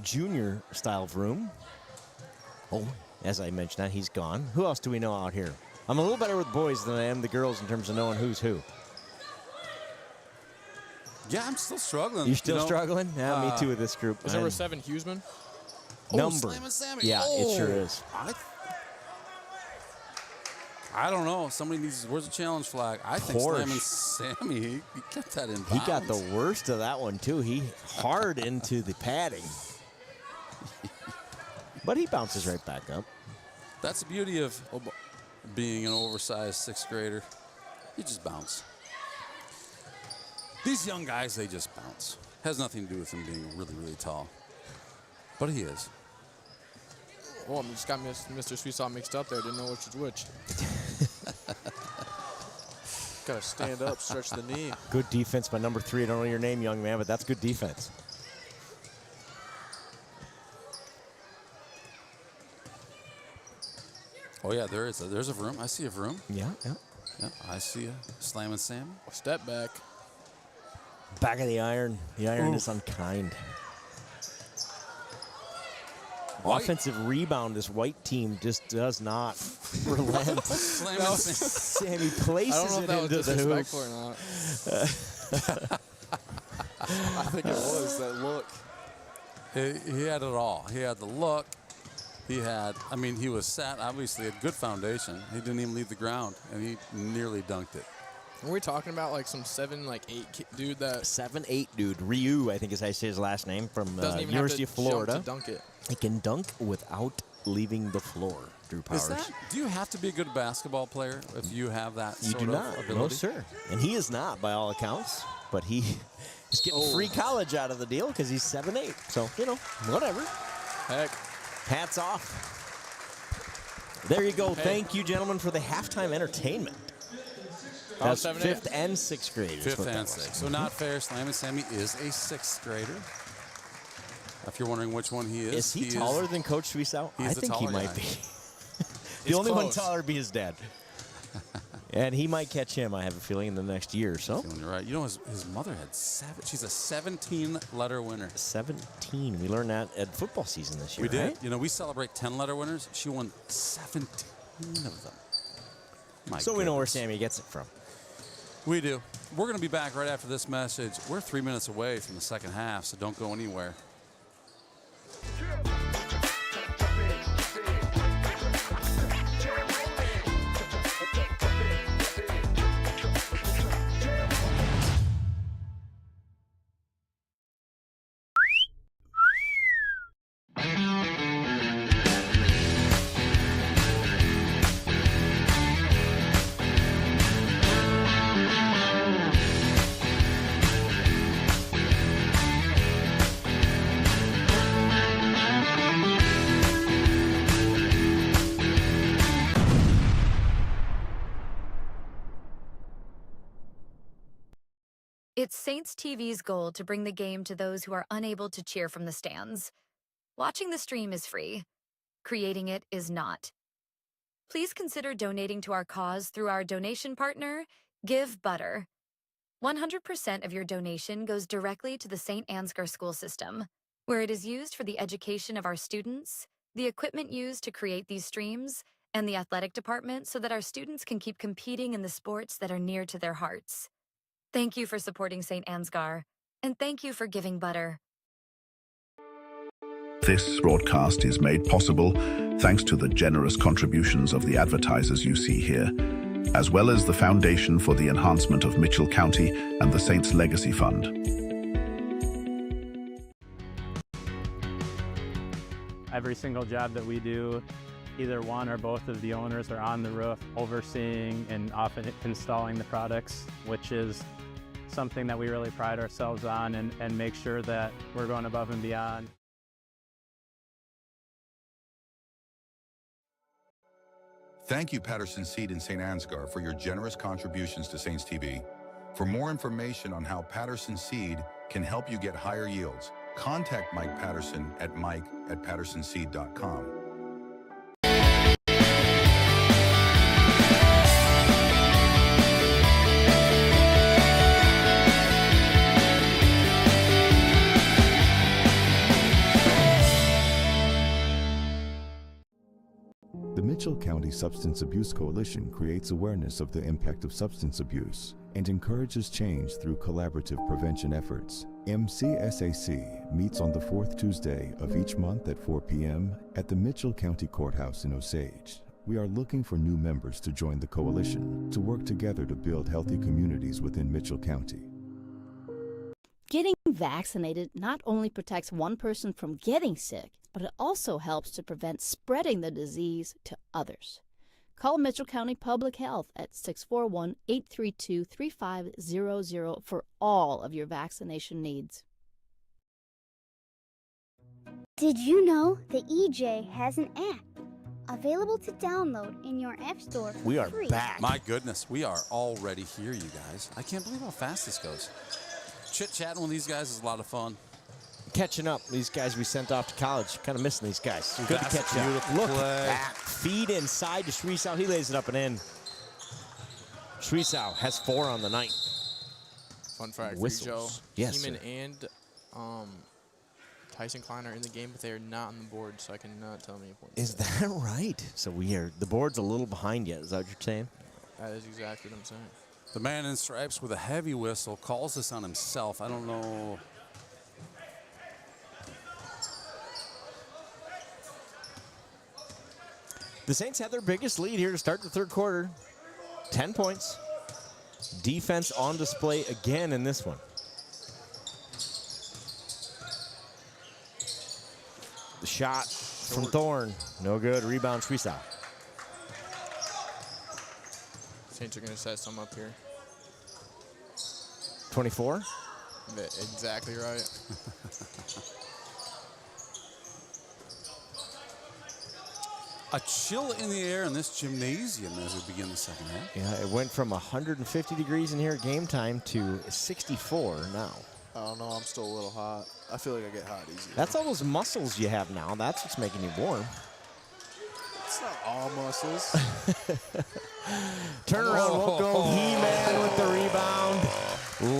Junior style Vroom. Oh, as I mentioned that, he's gone. Who else do we know out here? I'm a little better with boys than I am the girls in terms of knowing who's who. Yeah, I'm still struggling. You're still struggling? Yeah, me too with this group. Is number 7 Huseman? Number. Slam and Sammy. Yeah, it sure is. I don't know. Somebody needs. Where's the challenge flag? I think Porsche. Slam and Sammy. He kept that in bounds. He got the worst of that one, too. He hard into the padding. But he bounces right back up. That's the beauty of being an oversized 6th grader. You just bounce. These young guys, they just bounce. Has nothing to do with him being really, really tall. But he is. Oh, I just got Mr. Sweetsaw mixed up there. Didn't know which was which. Gotta stand up, stretch the knee. Good defense by number 3. I don't know your name, young man, but that's good defense. Oh, yeah, there's a Vroom. I see a Vroom. Yeah. Yeah, I see a Slam and Sam. Step back. Back of the iron. The iron is unkind. Offensive rebound, this white team just does not relent. Sammy places it into the hoop. Or not. I think it was that look. He had it all. He had the look. He had, he was set, obviously, a good foundation. He didn't even leave the ground, and he nearly dunked it. Are we talking about like some 7, 8 dude that 7'8" dude, Ryu, I think is how you say his last name, from University of Florida. Jump to dunk it. He can dunk without leaving the floor. Drew Powers. Do you have to be a good basketball player if you have that You sort do of not. ability? No, sir. And he is not, by all accounts. But he's getting free college out of the deal because he's 7'8". So, whatever. Heck. Hats off. There you go. Thank you, gentlemen, for the halftime entertainment. That's 5th and 6th graders. 5th and 6th. So not fair. Slam and Sammy is a 6th grader. If you're wondering which one he is. Is he taller than Coach Sweetsaw? I think he might be. The only one taller would be his dad. And he might catch him, I have a feeling, in the next year or so. You're right. You know, his mother had 7. She's a 17-letter winner. 17. We learned that at football season this year, We did. right? You know, we celebrate 10-letter winners. She won 17 of them. We know where Sammy gets it from. We do. We're going to be back right after this message. We're 3 minutes away from the second half, so don't go anywhere. It's Saints TV's goal to bring the game to those who are unable to cheer from the stands. Watching the stream is free. Creating it is not. Please consider donating to our cause through our donation partner, Give Butter. 100% of your donation goes directly to the St. Ansgar school system, where it is used for the education of our students, the equipment used to create these streams, and the athletic department so that our students can keep competing in the sports that are near to their hearts. Thank you for supporting St. Ansgar, and thank you for giving Butter. This broadcast is made possible thanks to the generous contributions of the advertisers you see here, as well as the Foundation for the Enhancement of Mitchell County and the Saints Legacy Fund. Every single job that we do, either one or both of the owners are on the roof overseeing and often installing the products, which is something that we really pride ourselves on and make sure that we're going above and beyond. Thank you, Patterson Seed and St. Ansgar, for your generous contributions to Saints TV. For more information on how Patterson Seed can help you get higher yields, contact Mike Patterson at mike@pattersonseed.com. The Mitchell County Substance Abuse Coalition creates awareness of the impact of substance abuse and encourages change through collaborative prevention efforts. MCSAC meets on the fourth Tuesday of each month at 4 p.m. at the Mitchell County Courthouse in Osage. We are looking for new members to join the coalition to work together to build healthy communities within Mitchell County. Getting vaccinated not only protects one person from getting sick, but it also helps to prevent spreading the disease to others. Call Mitchell County Public Health at 641-832-3500 for all of your vaccination needs. Did you know the EJ has an app available to download in your app store for We are free? back. My goodness, we are already here, you guys. I can't believe how fast this goes. Chit-chatting with these guys is a lot of fun. Catching up. These guys we sent off to college. Kind of missing these guys. Good to That's catch a up. beautiful Look play. at that. Feed inside to Shweesow. He lays it up and in. Shweesow has 4 on the night. Fun fact Whistles. for you, Joe. Yes, Heeman sir. and Tyson Klein are in the game, but they are not on the board, so I cannot tell any points. Is that right? So the board's a little behind yet. Is that what you're saying? That is exactly what I'm saying. The man in stripes with a heavy whistle calls this on himself. I don't know. The Saints have their biggest lead here to start the third quarter. 10 points. Defense on display again in this one. The shot from Thorne. No good. Rebound, Shweesow. Saints are going to set some up here. 24. Exactly right. A chill in the air in this gymnasium as we begin the second half. Yeah, it went from 150 degrees in here at game time to 64 now. I don't know. I'm still a little hot. I feel like I get hot easy. That's all those muscles you have now. That's what's making you warm. It's not all muscles. Turn around, won't go. He-Man with the rebound.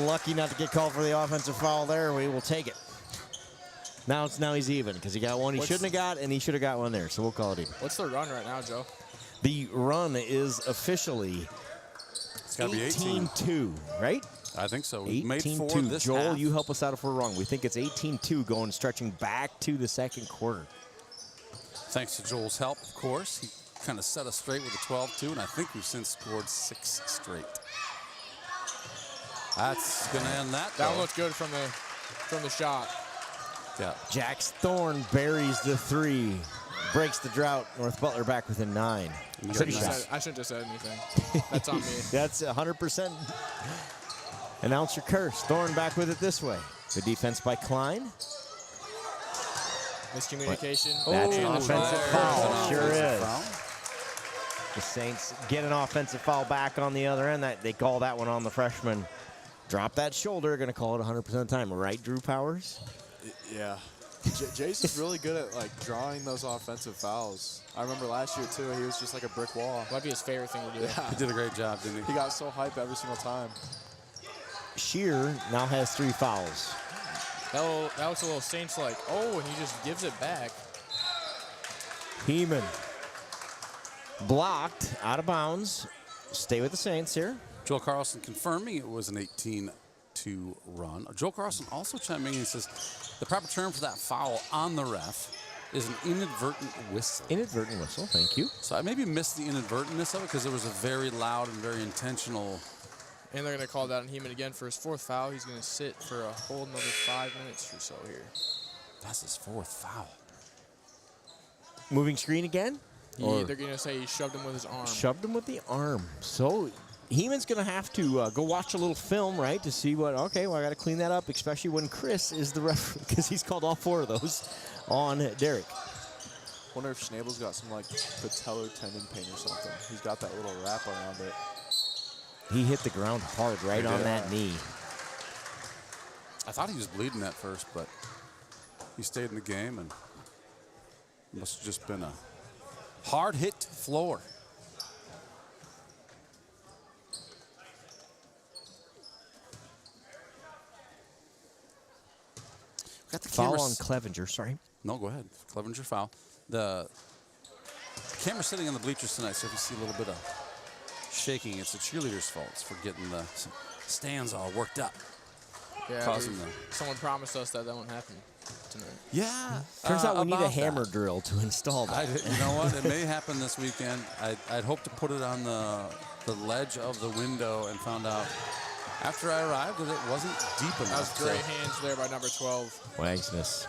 Lucky not to get called for the offensive foul there. We will take it. Now he's even because he got one he shouldn't have got, and he should have got one there. So we'll call it even. What's the run right now, Joe? The run is officially 18-2, right? I think so. We've made 4 this Joel, half. you help us out if we're wrong. We think it's 18-2 going, stretching back to the second quarter. Thanks to Joel's help, of course. He kind of set us straight with a 12-2, and I think we've since scored 6 straight. That's going to end that. That though. looked good from the shot. Yeah. Jax Thorne buries the 3, breaks the drought. North Butler back within 9. Pretty shot. I shouldn't have said anything. That's on me. That's 100%. Announce your curse. Thorne back with it this way. Good defense by Klein. Miscommunication. That's an offensive foul. Sure is. Foul. The Saints get an offensive foul back on the other end. They call that one on the freshman. Drop that shoulder. Going to call it 100% of the time. Right, Drew Powers? Yeah. Jace is really good at like drawing those offensive fouls. I remember last year too. He was just like a brick wall. Might be his favorite thing to do. Yeah. He did a great job, didn't he? He got so hyped every single time. Shear now has 3 fouls. That looks a little Saints-like. Oh, and he just gives it back. Heeman blocked, out of bounds. Stay with the Saints here. Joel Carlson confirming it was an 18-2 run. Joel Carlson also chiming in and says the proper term for that foul on the ref is an inadvertent whistle. Inadvertent whistle, thank you. So I maybe missed the inadvertentness of it because it was a very loud and very intentional. And they're going to call that on Heeman again for his 4th foul. He's going to sit for a whole another 5 minutes or so here. That's his 4th foul. Moving screen again? They're going to say he shoved him with his arm. Shoved him with the arm. So Heeman's going to have to go watch a little film, right, to see what, okay, well, I got to clean that up, especially when Chris is the referee, because he's called all 4 of those on Derek. Wonder if Schnabel's got some, like, patellar tendon pain or something. He's got that little wrap around it. He hit the ground hard right on that knee. I thought he was bleeding at first, but he stayed in the game, and it must have just been a hard hit to the floor. Got the foul on Clevenger, sorry. No, go ahead. Clevenger foul. The camera sitting on the bleachers tonight, so if you see a little bit of shaking, it's the cheerleaders' fault for getting the stands all worked up. Yeah, someone promised us that won't happen tonight. Yeah. Turns out we need a hammer drill to install that. You know what? It may happen this weekend. I'd hoped to put it on the ledge of the window and found out after I arrived that it wasn't deep enough. That was great hands there by number 12. Wagsness.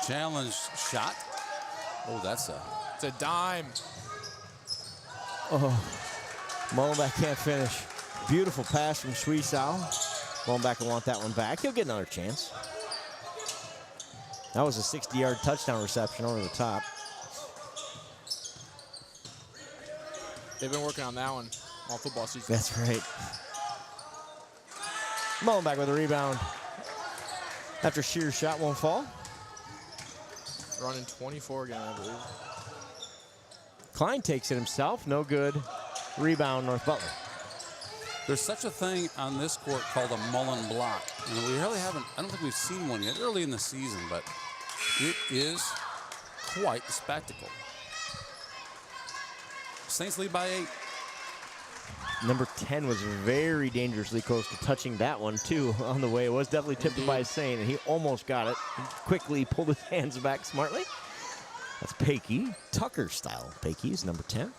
Challenge shot. Oh, it's a dime. Oh, Mullenbeck can't finish. Beautiful pass from Suisao. Mullenbeck will want that one back. He'll get another chance. That was a 60-yard touchdown reception over the top. They've been working on that one all football season. That's right. Mullenbeck with a rebound. After Shear's shot won't fall. Running 24 again, I believe. Klein takes it himself. No good. Rebound, North Butler. There's such a thing on this court called a Mullen block. And we really haven't, I don't think we've seen one yet early in the season, but it is quite the spectacle. Saints lead by 8. Number 10 was very dangerously close to touching that one, too, on the way. It was definitely tipped by Saint, and he almost got it. He quickly pulled his hands back smartly. That's Pakey. Tucker style. Pakey is number 10.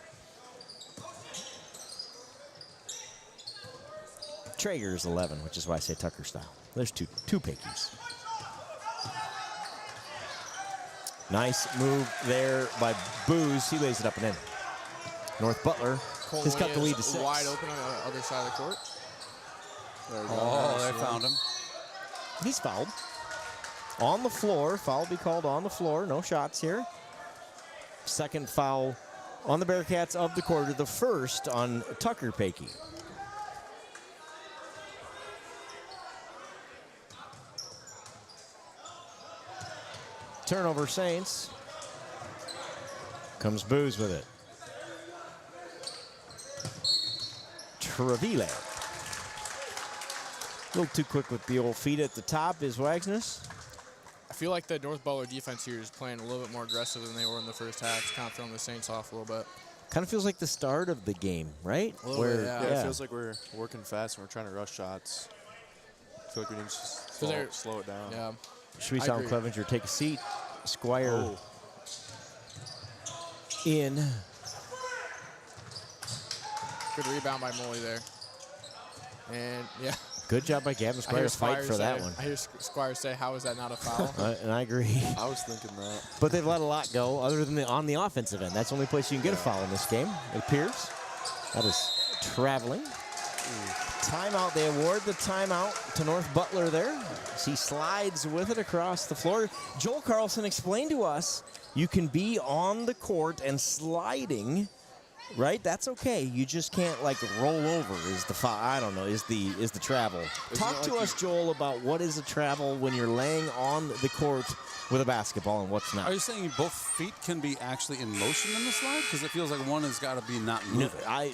Traeger is 11, which is why I say Tucker style. There's two Pakeys. Nice move there by Booz. He lays it up and in. North Butler has cut the lead to 6. Wide open on the other side of the court. They found him. He's fouled. On the floor. Foul will be called on the floor. No shots here. Second foul on the Bearcats of the quarter. The first on Tucker Pakey. Turnover Saints. Comes Booz with it. Trevile. A little too quick with the old feet at the top is Wagsness. I feel like the North Butler defense here is playing a little bit more aggressive than they were in the first half. It's kind of throwing the Saints off a little bit. Kind of feels like the start of the game, right? A little bit, Yeah, it feels like we're working fast and we're trying to rush shots. I feel like we need to just slow it down. Yeah. Suisao and Clevenger take a seat. Squire in. Good rebound by Molly there. And, yeah. Good job by Gavin Squire to fight for that one. I hear Squire say, how is that not a foul? And I agree. I was thinking that. But they've let a lot go other than on the offensive end. That's the only place you can get a foul in this game, it appears. That is traveling. Timeout. They award the timeout to North Butler there. He slides with it across the floor. Joel Carlson explained to us you can be on the court and sliding right? That's okay. You just can't like roll over. Is the I don't know. Is the travel? Talk to us, Joel, about what is a travel when you're laying on the court with a basketball and what's not. Are you saying both feet can be actually in motion in the slide? Because it feels like one has got to be not moving. No,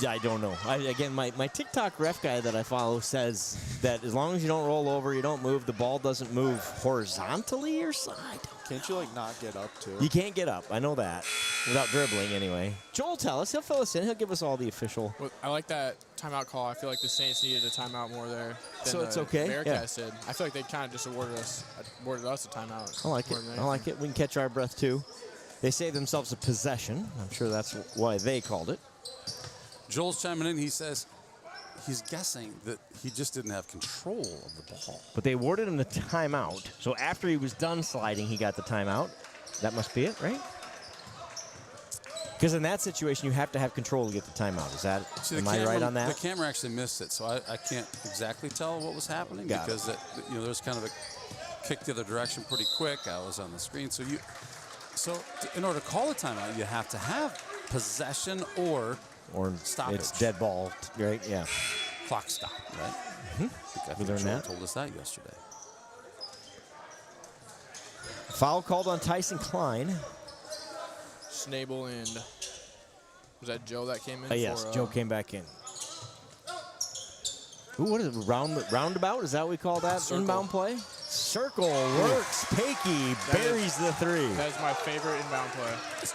I don't know. Again, my TikTok ref guy that I follow says that as long as you don't roll over, you don't move, the ball doesn't move horizontally your side. Can't you, like, not get up, too? You can't get up. I know that. Without dribbling, anyway. Joel, tell us. He'll fill us in. He'll give us all the official. Well, I like that timeout call. I feel like the Saints needed a timeout more there than So it's okay? Bearcats did. I feel like they kind of just awarded us a timeout. I like it. I like it. We can catch our breath, too. They save themselves a possession. I'm sure that's why they called it. Joel's chiming in. He says he's guessing that he just didn't have control of the ball. But they awarded him the timeout. So after he was done sliding, he got the timeout. That must be it, right? Because in that situation, you have to have control to get the timeout. Is that, am I right on that? The camera actually missed it, so I can't exactly tell what was happening because there was kind of a kick the other direction pretty quick. I was on the screen. So in order to call a timeout, you have to have possession or stoppage. It's dead ball, right? Yeah. Clock stop, right? Mm-hmm. I think Joel told us that yesterday. Foul called on Tyson Klein. Snable and was that Joe that came in? Yes, Joe came back in. Ooh, what is it? Roundabout? Is that what we call that? Circle. Inbound play? Circle works. Pakey buries the three. That is my favorite inbound play.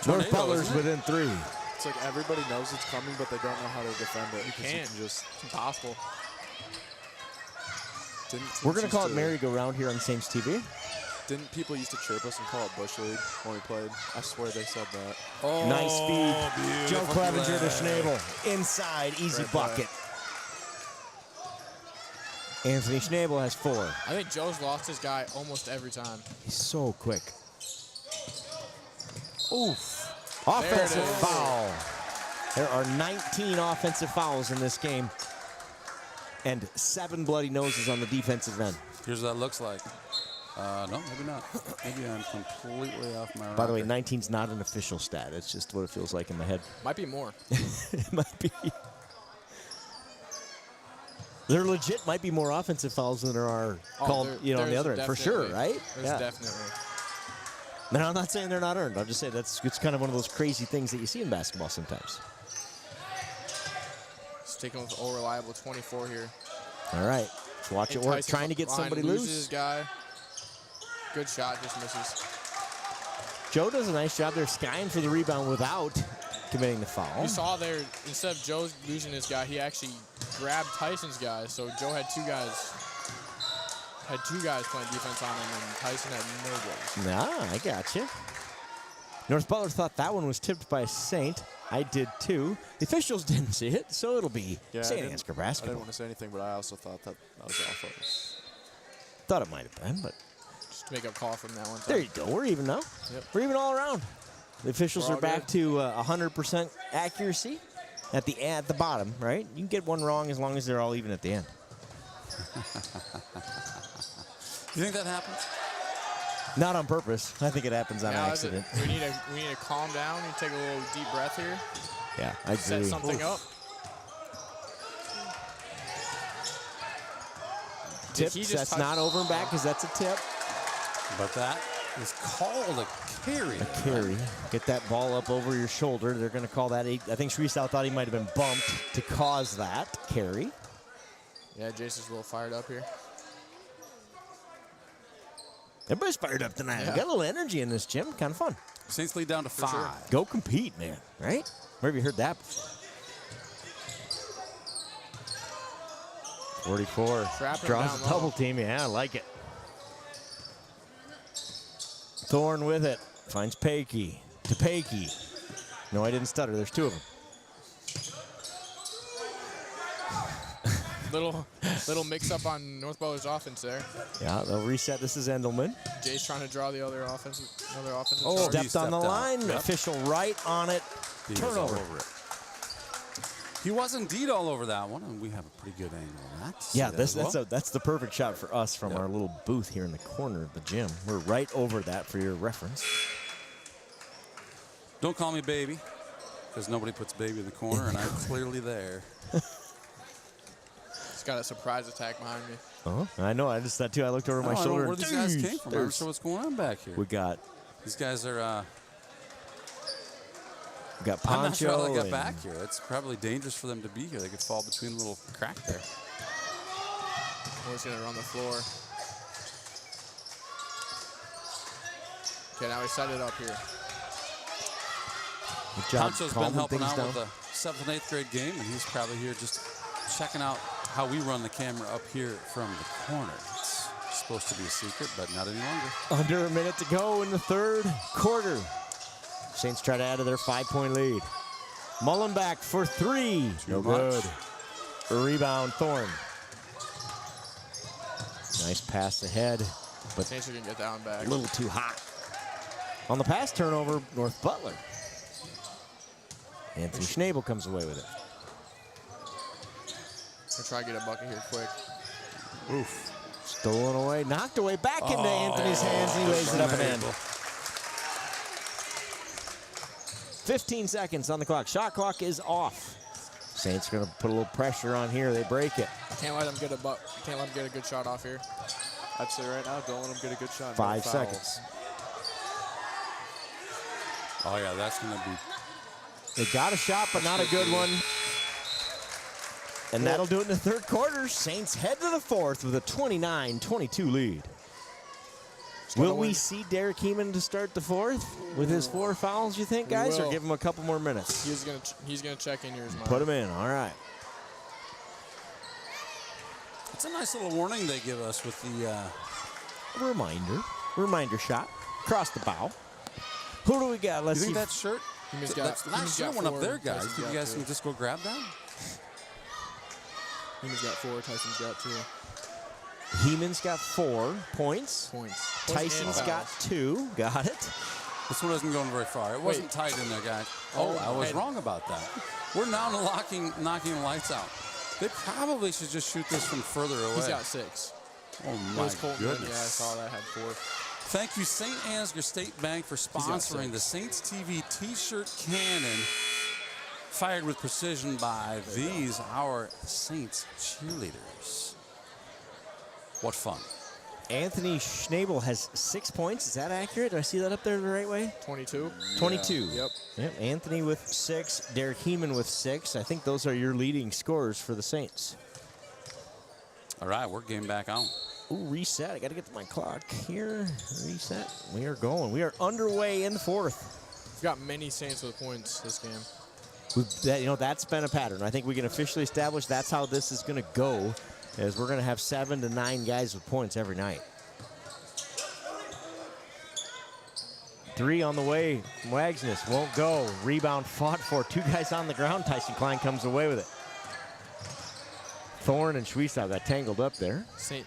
North Butler's within three. It's like everybody knows it's coming, but they don't know how to defend it. You can't. Just it's impossible. We're going to call it merry-go-round here on Saints TV. Didn't people used to chirp us and call it Bush League when we played? I swear they said that. Oh, nice speed. Joe Clevenger to Schnabel. Inside, easy bucket. Anthony Schnabel has 4. I think Joe's lost his guy almost every time. He's so quick. Oof. Offensive foul. There are 19 offensive fouls in this game. And 7 bloody noses on the defensive end. Here's what that looks like. No, maybe not. Maybe I'm completely off my By the way, 19's not an official stat. It's just what it feels like in my head. Might be more. It might be. There legit might be more offensive fouls than there are called, on the other end, for sure, right? There's definitely. No, I'm not saying they're not earned. I'm just saying it's kind of one of those crazy things that you see in basketball sometimes. Sticking with old reliable 24 here. All right, let's watch it work. Trying to get somebody loose. His guy. Good shot, just misses. Joe does a nice job there skying for the rebound without committing the foul. You saw there, instead of Joe losing his guy, he actually grabbed Tyson's guy. So Joe had two guys playing defense on him, and Tyson had nobody. Nah, I got you. North Butler thought that one was tipped by a Saint. I did too. The officials didn't see it, so it'll be St. Ansgar basketball. I didn't want to say anything, but I also thought that was off us. Thought it might have been, but just to make a call from that one time. There you go. We're even now. Yep. We're even all around. The officials are back to 100% accuracy at the bottom, right? You can get one wrong as long as they're all even at the end. Do you think that happens? Not on purpose. I think it happens on accident. We need to calm down and take a little deep breath here. Yeah, I agree. Set something up. Tip. That's not over and back because that's a tip. But that is called a carry. A carry. Get that ball up over your shoulder. They're going to call that. I think Shristow thought he might have been bumped to cause that carry. Yeah, Jason's a little fired up here. Everybody's fired up tonight. Yeah. Got a little energy in this gym. Kind of fun. Saints lead down to 5. Sure. Go compete, man. Right? Where have you heard that before? 44. Draws a double team. Yeah, I like it. Thorne with it. Finds Pakey. To Pakey. No, I didn't stutter. There's 2 of them. Little mix-up on North Butler's offense there. Yeah, they'll reset. This is Endelman. Jay's trying to draw the other offensive. Oh, stepped on the line. Yep. Official right on it. Turnover. Over it. He was indeed all over that one, and we have a pretty good angle on that. Yeah, that's the perfect shot for us from our little booth here in the corner of the gym. We're right over that for your reference. Don't call me baby. because nobody puts baby in the corner, and I'm clearly there. He's got a surprise attack behind me. Oh, I know. I just thought too. I looked over my shoulder. I don't know where these guys came from. I'm not There's- sure what's going on back here. We got These guys are. we got I'm not sure how Poncho. they got and- back here. It's probably dangerous for them to be here. They could fall between a little crack there. We're just gonna run the floor. Okay, now we set it up here. Good job Poncho's been calming helping things out down. with the 7th and 8th grade game, and he's probably here just checking out how we run the camera up here from the corner. It's supposed to be a secret, but not any longer. Under a minute to go in the third quarter. Saints try to add to their 5-point lead. Mullenback for three. No good. A rebound, Thorne. Nice pass ahead, but Saints are gonna get that one back. a little too hot. On the pass turnover, North Butler. Anthony Schnabel comes away with it. We'll try to get a bucket here quick. Oof. Stolen away, knocked away, back into Anthony's hands. He lays it up and in. 15 seconds on the clock. Shot clock is off. Saints going to put a little pressure on here. They break it. Can't let them get can't let them get a good shot off here. I'd say right now, don't let them get a good shot. 5 No foul. seconds. Oh, yeah, that's going to be. They got a shot, but not a good one. And that'll do it in the third quarter. Saints head to the fourth with a 29-22 lead. Will we see Derek Heeman to start the fourth with his 4 fouls, you think, guys? Or give him a couple more minutes? He's gonna check in here. Put him in. All right. It's a nice little warning they give us with the Reminder shot. Across the bow. Who do we got? Let's you think see. that shirt? Heeman's That's got- not Heeman's sure got one up 4, there, guys. Tyson's Think you got guys 2. can just go grab that? Heeman's got 4. Tyson's got 2. Heeman's got 4 points. Tyson's and got fouls. 2. Got it. This one isn't going very far. It wasn't tight in there, guys. Oh, I was wrong about that. We're now knocking the lights out. They probably should just shoot this from further away. He's got 6. Oh, It my was Colton. goodness. Yeah, I saw that had 4. Thank you, St. Ansgar State Bank, for sponsoring the Saints TV T-shirt cannon, fired with precision by these, our Saints cheerleaders. What fun. Anthony Schnabel has 6 points. Is that accurate? Do I see that up there the right way? 22. 22. Yep. Yep. Anthony with 6. Derek Heeman with 6. I think those are your leading scorers for the Saints. All right, we're game back on. Ooh, reset. I got to get to my clock here. Reset. We are going. We are underway in the fourth. We've got many Saints with points this game. That's been a pattern. I think we can officially establish that's how this is going to go, is we're going to have 7 to 9 guys with points every night. 3 on the way. Wagsness won't go. Rebound fought for. 2 guys on the ground. Tyson Klein comes away with it. Thorne and Schwiesaw got tangled up there.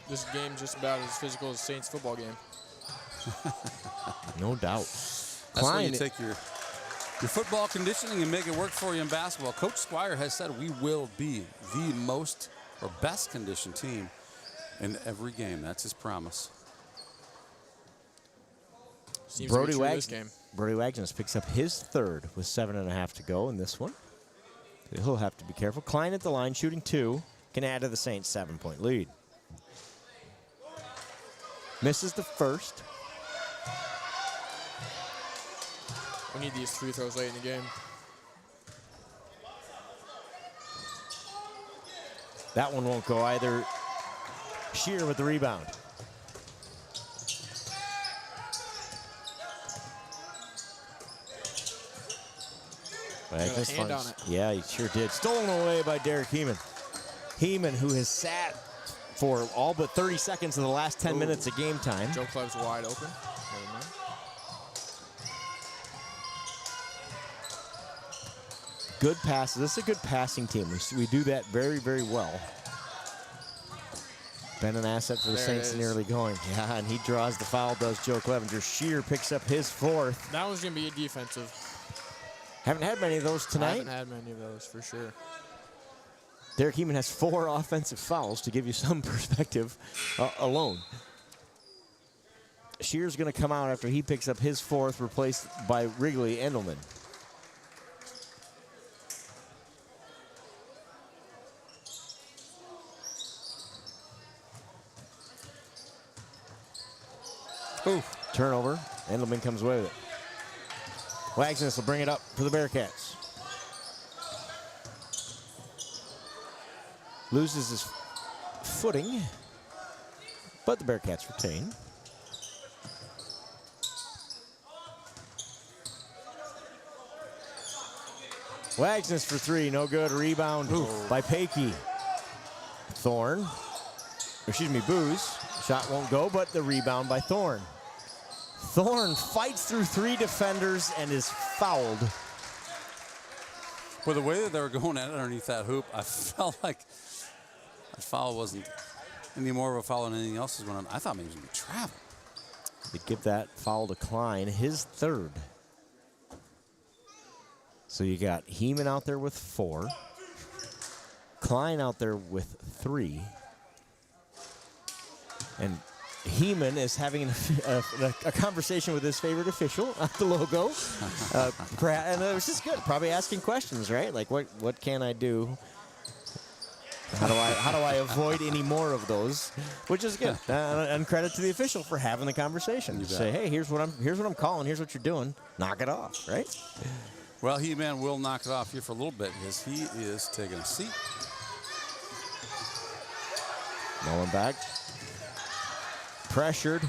This game just about as physical as Saints football game. No doubt. That's when you take your football conditioning and make it work for you in basketball. Coach Squire has said we will be the most or best conditioned team in every game. That's his promise. Seems to be true this game. Brody Wagness picks up his 3rd with 7.5 to go in this one. He'll have to be careful. Klein at the line, shooting 2. Can add to the Saints' 7-point lead. Misses the first. We need these free throws late in the game. That one won't go either. Shear with the rebound. Got a hand on it. Yeah, he sure did. Stolen away by Derek Heeman. Heeman, who has sat for all but 30 seconds of the last 10 minutes of game time. Joe Kleb's wide open. Never mind. Good passes. This is a good passing team. We do that very, very well. Been an asset for the There Saints it in the is. early going. Yeah, and he draws the foul, does Joe Clevenger. Shear picks up his 4th. That one's going to be a defensive. Haven't had many of those tonight. I haven't had many of those for sure. Derek Heeman has 4 offensive fouls to give you some perspective alone. Shear's going to come out after he picks up his 4th, replaced by Wrigley Endelman. Turnover. Endelman comes away with it. Wagsness will bring it up for the Bearcats. Loses his footing, but the Bearcats retain. Wagsness for three, no good. Rebound by Pakey. Thorne, excuse me, Booze. Shot won't go, but the rebound by Thorne. Thorne fights through three defenders and is fouled. Well, the way that they were going at it underneath that hoop, I felt like that foul wasn't any more of a foul than anything else was going on. I thought maybe it was going to be travel. They give that foul to Klein, his third. So you got Heeman out there with 4. Klein out there with 3. And Heeman is having a conversation with his favorite official at the logo. And it was just good. Probably asking questions, right? Like, what can I do? How do I avoid any more of those? Which is good. And credit to the official for having the conversation. You say, hey, here's what I'm calling. Here's what you're doing. Knock it off, right? Well, He-Man will knock it off here for a little bit because he is taking a seat. Mullen back. Pressured.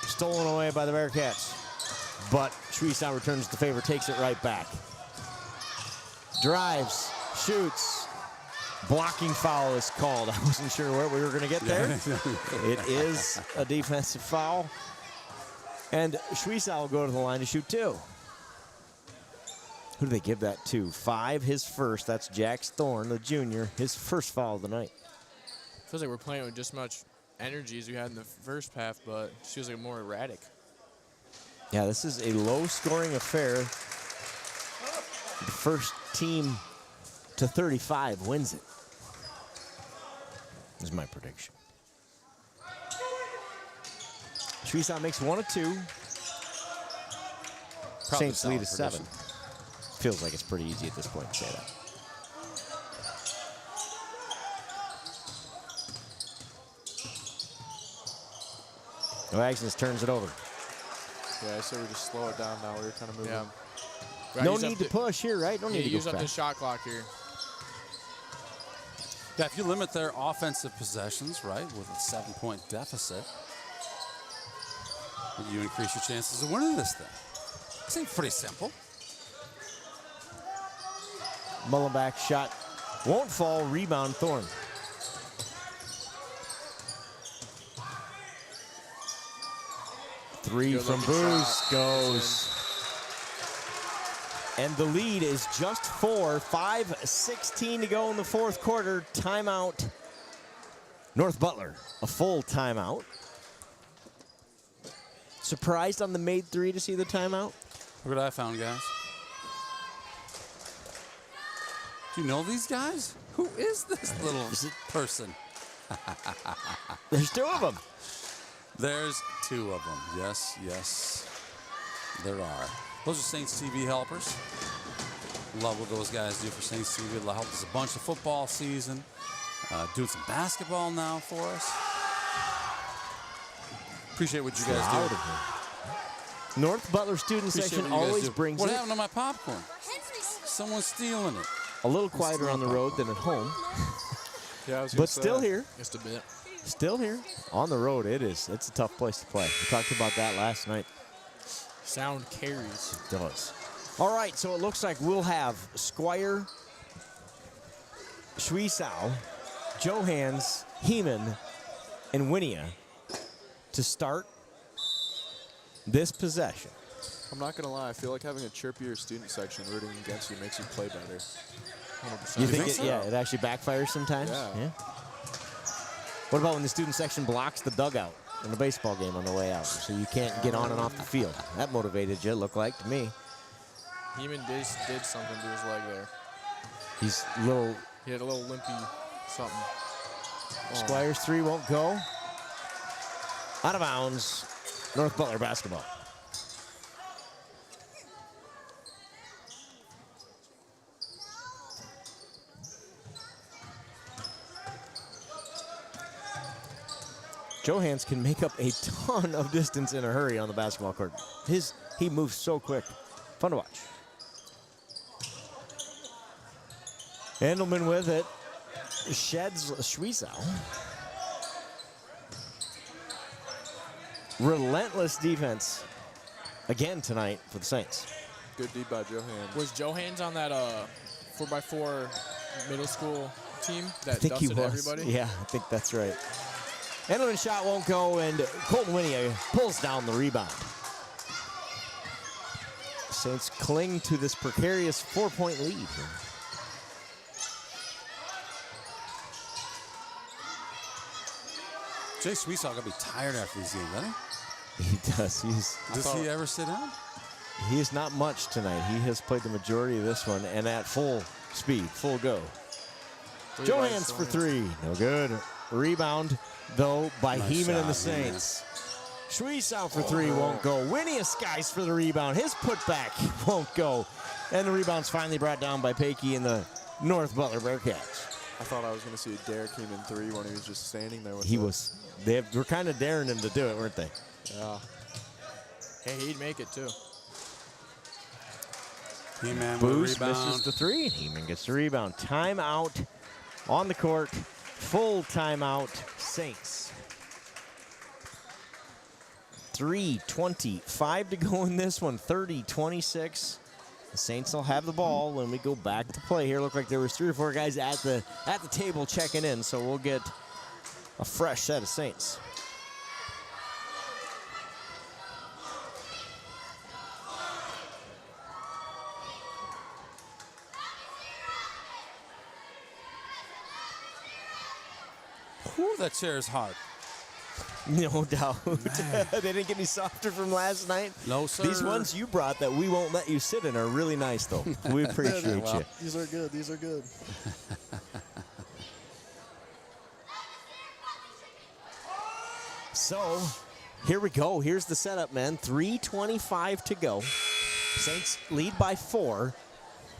Stolen away by the Bearcats. But Schwiesow returns the favor, takes it right back. Drives, shoots. Blocking foul is called. I wasn't sure where we were going to get there. It is a defensive foul. And Schwiesow will go to the line to shoot 2. Who do they give that to? 5, his first. That's Jax Thorne, the junior, his first foul of the night. Feels like we're playing with just as much energy as we had in the first half, but it feels like more erratic. Yeah, this is a low-scoring affair. The first team to 35 wins it. Is my prediction. Schwiesow makes 1 of 2. Saints lead is 7. Feels like it's pretty easy at this point to say that. Wagsness turns it over. Yeah, I said we just slow it down now. We were kind of moving. Yeah. No need to push here, right? No need to use go up the fast. shot clock here. Yeah, if you limit their offensive possessions, right, with a 7-point deficit, you increase your chances of winning this thing. Seems pretty simple. Mullenback shot won't fall. Rebound Thorne. Three from Booze goes. And the lead is just 4. 5:16 to go in the fourth quarter. Timeout. North Butler, a full timeout. Surprised on the made 3 to see the timeout? Look what I found, guys. Do you know these guys? Who is this little person? There's 2 of them. There's 2 of them. Yes, yes, there are. Those are Saints TV helpers. Love what those guys do for Saints TV. They'll help us a bunch of football season. Doing some basketball now for us. Appreciate what you guys do. North Butler student section always brings What it. happened to my popcorn? Someone's stealing it. A little quieter on the road than at home. Yeah, I was but still here. Just a bit. Still here. On the road, it's a tough place to play. We talked about that last night. Sound carries. It does. All right, so it looks like we'll have Squire, Schwiesow, Johans, Heeman, and Winia to start this possession. I'm not going to lie. I feel like having a chirpier student section rooting against you makes you play better. 100%. You think it actually backfires sometimes? Yeah. What about when the student section blocks the dugout in a baseball game on the way out, so you can't get on and off the field? That motivated you, it looked like to me. Heeman did something to his leg there. He's little. He had a little limpy something. Squire's 3 won't go. Out of bounds. North Butler basketball. Johans can make up a ton of distance in a hurry on the basketball court. He moves so quick. Fun to watch. Endelman with it. Sheds Schwiesau. Relentless defense again tonight for the Saints. Good D by Johans. Was Johans on that 4x4 middle school team that I think he dusted was. everybody? Yeah, I think that's right. Endelman shot won't go, and Colton Winnie pulls down the rebound. Saints cling to this precarious 4-point lead here. Jay Schwiesau gonna be tired after these games, doesn't he? He does. Does he ever sit down? He is not much tonight. He has played the majority of this one, and at full speed, full go. Johans for three. No good. Rebound, though, by Nice Heeman and the shot, Heeman. Saints. Schwiesau for three won't go. Winnie Skies for the rebound. His putback won't go. And the rebound's finally brought down by Pakey and the North Butler Bearcats. I thought I was going to see Derek Heeman 3 when he was just standing there with They were kind of daring him to do it, weren't they? Yeah. Hey, he'd make it too. He-Man with a Boost rebound. misses the three. Heeman gets the rebound. Timeout on the court. Full timeout, Saints. 3:25 to go in this one. 30-26. The Saints will have the ball when we go back to play here. Looked like there was 3 or 4 guys at the table checking in, so we'll get a fresh set of Saints. Whew, that chair is hard. No doubt. They didn't get any softer from last night. No, sir. These ones you brought that we won't let you sit in are really nice, though. We appreciate you. These are good. These are good. So, here we go. Here's the setup, man. 3:25 to go. Saints lead by 4.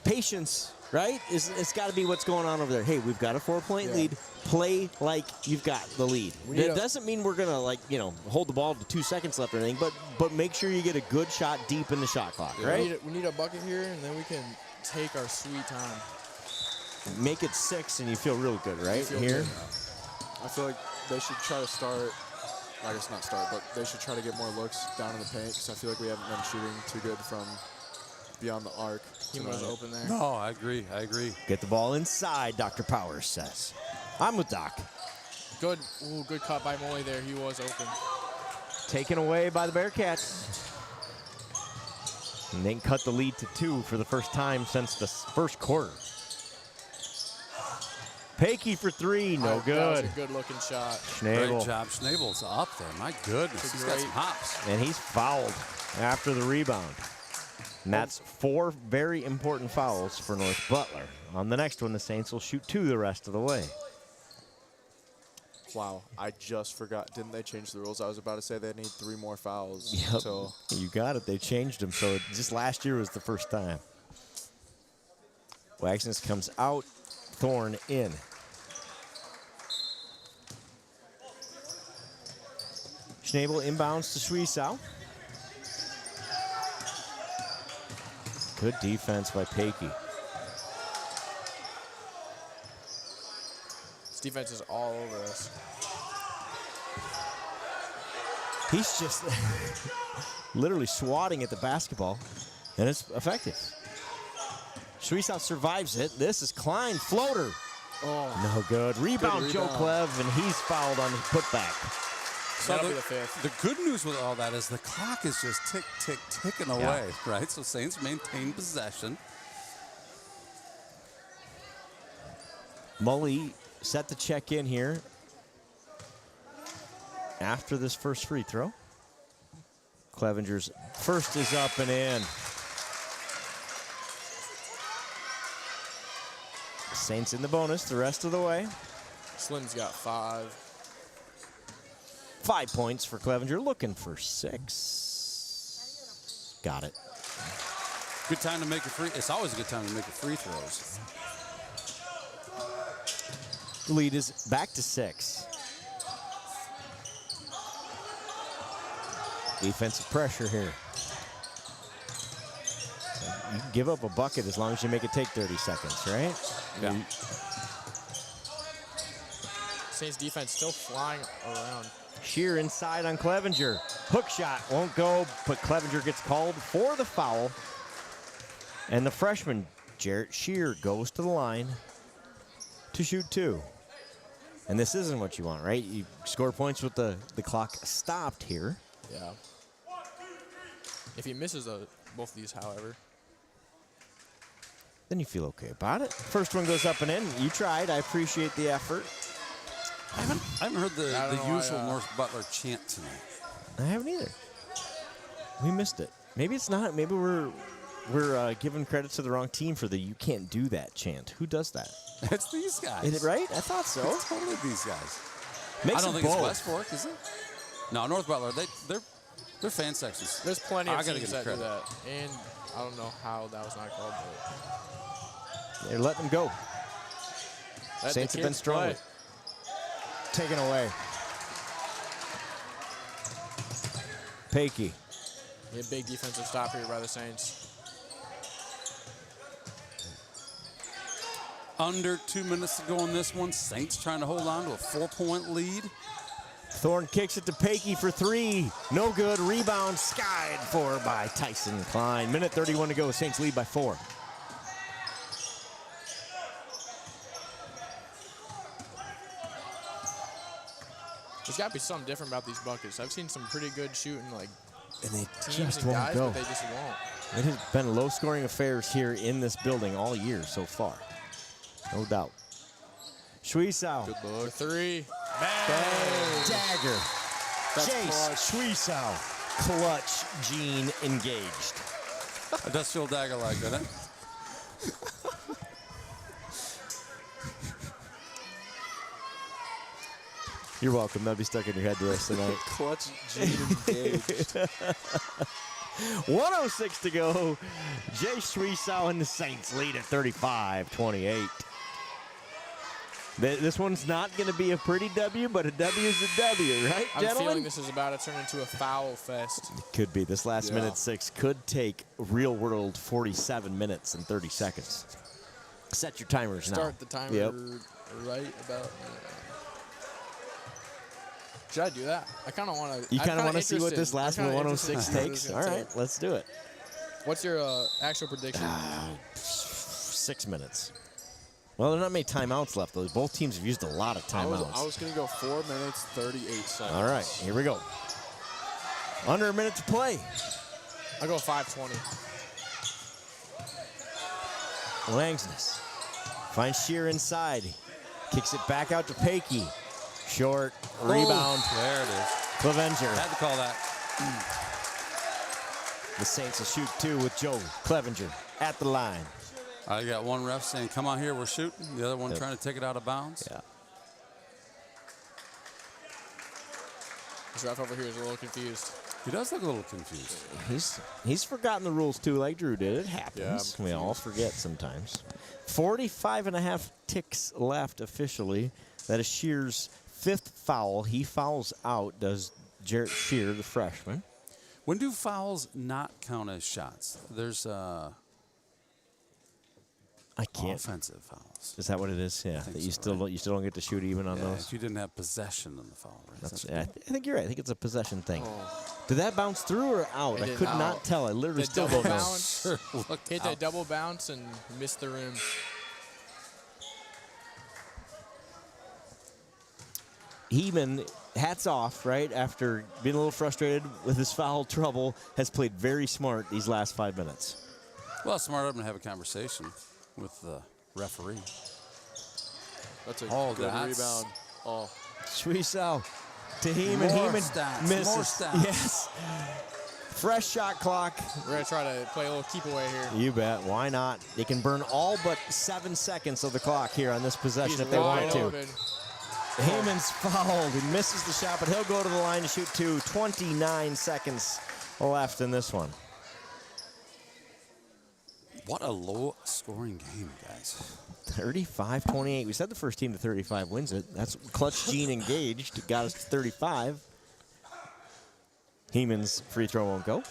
Patience, right? It's got to be what's going on over there. Hey, we've got a 4-point lead. Play like you've got the lead. It doesn't mean we're going to, hold the ball to 2 seconds left or anything, but make sure you get a good shot deep in the shot clock, right? We need a bucket here, and then we can take our sweet time. Make it 6, and you feel real good, right? Here. Good. I feel like they should try to start. I guess not start, but they should try to get more looks down in the paint because I feel like we haven't been shooting too good from beyond the arc. He was open there. No, I agree. Get the ball inside, Dr. Powers says. I'm with Doc. Good cut by Molly there. He was open. Taken away by the Bearcats. And they can cut the lead to 2 for the first time since the first quarter. Pakey for 3, no good. That was a good-looking shot. Schnabel. Great job. Schnabel's up there. My goodness. He's got some hops. And he's fouled after the rebound. And that's 4 very important fouls for North Butler. On the next one, the Saints will shoot 2 the rest of the way. Wow, I just forgot. Didn't they change the rules? I was about to say they need 3 more fouls. Yep. Until You got it. They changed them, so just last year was the first time. Wagsness comes out. Thorne in. Schnabel inbounds to Schwiesau. Good defense by Pakey. This defense is all over us. He's just literally swatting at the basketball, and it's effective. Schwiesau survives it. This is Klein, floater. Oh. No good. Rebound, Joe rebound. Clev, and he's fouled on his putback. So That'll be the 5th. The good news with all that is the clock is just ticking away, right? So Saints maintain possession. Mully set to check in here after this first free throw. Clevenger's first is up and in. Saints in the bonus the rest of the way. Slim's got 5. 5 points for Clevenger, looking for 6. Got it. Good time to make a free. It's always a good time to make a free throws. The lead is back to 6. Defensive pressure here. You can give up a bucket as long as you make it take 30 seconds, right? Yeah. Saints defense still flying around. Shear inside on Clevenger. Hook shot won't go, but Clevenger gets called for the foul. And the freshman, Jarrett Shear, goes to the line to shoot 2. And this isn't what you want, right? You score points with the clock stopped here. Yeah. If he misses both of these, however. Then you feel okay about it. First one goes up and in. You tried. I appreciate the effort. I haven't heard the usual North Butler chant tonight. I haven't either. We missed it. Maybe it's not. Maybe we're giving credit to the wrong team for the "you can't do that" chant. Who does that? It's these guys. Is it right? I thought so. It's totally these guys. Makes I don't it think both. it's West Fork, is it? No, North Butler. They're fan sections. There's plenty of teams that do credit. that. And I don't know how that was not called, but They're letting them go. let Saints the have been kids strong. play. Taken away. Pakey. Yeah, big defensive stop here by the Saints. Under 2 minutes to go in this one. Saints trying to hold on to a 4-point lead. Thorne kicks it to Pakey for 3. No good. Rebound skied for by Tyson Klein. Minute 31 to go. Saints lead by 4. There's got to be something different about these buckets. I've seen some pretty good shooting, like And they teams just and won't guys, go. but they just won't. It has been low-scoring affairs here in this building all year so far. No doubt. Schwiesau. Good look. 3. Dagger. That's Jace clutch. Schwiesau. Clutch Gene engaged. It does feel dagger-like, doesn't it? You're welcome. That'll be stuck in your head the rest of the night. Clutch Gene engaged. 106 to go. Jay Schwiesau and the Saints lead at 35-28. This one's not going to be a pretty W, but a W is a W, right, I'm gentlemen? feeling this is about to turn into a foul fest. Could be. This last Yeah. minute 6 could take real world 47 minutes and 30 seconds. Set your timers now. Start the timer Yep. right about now. Should I do that? I kind of want to. You kind of want to see what this last one 106 takes? All right, take. let's do it. What's your actual prediction? 6 minutes. Well, there are not many timeouts left, though. Both teams have used a lot of timeouts. I was going to go 4 minutes, 38 seconds. All right, here we go. Under a minute to play. I'll go 5:20. Langsness finds Shear inside. Kicks it back out to Pakey. Short rebound. There it is. Clevenger. Had to call that. The Saints will shoot 2 with Joe Clevenger at the line. I got one ref saying, come on here, we're shooting. The other one Yep. trying to take it out of bounds. Yeah. This ref over here is a little confused. He does look a little confused. He's forgotten the rules, too, like Drew did. It happens. Yeah, we all forget sometimes. 45 and a half ticks left officially. That is Shear's 5th foul. He fouls out, does Jarrett Shear, the freshman. When do fouls not count as shots? There's I can't. offensive fouls. Is that what it is? Yeah. think That you so, still right? don't, you still don't get to shoot even on Yeah, those. if you didn't have possession in the foul, right? That's, I think you're right. I think it's a possession thing. Oh. Did that bounce through or out? It I did could out. not tell. I literally The still double don't know. bounce. Sure looked Hit out. that double bounce and missed the rim. Heeman, hats off, right? After being a little frustrated with his foul trouble, has played very smart these last 5 minutes. Well, smart of him to have a conversation with the referee. That's a Oh, good that's- rebound. Oh, Schwiesau to Heeman. More Heeman stats, misses. more stats. Yes. Fresh shot clock. We're going to try to play a little keep away here. You bet. Why not? They can burn all but 7 seconds of the clock here on this possession He's if they wide want to. open. Heeman's fouled. He misses the shot, but he'll go to the line to shoot 2. 29 seconds left in this one. What a low-scoring game, guys. 35-28. We said the first team to 35 wins it. That's Clutch Gene engaged. It got us to 35. Heeman's free throw won't go.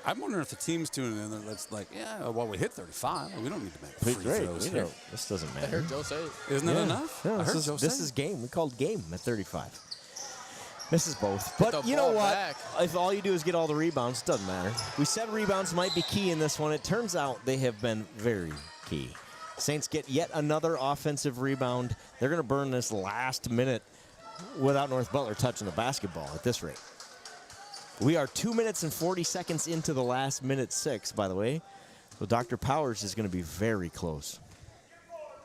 I'm wondering if the team's tuning in that's like, yeah, well, we hit 35. We don't need to make free throws We here. know this doesn't I matter. heard Joe say it. Isn't it enough? No, I heard this Joe is say it. game. We called game at 35. Misses both. Get But the you know ball what? back. If all you do is get all the rebounds, it doesn't matter. We said rebounds might be key in this one. It turns out they have been very key. Saints get yet another offensive rebound. They're going to burn this last minute without North Butler touching the basketball at this rate. We are 2 minutes and 40 seconds into the last minute 6, by the way. So Dr. Powers is going to be very close.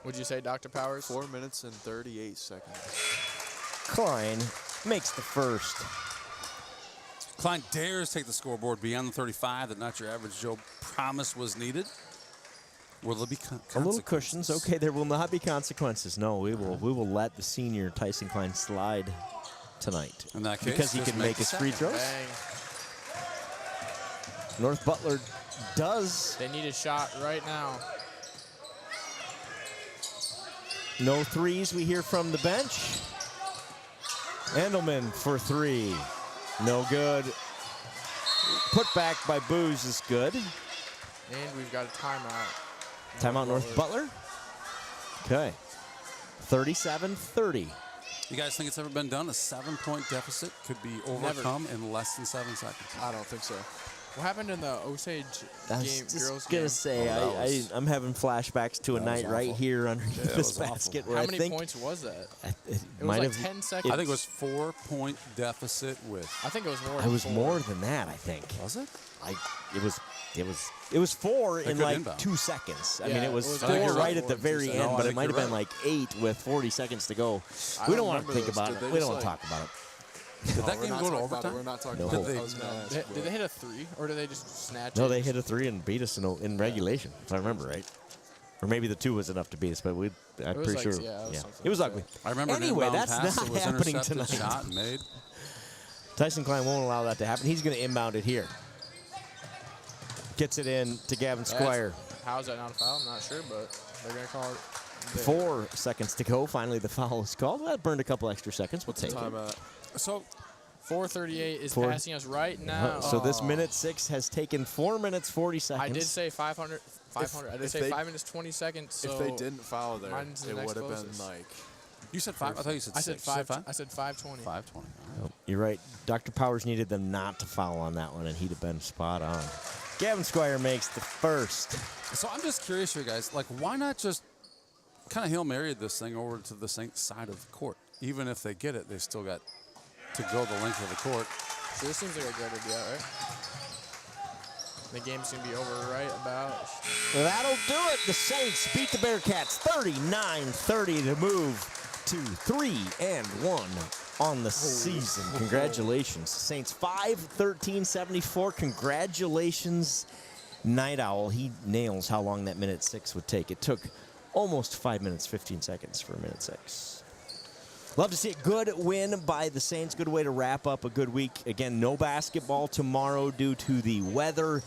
Would you say Dr. Powers? 4 minutes and 38 seconds. Klein makes the first. Klein dares take the scoreboard beyond the 35 that Not Your Average Joe promised was needed. Will there be A little cushions. Okay, there will not be consequences. No, we will let the senior Tyson Klein slide tonight. In that case, because he just can make make the his free second. throws. Bang. North Butler does. They need a shot right now. No threes we hear from the bench. Endelman for 3. No good. Put back by Booz is good. And we've got a timeout. Timeout North Butler. Okay. 37-30. You guys think it's ever been done? A 7-point deficit could be overcome in less than 7 seconds. I don't think so. What happened in the Osage I was game, just girls gonna game? say I'm having flashbacks to a that night was right awful. here underneath Yeah, that this was awful. basket. Where How I many think points was that? It It was might like have 10 seconds. I think it was 4-point deficit with. I think it was more. I than was 4. more than that. I think. Was it? It was 4 in good like inbound. 2 seconds. I Yeah, mean, it it was was 4 like right at the 4 in 2 very seconds. end, No, I but it think might have you're been right. like 8 with 40 seconds to go. I We don't don't want to remember think this. about Did it. they We just, don't want to like- talk about it. Did that we're game not go to talking about it. overtime? We're not talking No. about Did it. they- I was gonna ask, Did but- they hit a 3 or did they just snatch No, it? they hit a 3 and beat us in regulation, if I remember right. Or maybe the 2 was enough to beat us, but I'm was pretty like- sure. yeah, it was something It was like ugly. I remember Anyway, an inbound that's pass not that was happening intercepted, tonight. shot and made. Tyson Klein won't allow that to happen. He's going to inbound it here. Gets it in to Gavin Squire. How's that not a foul? I'm not sure, but they're going to call it. 4 seconds to go. Finally, the foul is called. That burned a couple extra seconds. We'll take it. Timeout. So 4:38 is 4 passing us right now. So this minute 6 has taken 4 minutes 40 seconds. I did say 500. I did if say they- 5 minutes 20 seconds. So If they didn't foul there, mine's the it next would have been closest. like. you said 5. I thought you said 6. I said You said 5. I said 5:20. 5:20. You're right. Dr. Powers needed them not to foul on that one, and he'd have been spot on. Gavin Squire makes the first. So I'm just curious here, guys. Like, why not just kind of Hail Mary this thing over to the Saints side of the court? Even if they get it, they still got to go the length of the court. So this seems like a good idea, right? The game's going to be over right about. That'll do it. The Saints beat the Bearcats 39-30 to move to 3-1 on the season. Congratulations. Saints 5-13-74. Congratulations, Night Owl. He nails how long that minute 6 would take. It took almost 5 minutes, 15 seconds for minute 6. Love to see a good win by the Saints. Good way to wrap up a good week. Again, no basketball tomorrow due to the weather.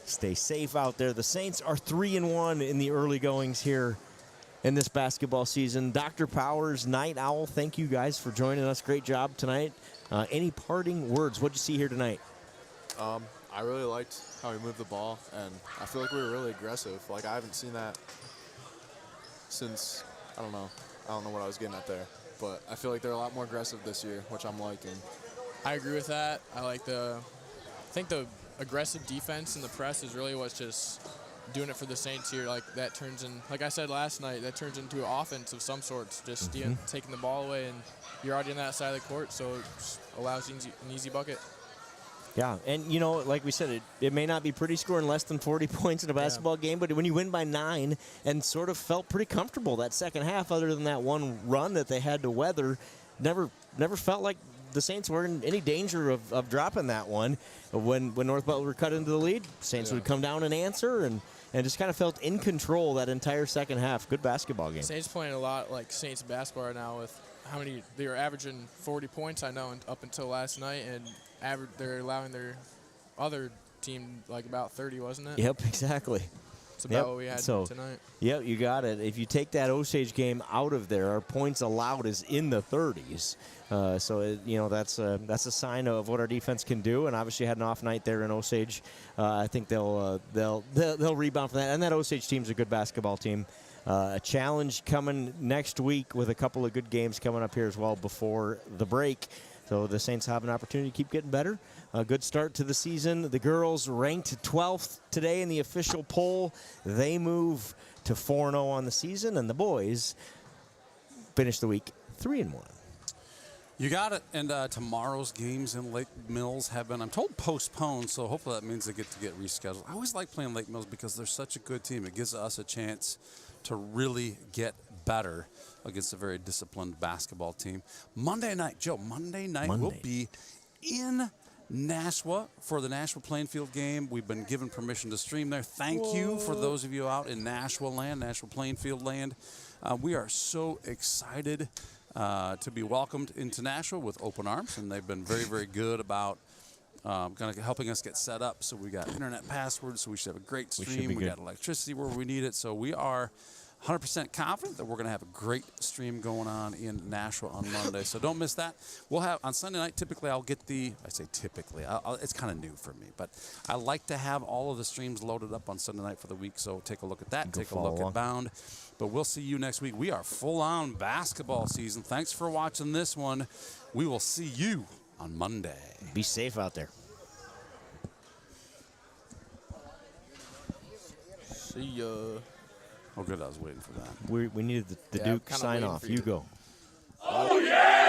Stay safe out there. The Saints are 3-1 in the early goings here in this basketball season. Dr. Powers, Night Owl, thank you guys for joining us. Great job tonight. Any parting words? What'd you see here tonight? I really liked how we moved the ball, and I feel like we were really aggressive. Like, I haven't seen that since, I don't know what I was getting at there. But I feel like they're a lot more aggressive this year, which I'm liking. I agree with that. I think the aggressive defense and the press is really what's just doing it for the Saints here. Like, that turns in, like I said last night, that turns into an offense of some sorts. Just taking the ball away, and you're already on that side of the court, so it just allows an easy bucket. Yeah, and you know, like we said, it may not be pretty scoring less than 40 points in a basketball game, but when you win by 9 and sort of felt pretty comfortable that second half, other than that one run that they had to weather, never felt like the Saints were in any danger of dropping that one. When North Butler cut into the lead, Saints would come down and answer, and just kind of felt in control that entire second half. Good basketball game. Saints playing a lot like Saints basketball right now with how many they were averaging 40 points, I know, up until last night, and they're allowing their other team like about 30, wasn't it? Yep, exactly. That's about what we had tonight. Yeah, you got it. If you take that Osage game out of there, our points allowed is in the 30s. That's a sign of what our defense can do. And obviously had an off night there in Osage. I think they'll rebound from that. And that Osage team's a good basketball team. A challenge coming next week with a couple of good games coming up here as well before the break. So the Saints have an opportunity to keep getting better. A good start to the season. The girls ranked 12th today in the official poll. They move to 4-0 on the season, and the boys finish the week 3-1. You got it. And tomorrow's games in Lake Mills have been, I'm told, postponed, so hopefully that means they get rescheduled. I always like playing Lake Mills because they're such a good team. It gives us a chance to really get better against a very disciplined basketball team. Monday night, Joe, we'll be in Nashua for the Nashua Playing Field game. We've been given permission to stream there. Thank you for those of you out in Nashua land, Nashua Playing Field land. We are so excited to be welcomed into Nashua with open arms, and they've been very, very good about kind of helping us get set up. So we got internet passwords, so we should have a great stream. We got electricity where we need it, so we are 100% confident that we're going to have a great stream going on in Nashua on Monday. So don't miss that. We'll have on Sunday night, typically I'll get it's kind of new for me, but I like to have all of the streams loaded up on Sunday night for the week. So take a look at that. Take a look at Bound. But we'll see you next week. We are full on basketball season. Thanks for watching this one. We will see you on Monday. Be safe out there. See ya. Oh, good. I was waiting for that. We needed the Duke sign off. You go. Oh, yeah!